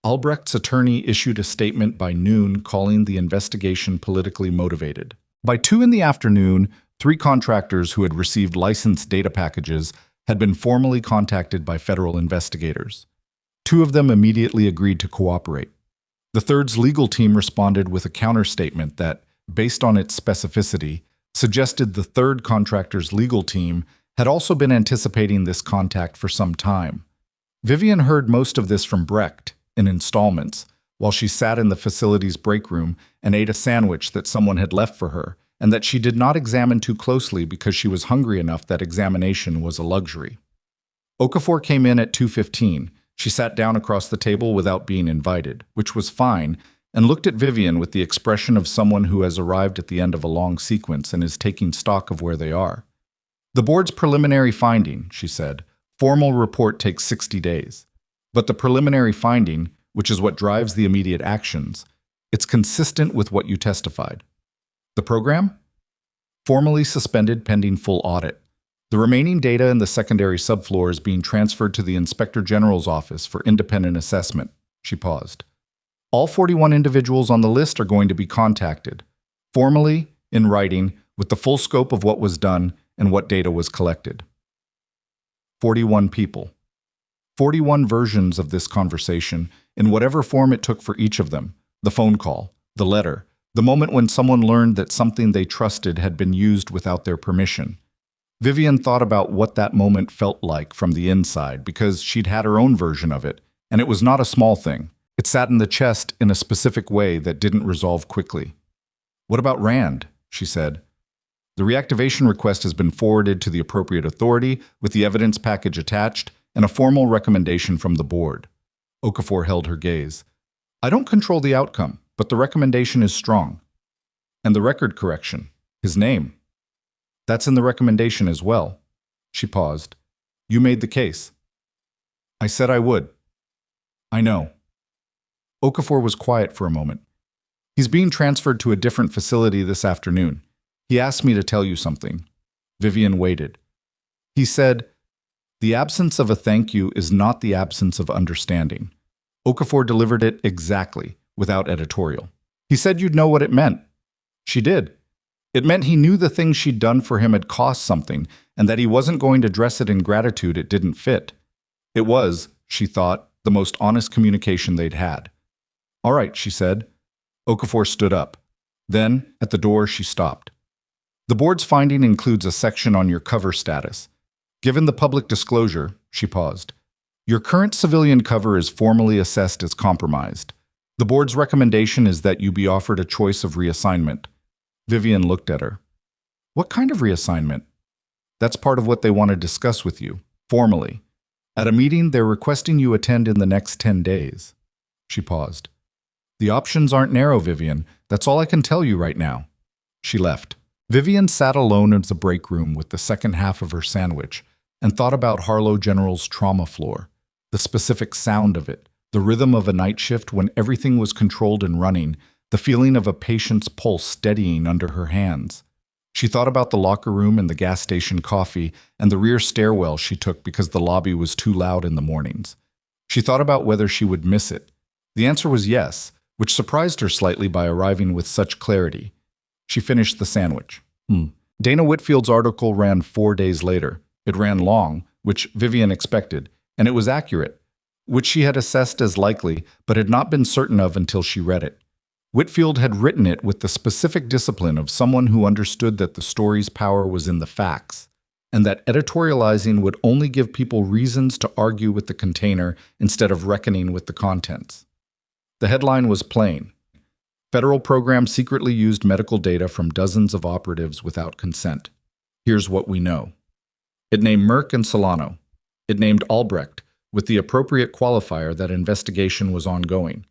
Albrecht's attorney issued a statement by noon calling the investigation politically motivated. By 2 in the afternoon, 3 contractors who had received licensed data packages had been formally contacted by federal investigators. 2 of them immediately agreed to cooperate. The third's legal team responded with a counterstatement that, based on its specificity, suggested the third contractor's legal team had also been anticipating this contact for some time. Vivian heard most of this from Brecht, in installments, while she sat in the facility's break room and ate a sandwich that someone had left for her, and that she did not examine too closely because she was hungry enough that examination was a luxury. Okafor came in at 2:15. She sat down across the table without being invited, which was fine, and looked at Vivian with the expression of someone who has arrived at the end of a long sequence and is taking stock of where they are. The board's preliminary finding, she said. Formal report takes 60 days. But the preliminary finding, which is what drives the immediate actions, it's consistent with what you testified. The program? Formally suspended pending full audit. The remaining data in the secondary subfloor is being transferred to the Inspector General's office for independent assessment. She paused. All 41 individuals on the list are going to be contacted, formally, in writing, with the full scope of what was done and what data was collected. 41 people. 41 versions of this conversation, in whatever form it took for each of them: the phone call, the letter, the moment when someone learned that something they trusted had been used without their permission. Vivian thought about what that moment felt like from the inside because she'd had her own version of it, and it was not a small thing. It sat in the chest in a specific way that didn't resolve quickly. "What about Rand?" she said. "The reactivation request has been forwarded to the appropriate authority with the evidence package attached and a formal recommendation from the board." Okafor held her gaze. "I don't control the outcome, but the recommendation is strong. And the record correction, his name. That's in the recommendation as well." She paused. "You made the case." "I said I would." "I know." Okafor was quiet for a moment. "He's being transferred to a different facility this afternoon. He asked me to tell you something." Vivian waited. He said, "The absence of a thank you is not the absence of understanding." Okafor delivered it exactly, without editorial. "He said you'd know what it meant." She did. It meant he knew the things she'd done for him had cost something, and that he wasn't going to dress it in gratitude it didn't fit. It was, she thought, the most honest communication they'd had. "All right," she said. Okafor stood up. Then, at the door, she stopped. "The board's finding includes a section on your cover status. Given the public disclosure," she paused, "your current civilian cover is formally assessed as compromised. The board's recommendation is that you be offered a choice of reassignment." Vivian looked at her. "What kind of reassignment?" "That's part of what they want to discuss with you, formally. At a meeting, they're requesting you attend in the next 10 days. She paused. "The options aren't narrow, Vivian. That's all I can tell you right now." She left. Vivian sat alone in the break room with the second half of her sandwich and thought about Harlow General's trauma floor, the specific sound of it, the rhythm of a night shift when everything was controlled and running, the feeling of a patient's pulse steadying under her hands. She thought about the locker room and the gas station coffee and the rear stairwell she took because the lobby was too loud in the mornings. She thought about whether she would miss it. The answer was yes, which surprised her slightly by arriving with such clarity. She finished the sandwich. Dana Whitfield's article ran 4 days later. It ran long, which Vivian expected, and it was accurate, which she had assessed as likely but had not been certain of until she read it. Whitfield had written it with the specific discipline of someone who understood that the story's power was in the facts, and that editorializing would only give people reasons to argue with the container instead of reckoning with the contents. The headline was plain. Federal program secretly used medical data from dozens of operatives without consent. Here's what we know. It named Merck and Solano. It named Albrecht, with the appropriate qualifier that investigation was ongoing.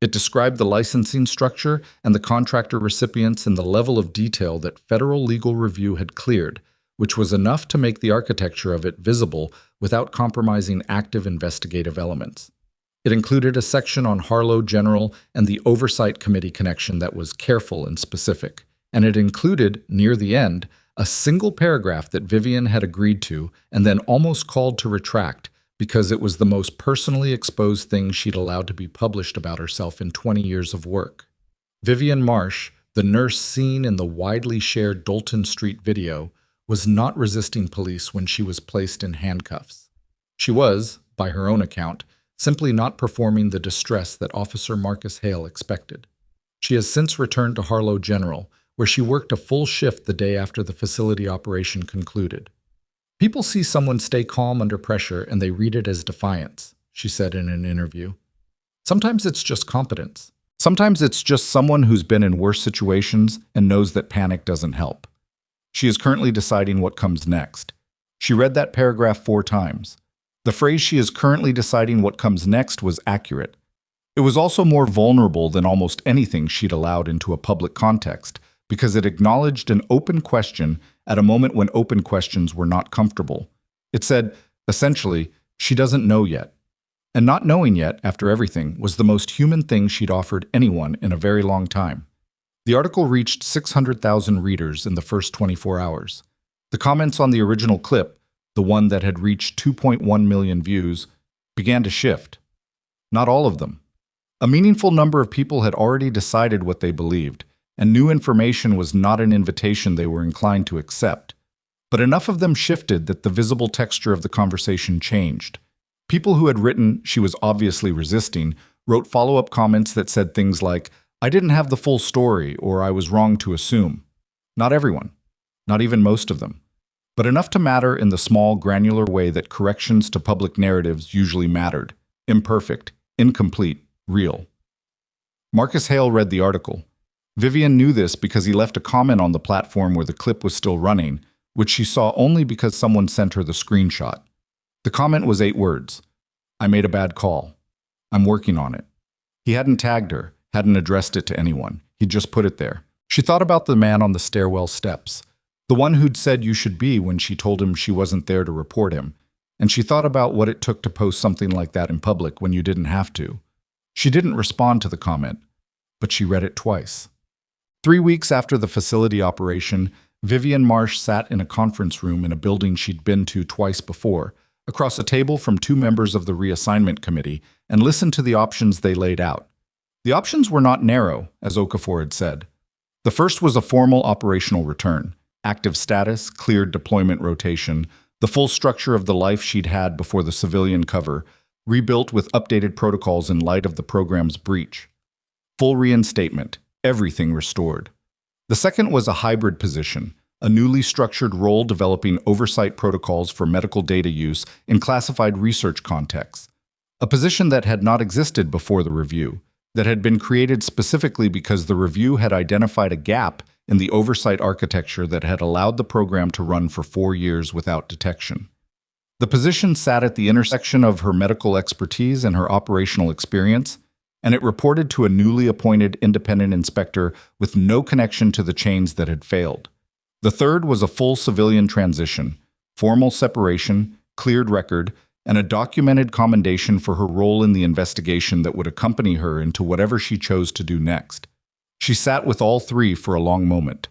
It described the licensing structure and the contractor recipients in the level of detail that federal legal review had cleared, which was enough to make the architecture of it visible without compromising active investigative elements. It included a section on Harlow General and the Oversight Committee connection that was careful and specific, and it included, near the end, a single paragraph that Vivian had agreed to and then almost called to retract because it was the most personally exposed thing she'd allowed to be published about herself in 20 years of work. Vivian Marsh, the nurse seen in the widely shared Dalton Street video, was not resisting police when she was placed in handcuffs. She was, by her own account, simply not performing the distress that Officer Marcus Hale expected. She has since returned to Harlow General, where she worked a full shift the day after the facility operation concluded. People see someone stay calm under pressure and they read it as defiance, she said in an interview. Sometimes it's just competence. Sometimes it's just someone who's been in worse situations and knows that panic doesn't help. She is currently deciding what comes next. She read that paragraph 4 times. The phrase "she is currently deciding what comes next" was accurate. It was also more vulnerable than almost anything she'd allowed into a public context, because it acknowledged an open question at a moment when open questions were not comfortable. It said, essentially, she doesn't know yet. And not knowing yet, after everything, was the most human thing she'd offered anyone in a very long time. The article reached 600,000 readers in the first 24 hours. The comments on the original clip, the one that had reached 2.1 million views, began to shift. Not all of them. A meaningful number of people had already decided what they believed, and new information was not an invitation they were inclined to accept. But enough of them shifted that the visible texture of the conversation changed. People who had written "she was obviously resisting" wrote follow-up comments that said things like, "I didn't have the full story," or "I was wrong to assume." Not everyone. Not even most of them. But enough to matter in the small, granular way that corrections to public narratives usually mattered. Imperfect, incomplete, real. Marcus Hale read the article. Vivian knew this because he left a comment on the platform where the clip was still running, which she saw only because someone sent her the screenshot. The comment was 8 words. "I made a bad call. I'm working on it." He hadn't tagged her, hadn't addressed it to anyone. He'd just put it there. She thought about the man on the stairwell steps, the one who'd said "you should be" when she told him she wasn't there to report him, and she thought about what it took to post something like that in public when you didn't have to. She didn't respond to the comment, but she read it twice. 3 weeks after the facility operation, Vivian Marsh sat in a conference room in a building she'd been to twice before, across a table from 2 members of the reassignment committee, and listened to the options they laid out. The options were not narrow, as Okafor had said. The first was a formal operational return, active status, cleared deployment rotation, the full structure of the life she'd had before the civilian cover, rebuilt with updated protocols in light of the program's breach. Full reinstatement, everything restored. The second was a hybrid position, a newly structured role developing oversight protocols for medical data use in classified research contexts. A position that had not existed before the review, that had been created specifically because the review had identified a gap in the oversight architecture that had allowed the program to run for 4 years without detection. The position sat at the intersection of her medical expertise and her operational experience, and it reported to a newly appointed independent inspector with no connection to the chains that had failed. The third was a full civilian transition, formal separation, cleared record, and a documented commendation for her role in the investigation that would accompany her into whatever she chose to do next. She sat with all 3 for a long moment.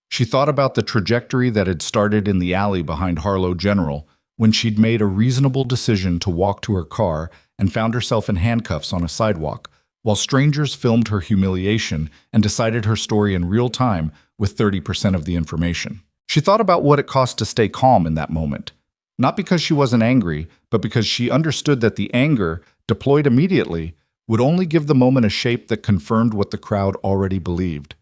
She thought about the trajectory that had started in the alley behind Harlow General when she'd made a reasonable decision to walk to her car and found herself in handcuffs on a sidewalk, while strangers filmed her humiliation and decided her story in real time with 30% of the information. She thought about what it cost to stay calm in that moment, not because she wasn't angry, but because she understood that the anger, deployed immediately, would only give the moment a shape that confirmed what the crowd already believed.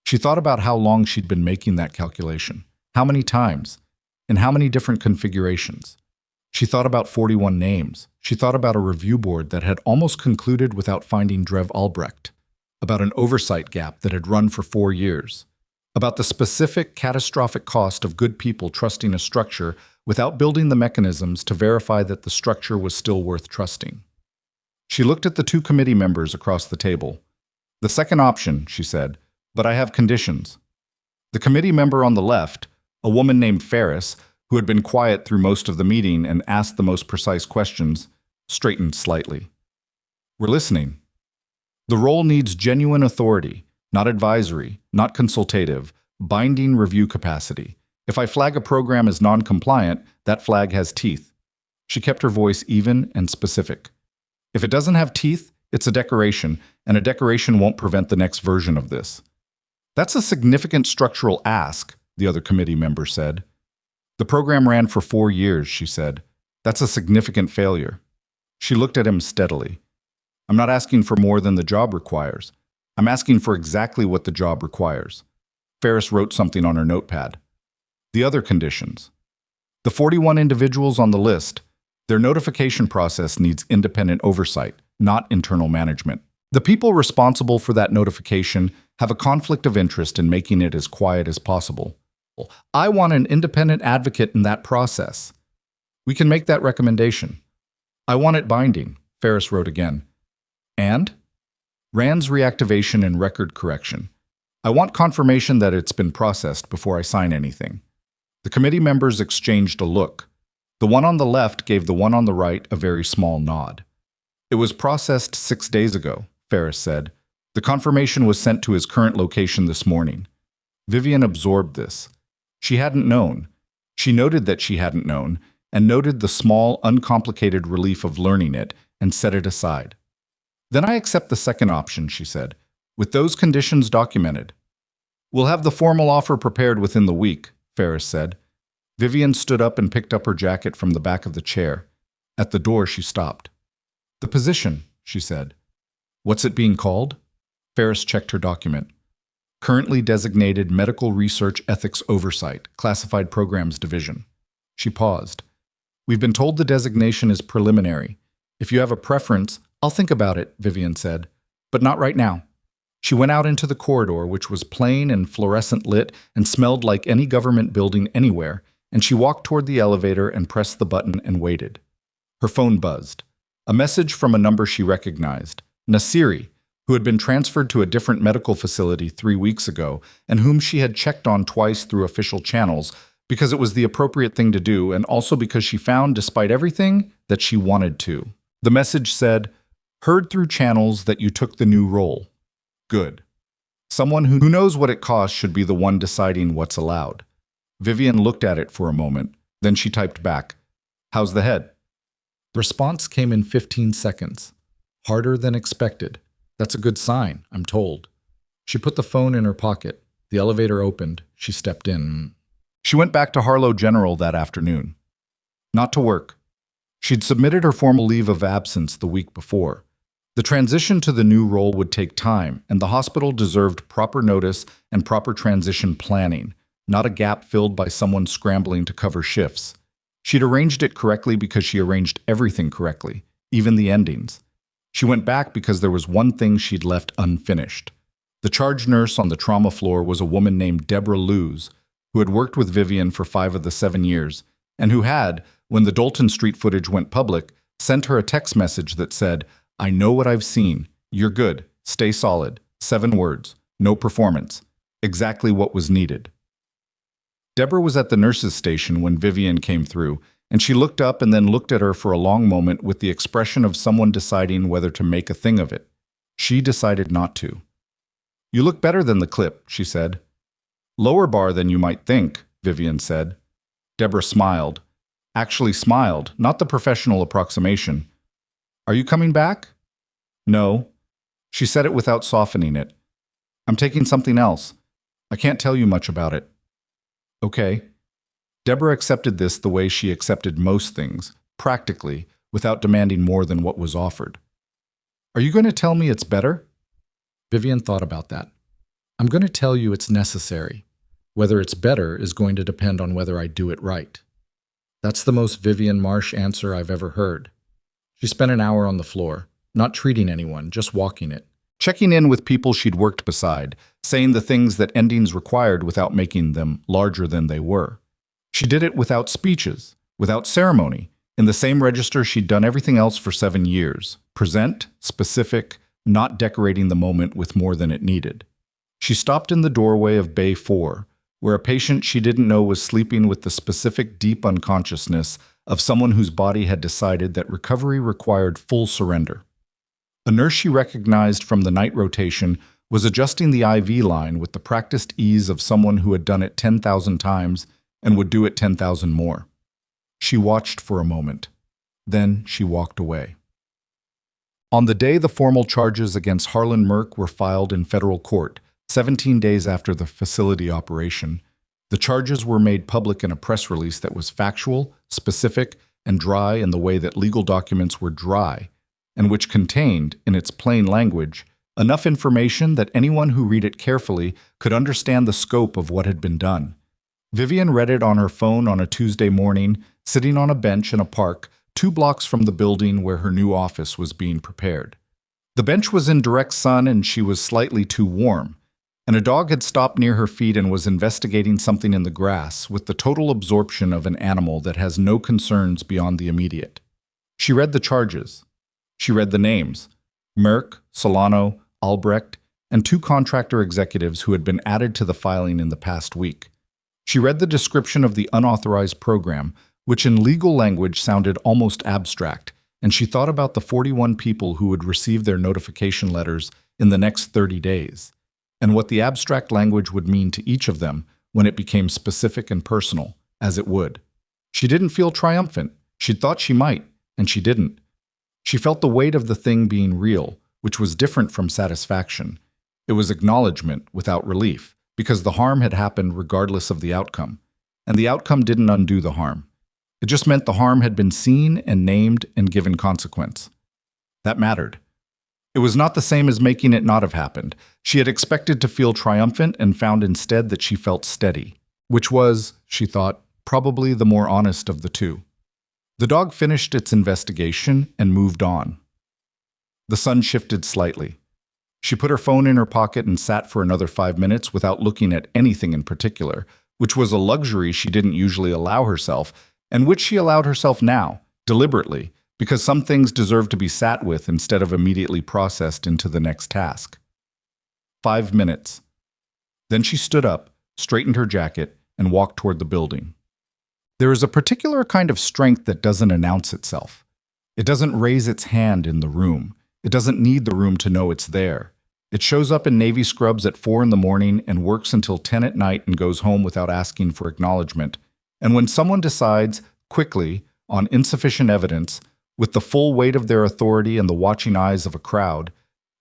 She thought about how long she'd been making that calculation, how many times, in how many different configurations. She thought about 41 names. She thought about a review board that had almost concluded without finding Drev Albrecht, about an oversight gap that had run for 4 years, about the specific catastrophic cost of good people trusting a structure without building the mechanisms to verify that the structure was still worth trusting. She looked at the 2 committee members across the table. "The second option," she said, "but I have conditions." The committee member on the left, a woman named Ferris, who had been quiet through most of the meeting and asked the most precise questions, straightened slightly. "We're listening. The role needs genuine authority, not advisory, not consultative, binding review capacity. If I flag a program as non-compliant, that flag has teeth." She kept her voice even and specific. "If it doesn't have teeth, it's a decoration, and a decoration won't prevent the next version of this." "That's a significant structural ask," the other committee member said. "The program ran for 4 years," she said. "That's a significant failure." She looked at him steadily. "I'm not asking for more than the job requires. I'm asking for exactly what the job requires." Ferris wrote something on her notepad. "The other conditions. The 41 individuals on the list, their notification process needs independent oversight, not internal management. The people responsible for that notification have a conflict of interest in making it as quiet as possible. I want an independent advocate in that process. We can make that recommendation. I want it binding," Ferris wrote again. "And? RAND's reactivation and record correction. I want confirmation that it's been processed before I sign anything." The committee members exchanged a look. The one on the left gave the one on the right a very small nod. "It was processed 6 days ago," Ferris said. "The confirmation was sent to his current location this morning." Vivian absorbed this. She hadn't known. She noted that she hadn't known, and noted the small, uncomplicated relief of learning it, and set it aside. "Then I accept the second option," she said, "with those conditions documented." "We'll have the formal offer prepared within the week," Ferris said. Vivian stood up and picked up her jacket from the back of the chair. At the door, she stopped. "The position," she said. "What's it being called?" Ferris checked her document. "Currently designated Medical Research Ethics Oversight, Classified Programs Division." She paused. "We've been told the designation is preliminary. If you have a preference, I'll think about it," Vivian said. "But not right now." She went out into the corridor, which was plain and fluorescent lit and smelled like any government building anywhere, and she walked toward the elevator and pressed the button and waited. Her phone buzzed. A message from a number she recognized. Nasiri, who had been transferred to a different medical facility 3 weeks ago, and whom she had checked on twice through official channels, because it was the appropriate thing to do, and also because she found, despite everything, that she wanted to. The message said, "Heard through channels that you took the new role. Good. Someone who knows what it costs should be the one deciding what's allowed." Vivian looked at it for a moment, then she typed back, "How's the head?" The response came in 15 seconds. "Harder than expected. That's a good sign, I'm told." She put the phone in her pocket. The elevator opened. She stepped in. She went back to Harlow General that afternoon. Not to work. She'd submitted her formal leave of absence the week before. The transition to the new role would take time, and the hospital deserved proper notice and proper transition planning, not a gap filled by someone scrambling to cover shifts. She'd arranged it correctly because she arranged everything correctly, even the endings. She went back because there was one thing she'd left unfinished. The charge nurse on the trauma floor was a woman named Deborah Luz, who had worked with Vivian for 5 of the 7 years, and who had, when the Dalton Street footage went public, sent her a text message that said, "I know what I've seen. You're good. Stay solid. 7 words. No performance. Exactly what was needed." Deborah was at the nurse's station when Vivian came through, and she looked up and then looked at her for a long moment with the expression of someone deciding whether to make a thing of it. She decided not to. "You look better than the clip," she said. "Lower bar than you might think," Vivian said. Deborah smiled. Actually smiled, not the professional approximation. "Are you coming back?" "No." She said it without softening it. "I'm taking something else. I can't tell you much about it." "Okay." Deborah accepted this the way she accepted most things, practically, without demanding more than what was offered. Are you going to tell me it's better? Vivian thought about that. I'm going to tell you it's necessary. Whether it's better is going to depend on whether I do it right. That's the most Vivian Marsh answer I've ever heard. She spent an hour on the floor, not treating anyone, just walking it, checking in with people she'd worked beside, saying the things that endings required without making them larger than they were. She did it without speeches, without ceremony, in the same register she'd done everything else for 7 years. Present, specific, not decorating the moment with more than it needed. She stopped in the doorway of Bay 4, where a patient she didn't know was sleeping with the specific deep unconsciousness of someone whose body had decided that recovery required full surrender. A nurse she recognized from the night rotation was adjusting the IV line with the practiced ease of someone who had done it 10,000 times and would do it 10,000 more. She watched for a moment. Then she walked away. On the day the formal charges against Harlan Merck were filed in federal court, 17 days after the facility operation, the charges were made public in a press release that was factual, specific, and dry in the way that legal documents were dry, and which contained, in its plain language, enough information that anyone who read it carefully could understand the scope of what had been done. Vivian read it on her phone on a Tuesday morning, sitting on a bench in a park 2 blocks from the building where her new office was being prepared. The bench was in direct sun and she was slightly too warm, and a dog had stopped near her feet and was investigating something in the grass with the total absorption of an animal that has no concerns beyond the immediate. She read the charges. She read the names: Merck, Solano, Albrecht, and 2 contractor executives who had been added to the filing in the past week. She read the description of the unauthorized program, which in legal language sounded almost abstract, and she thought about the 41 people who would receive their notification letters in the next 30 days, and what the abstract language would mean to each of them when it became specific and personal, as it would. She didn't feel triumphant. She'd thought she might, and she didn't. She felt the weight of the thing being real, which was different from satisfaction. It was acknowledgement without relief, because the harm had happened regardless of the outcome, and the outcome didn't undo the harm. It just meant the harm had been seen and named and given consequence. That mattered. It was not the same as making it not have happened. She had expected to feel triumphant and found instead that she felt steady, which was, she thought, probably the more honest of the two. The dog finished its investigation and moved on. The sun shifted slightly. She put her phone in her pocket and sat for another 5 minutes without looking at anything in particular, which was a luxury she didn't usually allow herself, and which she allowed herself now, deliberately, because some things deserve to be sat with instead of immediately processed into the next task. 5 minutes. Then she stood up, straightened her jacket, and walked toward the building. There is a particular kind of strength that doesn't announce itself. It doesn't raise its hand in the room. It doesn't need the room to know it's there. It shows up in navy scrubs at 4 in the morning and works until 10 at night and goes home without asking for acknowledgement. And when someone decides, quickly, on insufficient evidence, with the full weight of their authority and the watching eyes of a crowd,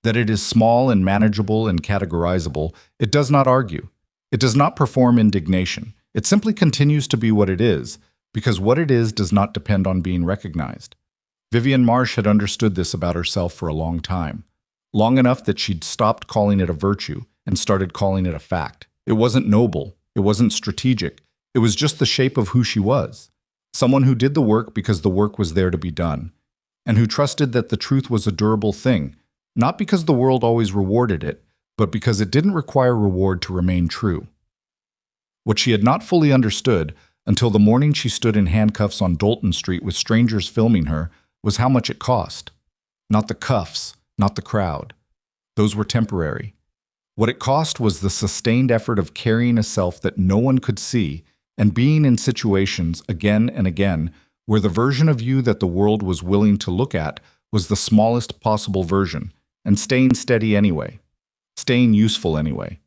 that it is small and manageable and categorizable, it does not argue. It does not perform indignation. It simply continues to be what it is, because what it is does not depend on being recognized. Vivian Marsh had understood this about herself for a long time, long enough that she'd stopped calling it a virtue and started calling it a fact. It wasn't noble. It wasn't strategic. It was just the shape of who she was. Someone who did the work because the work was there to be done, and who trusted that the truth was a durable thing, not because the world always rewarded it, but because it didn't require reward to remain true. What she had not fully understood, until the morning she stood in handcuffs on Dalton Street with strangers filming her, was how much it cost. Not the cuffs, not the crowd. Those were temporary. What it cost was the sustained effort of carrying a self that no one could see and being in situations again and again where the version of you that the world was willing to look at was the smallest possible version, and staying steady anyway, staying useful anyway.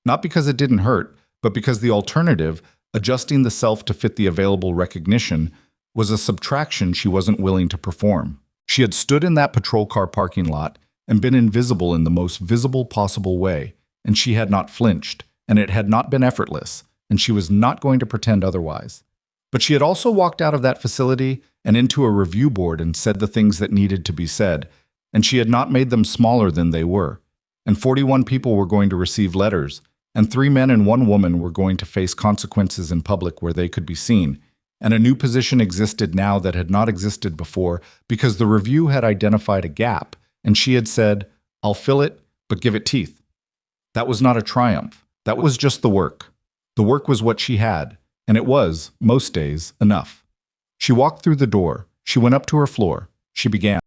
Not because it didn't hurt, but because the alternative, adjusting the self to fit the available recognition, was a subtraction she wasn't willing to perform. She had stood in that patrol car parking lot and been invisible in the most visible possible way, and she had not flinched, and it had not been effortless, and she was not going to pretend otherwise. But she had also walked out of that facility and into a review board and said the things that needed to be said, and she had not made them smaller than they were. And 41 people were going to receive letters, and 3 men and 1 woman were going to face consequences in public where they could be seen. And a new position existed now that had not existed before because the review had identified a gap, and she had said, "I'll fill it, but give it teeth." That was not a triumph. That was just the work. The work was what she had, and it was, most days, enough. She walked through the door. She went up to her floor. She began.